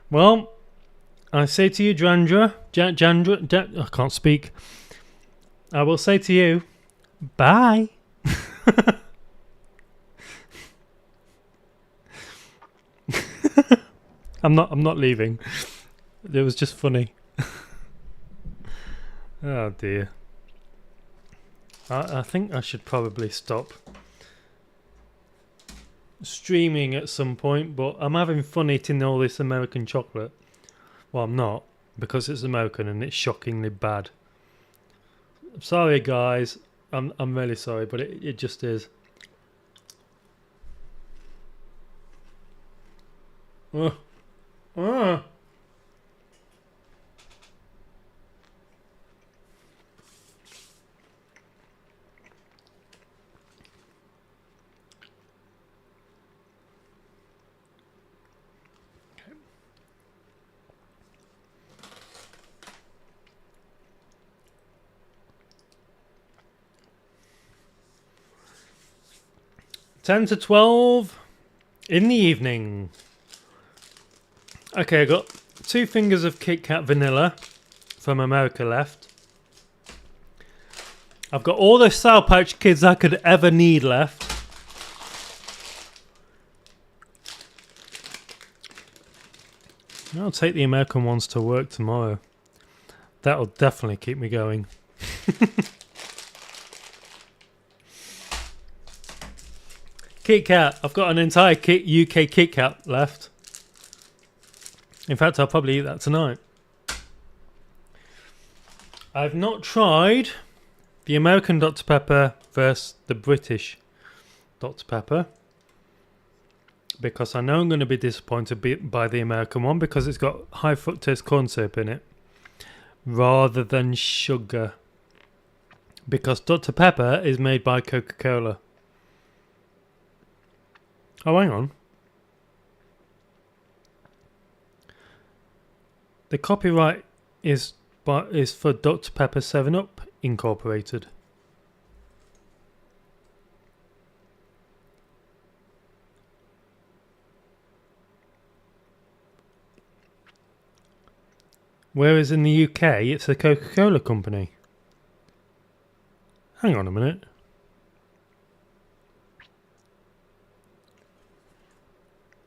Well, I say to you, Jandra, I can't speak. I will say to you, bye. I'm not leaving. It was just funny. Oh dear. I think I should probably stop streaming at some point, but I'm having fun eating all this American chocolate. Well, I'm not. because it's American and it's shockingly bad. Sorry guys, I'm really sorry, but it just is. Uh, uh. Ten to 12 in the evening. Okay, I got 2 fingers of Kit Kat vanilla from America left. I've got all the Sour Patch Kids I could ever need left. I'll take the American ones to work tomorrow. That'll definitely keep me going. Kit Kat. I've got an entire UK Kit Kat left. In fact, I'll probably eat that tonight. I've not tried the American Dr. Pepper versus the British Dr. Pepper, because I know I'm going to be disappointed by the American one because it's got high fructose corn syrup in it rather than sugar, because Dr. Pepper is made by Coca-Cola. Oh, hang on. The copyright is for Dr. Pepper 7-Up Incorporated. Whereas in the UK, it's the Coca-Cola company. Hang on a minute.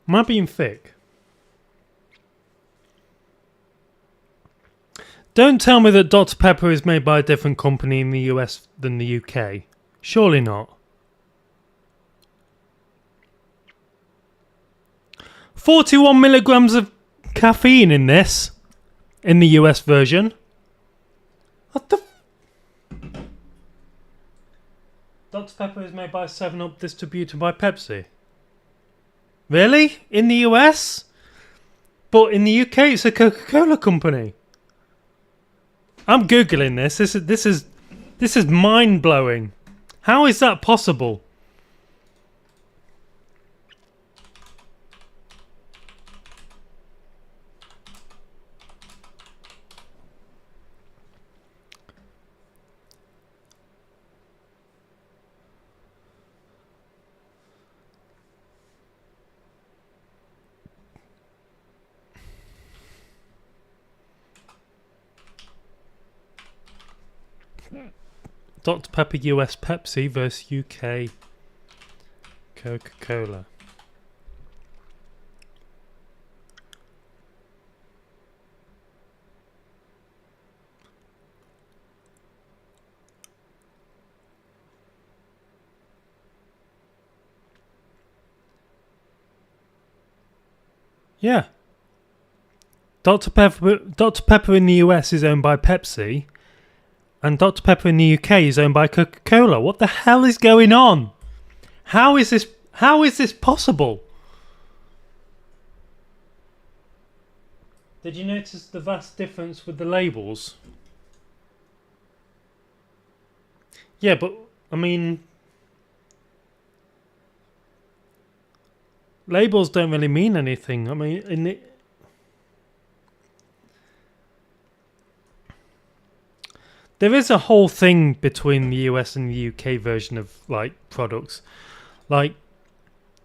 Am I being thick? Don't tell me that Dr. Pepper is made by a different company in the US than the UK. Surely not. 41 milligrams of caffeine in this. In the US version. What the... Dr. Pepper is made by 7-Up, distributed by Pepsi. Really? In the US? But in the UK it's a Coca-Cola company. I'm Googling this. This is mind-blowing. How is that possible? Dr. Pepper US Pepsi versus UK Coca-Cola. Yeah. Dr. Pepper in the US is owned by Pepsi. And Dr. Pepper in the UK is owned by Coca-Cola. What the hell is going on? How is this possible? Did you notice the vast difference with the labels? Yeah, but I mean, labels don't really mean anything. I mean, there is a whole thing between the US and the UK version of like products. Like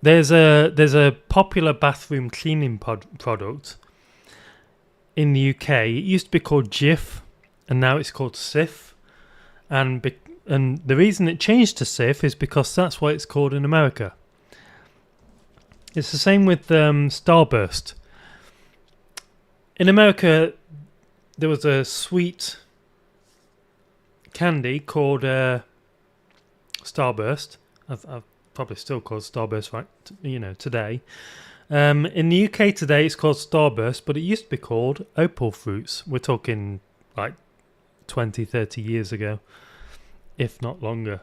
there's a popular bathroom cleaning product in the UK. It used to be called Jif, and now it's called Cif. And the reason it changed to Cif is because that's what it's called in America. It's the same with Starburst. In America, there was a sweet candy called Starburst. I've probably still called Starburst right, today. In the UK today, it's called Starburst, but it used to be called Opal Fruits. We're talking like 20, 30 years ago, if not longer.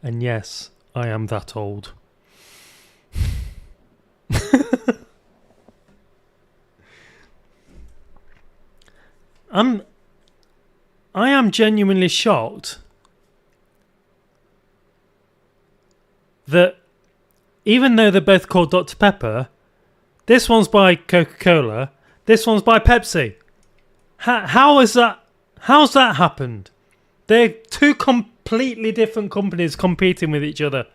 And yes, I am that old. I am genuinely shocked that even though they're both called Dr. Pepper, this one's by Coca-Cola, this one's by Pepsi. How is that? How's that happened? They're two completely different companies competing with each other.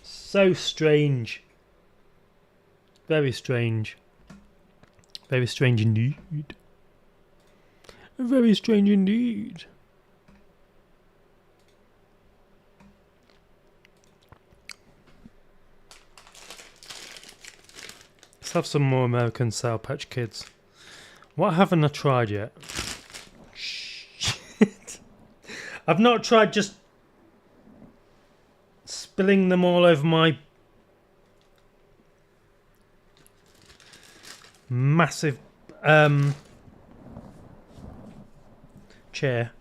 So strange. Very strange. Very strange indeed. Very strange indeed. Let's have some more American Sour Patch Kids. What haven't I tried yet? Shit. I've not tried just spilling them all over my massive chair.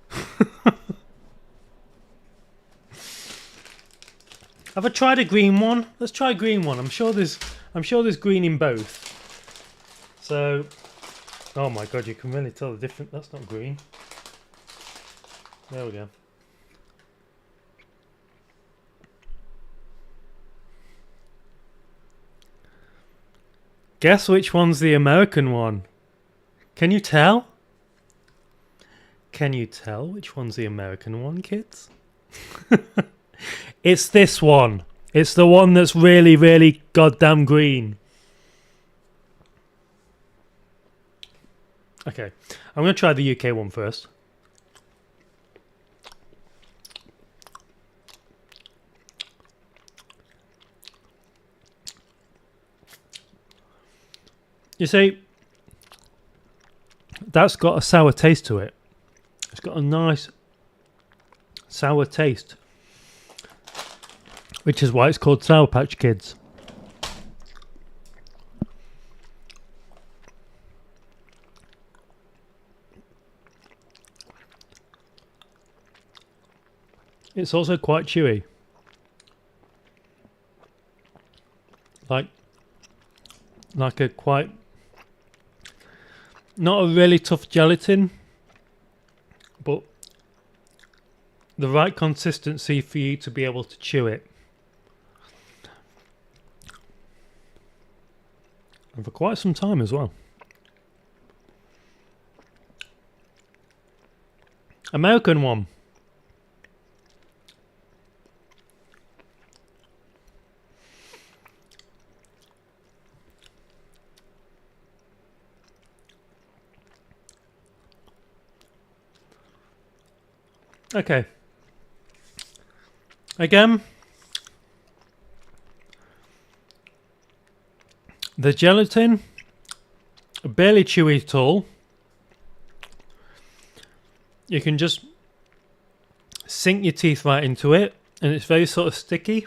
Have I tried a green one? Let's try a green one. I'm sure there's green in both. So, oh my god, you can really tell the difference. That's not green. There we go. Guess which one's the American one? Can you tell? Can you tell which one's the American one, kids? It's this one. It's the one that's really, really goddamn green. Okay, I'm going to try the UK one first. You see, that's got a sour taste to it. It's got a nice sour taste, which is why it's called Sour Patch Kids. It's also quite chewy. Like a quite... not a really tough gelatin, but the right consistency for you to be able to chew it. And for quite some time as well. American one. Okay. Again, the gelatin, barely chewy at all. You can just sink your teeth right into it, and it's very sort of sticky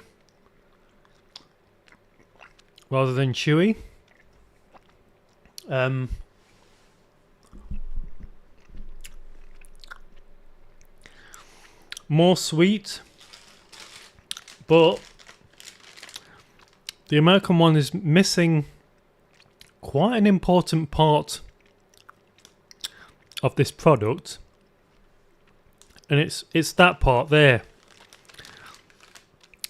rather than chewy. More sweet, but the American one is missing quite an important part of this product, and it's that part there.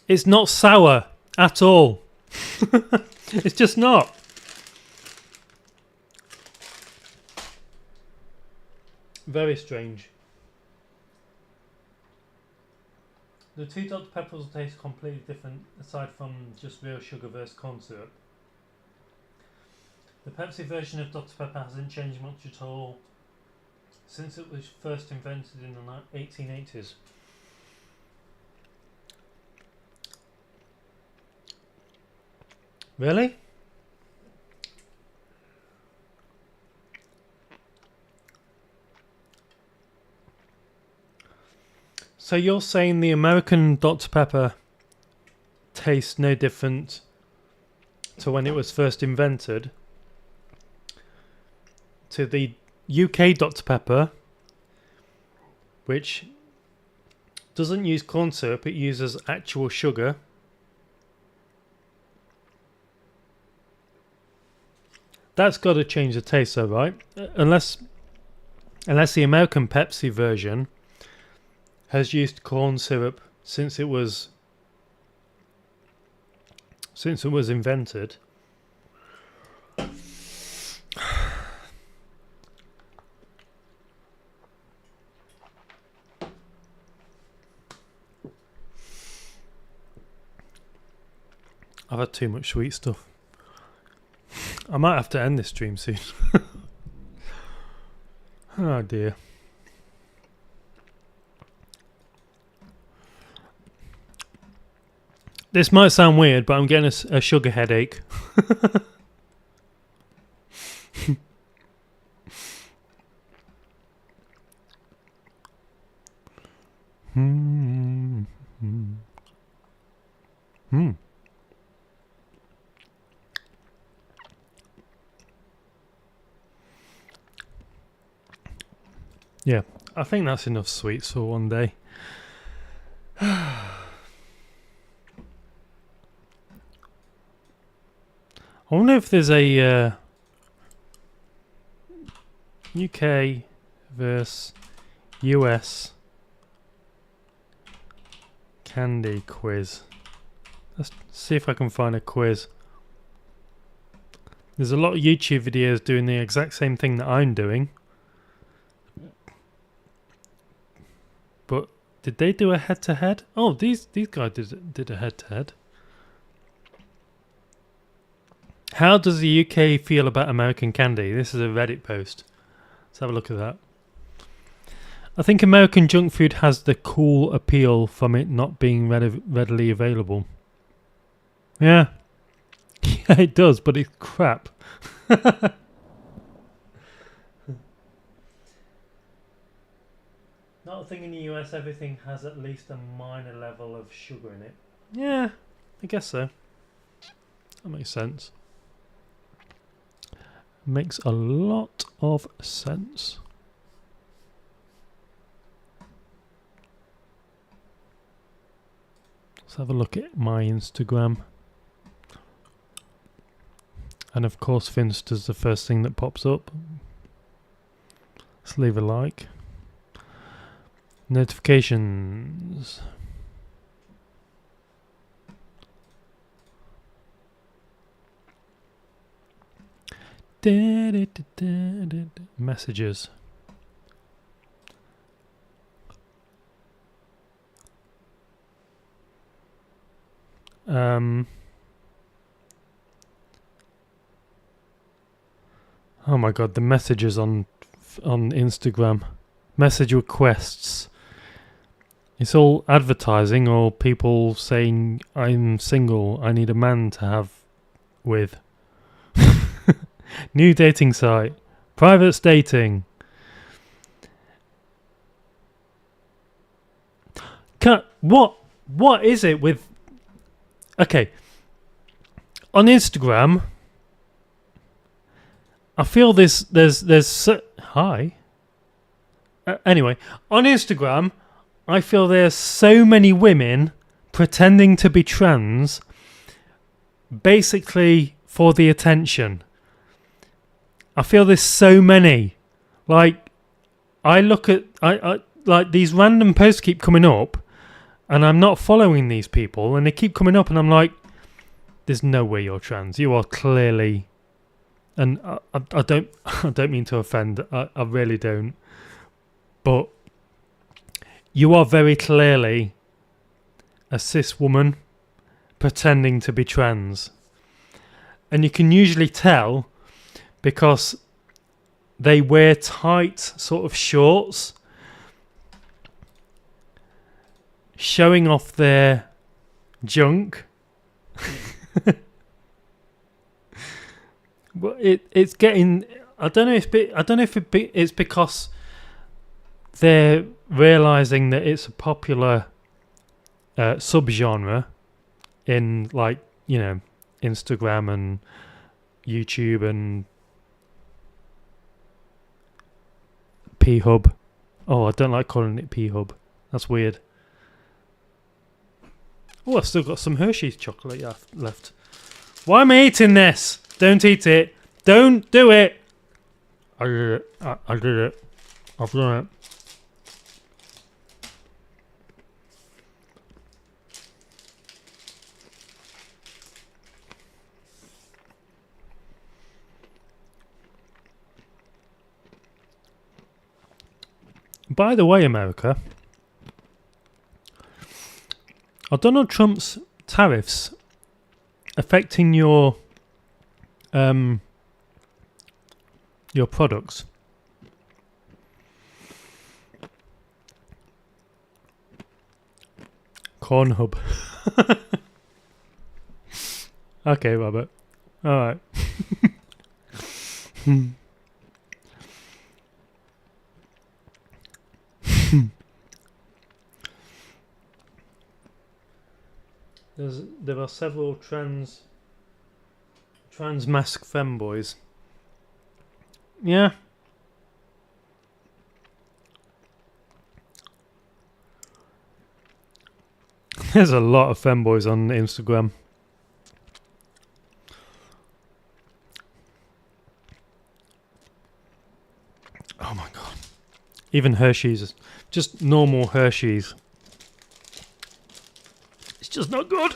It's not sour at all. It's just not. Very strange. The two Dr. Peppers will taste completely different aside from just real sugar versus corn syrup. The Pepsi version of Dr. Pepper hasn't changed much at all since it was first invented in the 1880s. Really? So you're saying the American Dr. Pepper tastes no different to when it was first invented to the UK Dr. Pepper, which doesn't use corn syrup, it uses actual sugar. That's got to change the taste though, right? Unless the American Pepsi version has used corn syrup since it was invented. I've had too much sweet stuff. I might have to end this stream soon. Oh dear. This might sound weird, but I'm getting a sugar headache. Yeah, I think that's enough sweets for one day. I wonder if there's a UK versus US candy quiz. Let's see if I can find a quiz. There's a lot of YouTube videos doing the exact same thing that I'm doing. But did they do a head-to-head? Oh, these guys did a head-to-head. How does the UK feel about American candy? This is a Reddit post. Let's have a look at that. I think American junk food has the cool appeal from it not being readily available. Yeah. Yeah, it does, but it's crap. Not a thing in the US, everything has at least a minor level of sugar in it. Yeah, I guess so. That makes sense. Makes a lot of sense. Let's have a look at my Instagram. And of course Finster's the first thing that pops up. Let's leave a like. Notifications. Messages. Oh my god, the messages on Instagram. Message requests. It's all advertising or people saying, I'm single, I need a man to have with. New dating site. Private dating. What is it with... Okay. On Instagram, I feel there's hi. Anyway, on Instagram, I feel there's so many women pretending to be trans, basically for the attention. I feel there's so many. Like, I look at, I like these random posts keep coming up, and I'm not following these people, and they keep coming up, and I'm like, there's no way you're trans. You are clearly, and I don't mean to offend. I really don't. But you are very clearly a cis woman pretending to be trans. And you can usually tell because they wear tight sort of shorts showing off their junk. But it's getting... I don't know if it's because they're realizing that it's a popular subgenre in, like, you know, Instagram and YouTube and P-Hub. Oh, I don't like calling it P-Hub. That's weird. Oh, I've still got some Hershey's chocolate left. Why am I eating this? Don't eat it. Don't do it. I did it. I did it. I've done it. By the way, America, are Donald Trump's tariffs affecting your products? Cornhub. Okay, Robert. All right. There are several trans mask femboys. Yeah. There's a lot of femboys on Instagram. Oh my god. Even Hershey's, just normal Hershey's. It's just not good.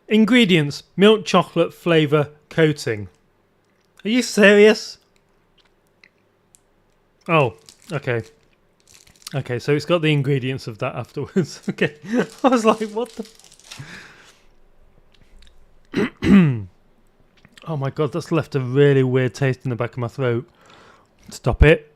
Ingredients: milk chocolate flavor coating. Are you serious? Oh, okay. Okay, so it's got the ingredients of that afterwards. Okay. I was like, what the... Oh my god, that's left a really weird taste in the back of my throat. Stop it.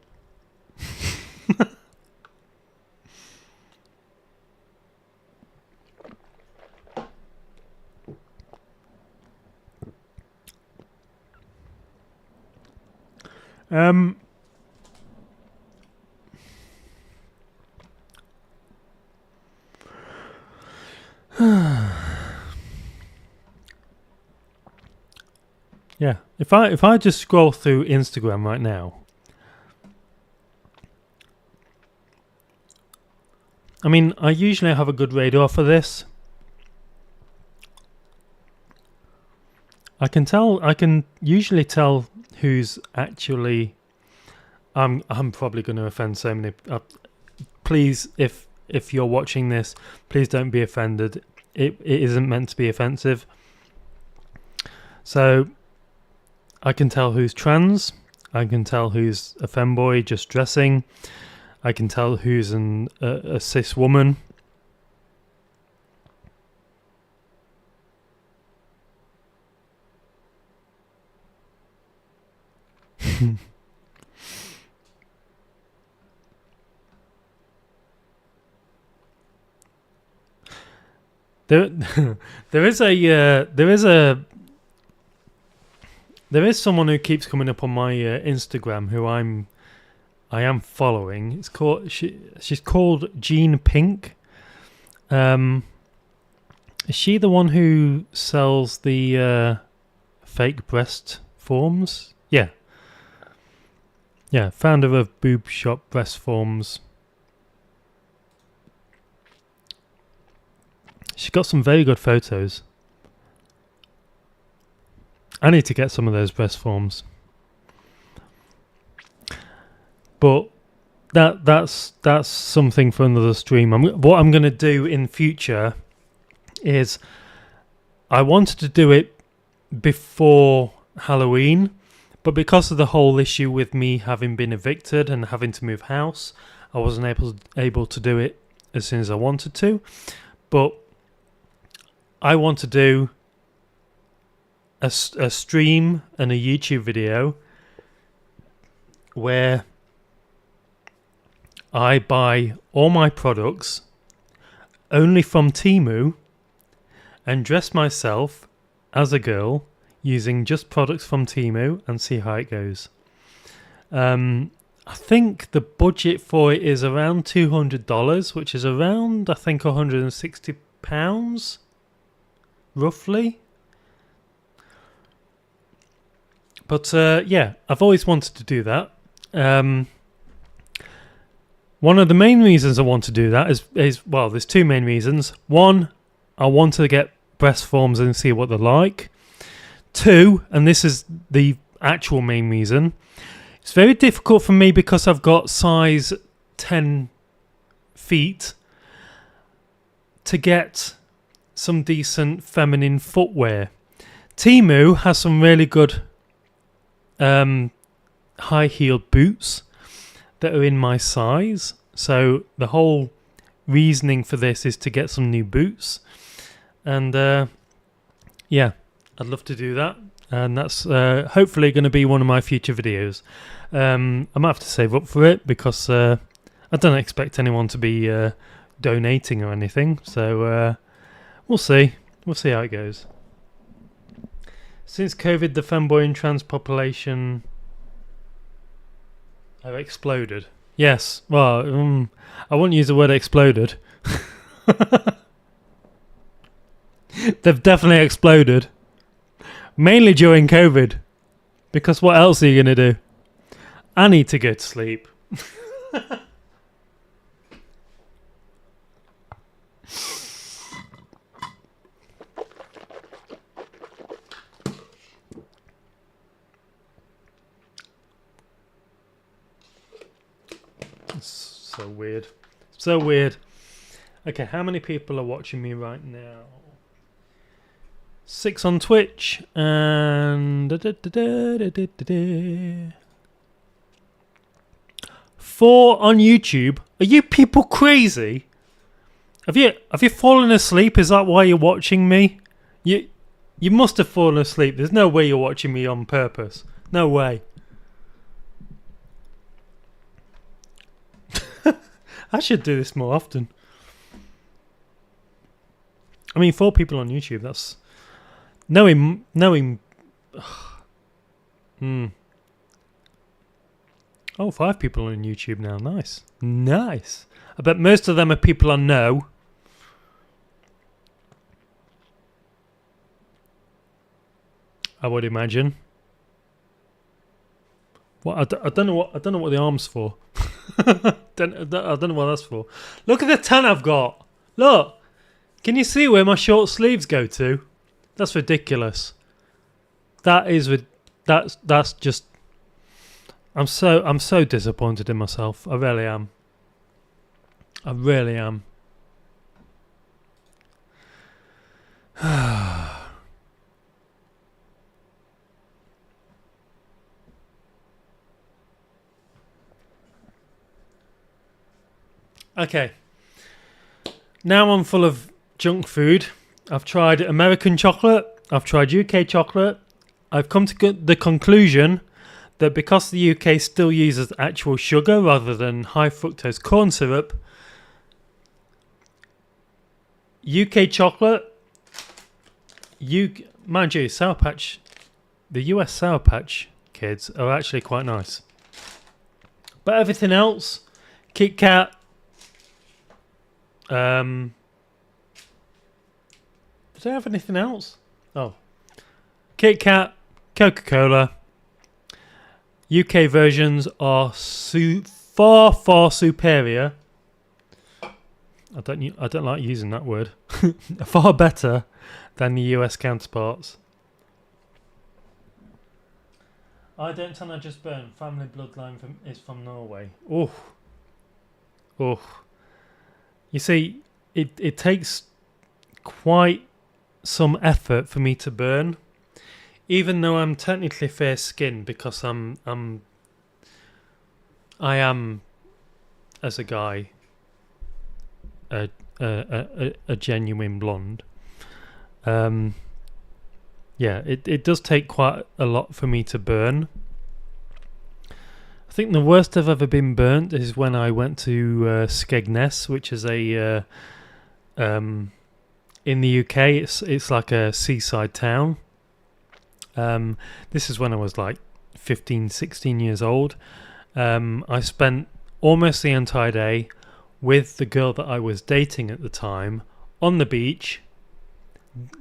Yeah, if I just scroll through Instagram right now, I mean, I usually have a good radar for this. I can usually tell who's actually... I'm probably going to offend so many... please, if you're watching this, please don't be offended. It isn't meant to be offensive. So, I can tell who's trans. I can tell who's a femboy just dressing. I can tell who's a cis woman. There is someone who keeps coming up on my Instagram who I am following. She's called Jean Pink. Is she the one who sells the fake breast forms? Yeah. Yeah, founder of Boob Shop Breast Forms. She's got some very good photos. I need to get some of those breast forms. But that's something for another stream. What I'm going to do in future is I wanted to do it before Halloween, but because of the whole issue with me having been evicted and having to move house, I wasn't able to do it as soon as I wanted to. But I want to do a stream and a YouTube video where I buy all my products only from Temu and dress myself as a girl using just products from Temu and see how it goes. I think the budget for it is around $200, which is around, I think, £160, roughly. But yeah, I've always wanted to do that. One of the main reasons I want to do that is well, there's two main reasons. One, I want to get breast forms and see what they're like. Two, and this is the actual main reason, it's very difficult for me because I've got size 10 feet to get some decent feminine footwear. Temu has some really good high-heeled boots that are in my size. So the whole reasoning for this is to get some new boots. And yeah, I'd love to do that. And that's hopefully going to be one of my future videos. I might have to save up for it because I don't expect anyone to be donating or anything. So we'll see. We'll see how it goes. Since COVID, the femboy and trans population have exploded. Yes, well, I wouldn't use the word exploded. They've definitely exploded. Mainly during COVID. Because what else are you going to do? I need to go to sleep. So weird. So weird. Okay, how many people are watching me right now? 6 on Twitch and 4 on YouTube. Are you people crazy? Have you fallen asleep? Is that why you're watching me? You must have fallen asleep. There's no way you're watching me on purpose. No way. I should do this more often. I mean, 4 people on YouTube, that's... Knowing... Oh, 5 people on YouTube now. Nice. Nice. I bet most of them are people I know. I would imagine. Well, I don't know what the arm's for. I don't know what that's for. Look at the tan I've got. Look. Can you see where my short sleeves go to? That's ridiculous. That's just. I'm so disappointed in myself. I really am. I really am. Okay. Now I'm full of junk food. I've tried American chocolate. I've tried UK chocolate. I've come to the conclusion that because the UK still uses actual sugar rather than high fructose corn syrup, UK chocolate, mind you, Sour Patch, the US Sour Patch kids are actually quite nice. But everything else, Kit Kat, did I have anything else? Oh, Kit Kat, Coca-Cola. UK versions are far superior. I don't like using that word. Far better than the US counterparts. I don't tan, I just burn. Family bloodline is from Norway. Oh. You see, it takes quite some effort for me to burn, even though I'm technically fair skinned because I am, as a guy, a genuine blonde. Yeah, it does take quite a lot for me to burn. I think the worst I've ever been burnt is when I went to Skegness, which is a in the UK. It's like a seaside town. This is when I was like 15, 16 years old, I spent almost the entire day with the girl that I was dating at the time on the beach,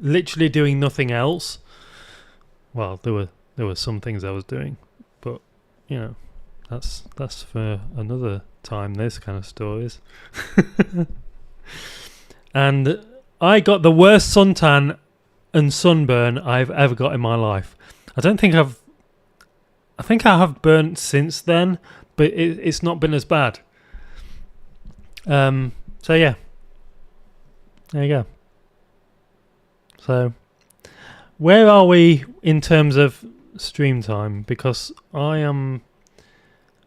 literally doing nothing else. Well, there were some things I was doing, but you know, that's for another time. Those kind of stories. And I got the worst suntan and sunburn I've ever got in my life. I think I have burnt since then, but it's not been as bad. So yeah, there you go. So where are we in terms of stream time? Because I am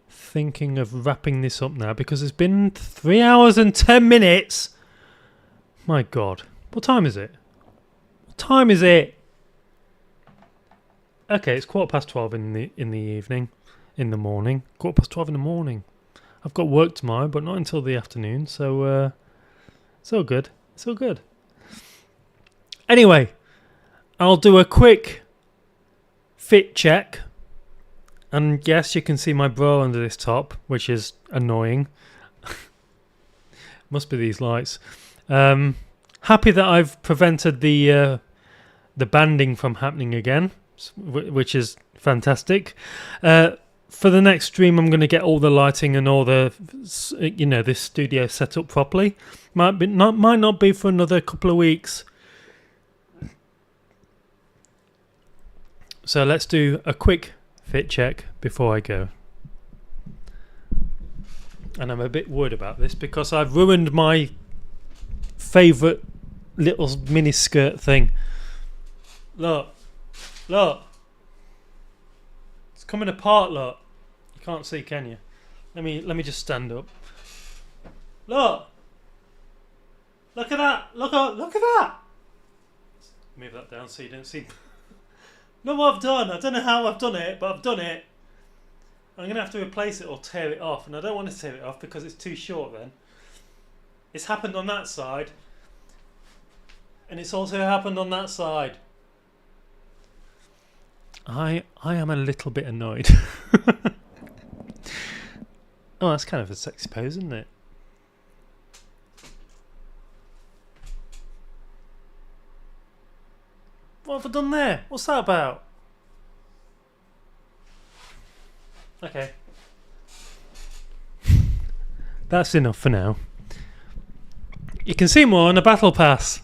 thinking of wrapping this up now, because it's been 3 hours and 10 minutes. My God, what time is it? What time is it? Okay, it's 12:15 in the evening, in the morning. 12:15 in the morning. I've got work tomorrow, but not until the afternoon. So it's all good. It's all good. Anyway, I'll do a quick fit check. And yes, you can see my bra under this top, which is annoying. Must be these lights. Happy that I've prevented the banding from happening again, which is fantastic. For the next stream, I'm going to get all the lighting and all the, this studio set up properly. Might not be for another couple of weeks. So let's do a quick fit check before I go. And I'm a bit worried about this because I've ruined my favourite little mini skirt thing. Look. It's coming apart, look. You can't see, can you? Let me just stand up. Look at that. Look at that. Move that down so you don't see. Look what I've done. I don't know how I've done it, but I've done it. I'm going to have to replace it or tear it off, and I don't want to tear it off because it's too short then. It's happened on that side, and it's also happened on that side. I am a little bit annoyed. Oh, that's kind of a sexy pose, isn't it? What have I done there? What's that about? Okay. That's enough for now. You can see more on the Battle Pass.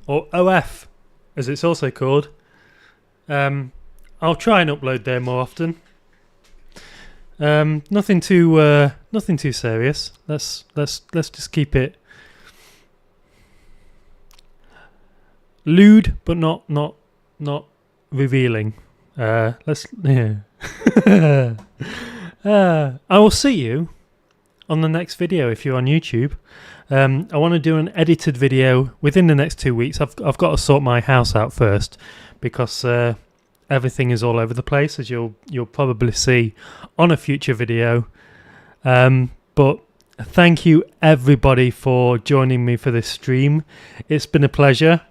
Or OF, as it's also called. I'll try and upload there more often. Nothing too serious. Let's just keep it lewd, but not revealing. I will see you on the next video if you're on YouTube. I want to do an edited video within the next 2 weeks. I've got to sort my house out first because everything is all over the place, as you'll probably see on a future video. But thank you everybody for joining me for this stream. It's been a pleasure.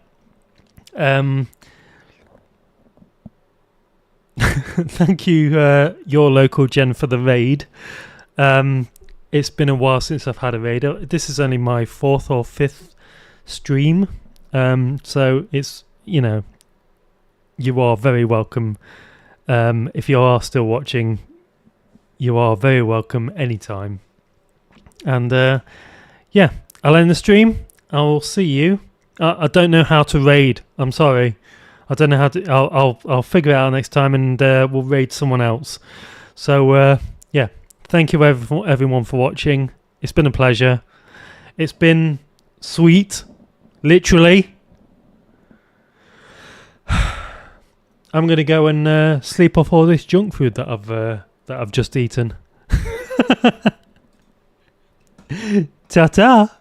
Thank you, your local Jen, for the raid. It's been a while since I've had a raid. This is only my 4th or 5th stream, so it's, you are very welcome. If you are still watching, you are very welcome anytime. And yeah, I'll end the stream. I'll see you. I don't know how to raid. I'm sorry. I don't know how to. I'll figure it out next time, and we'll raid someone else. So yeah, thank you everyone for watching. It's been a pleasure. It's been sweet, literally. I'm gonna go and sleep off all this junk food that I've just eaten. Ta-ta.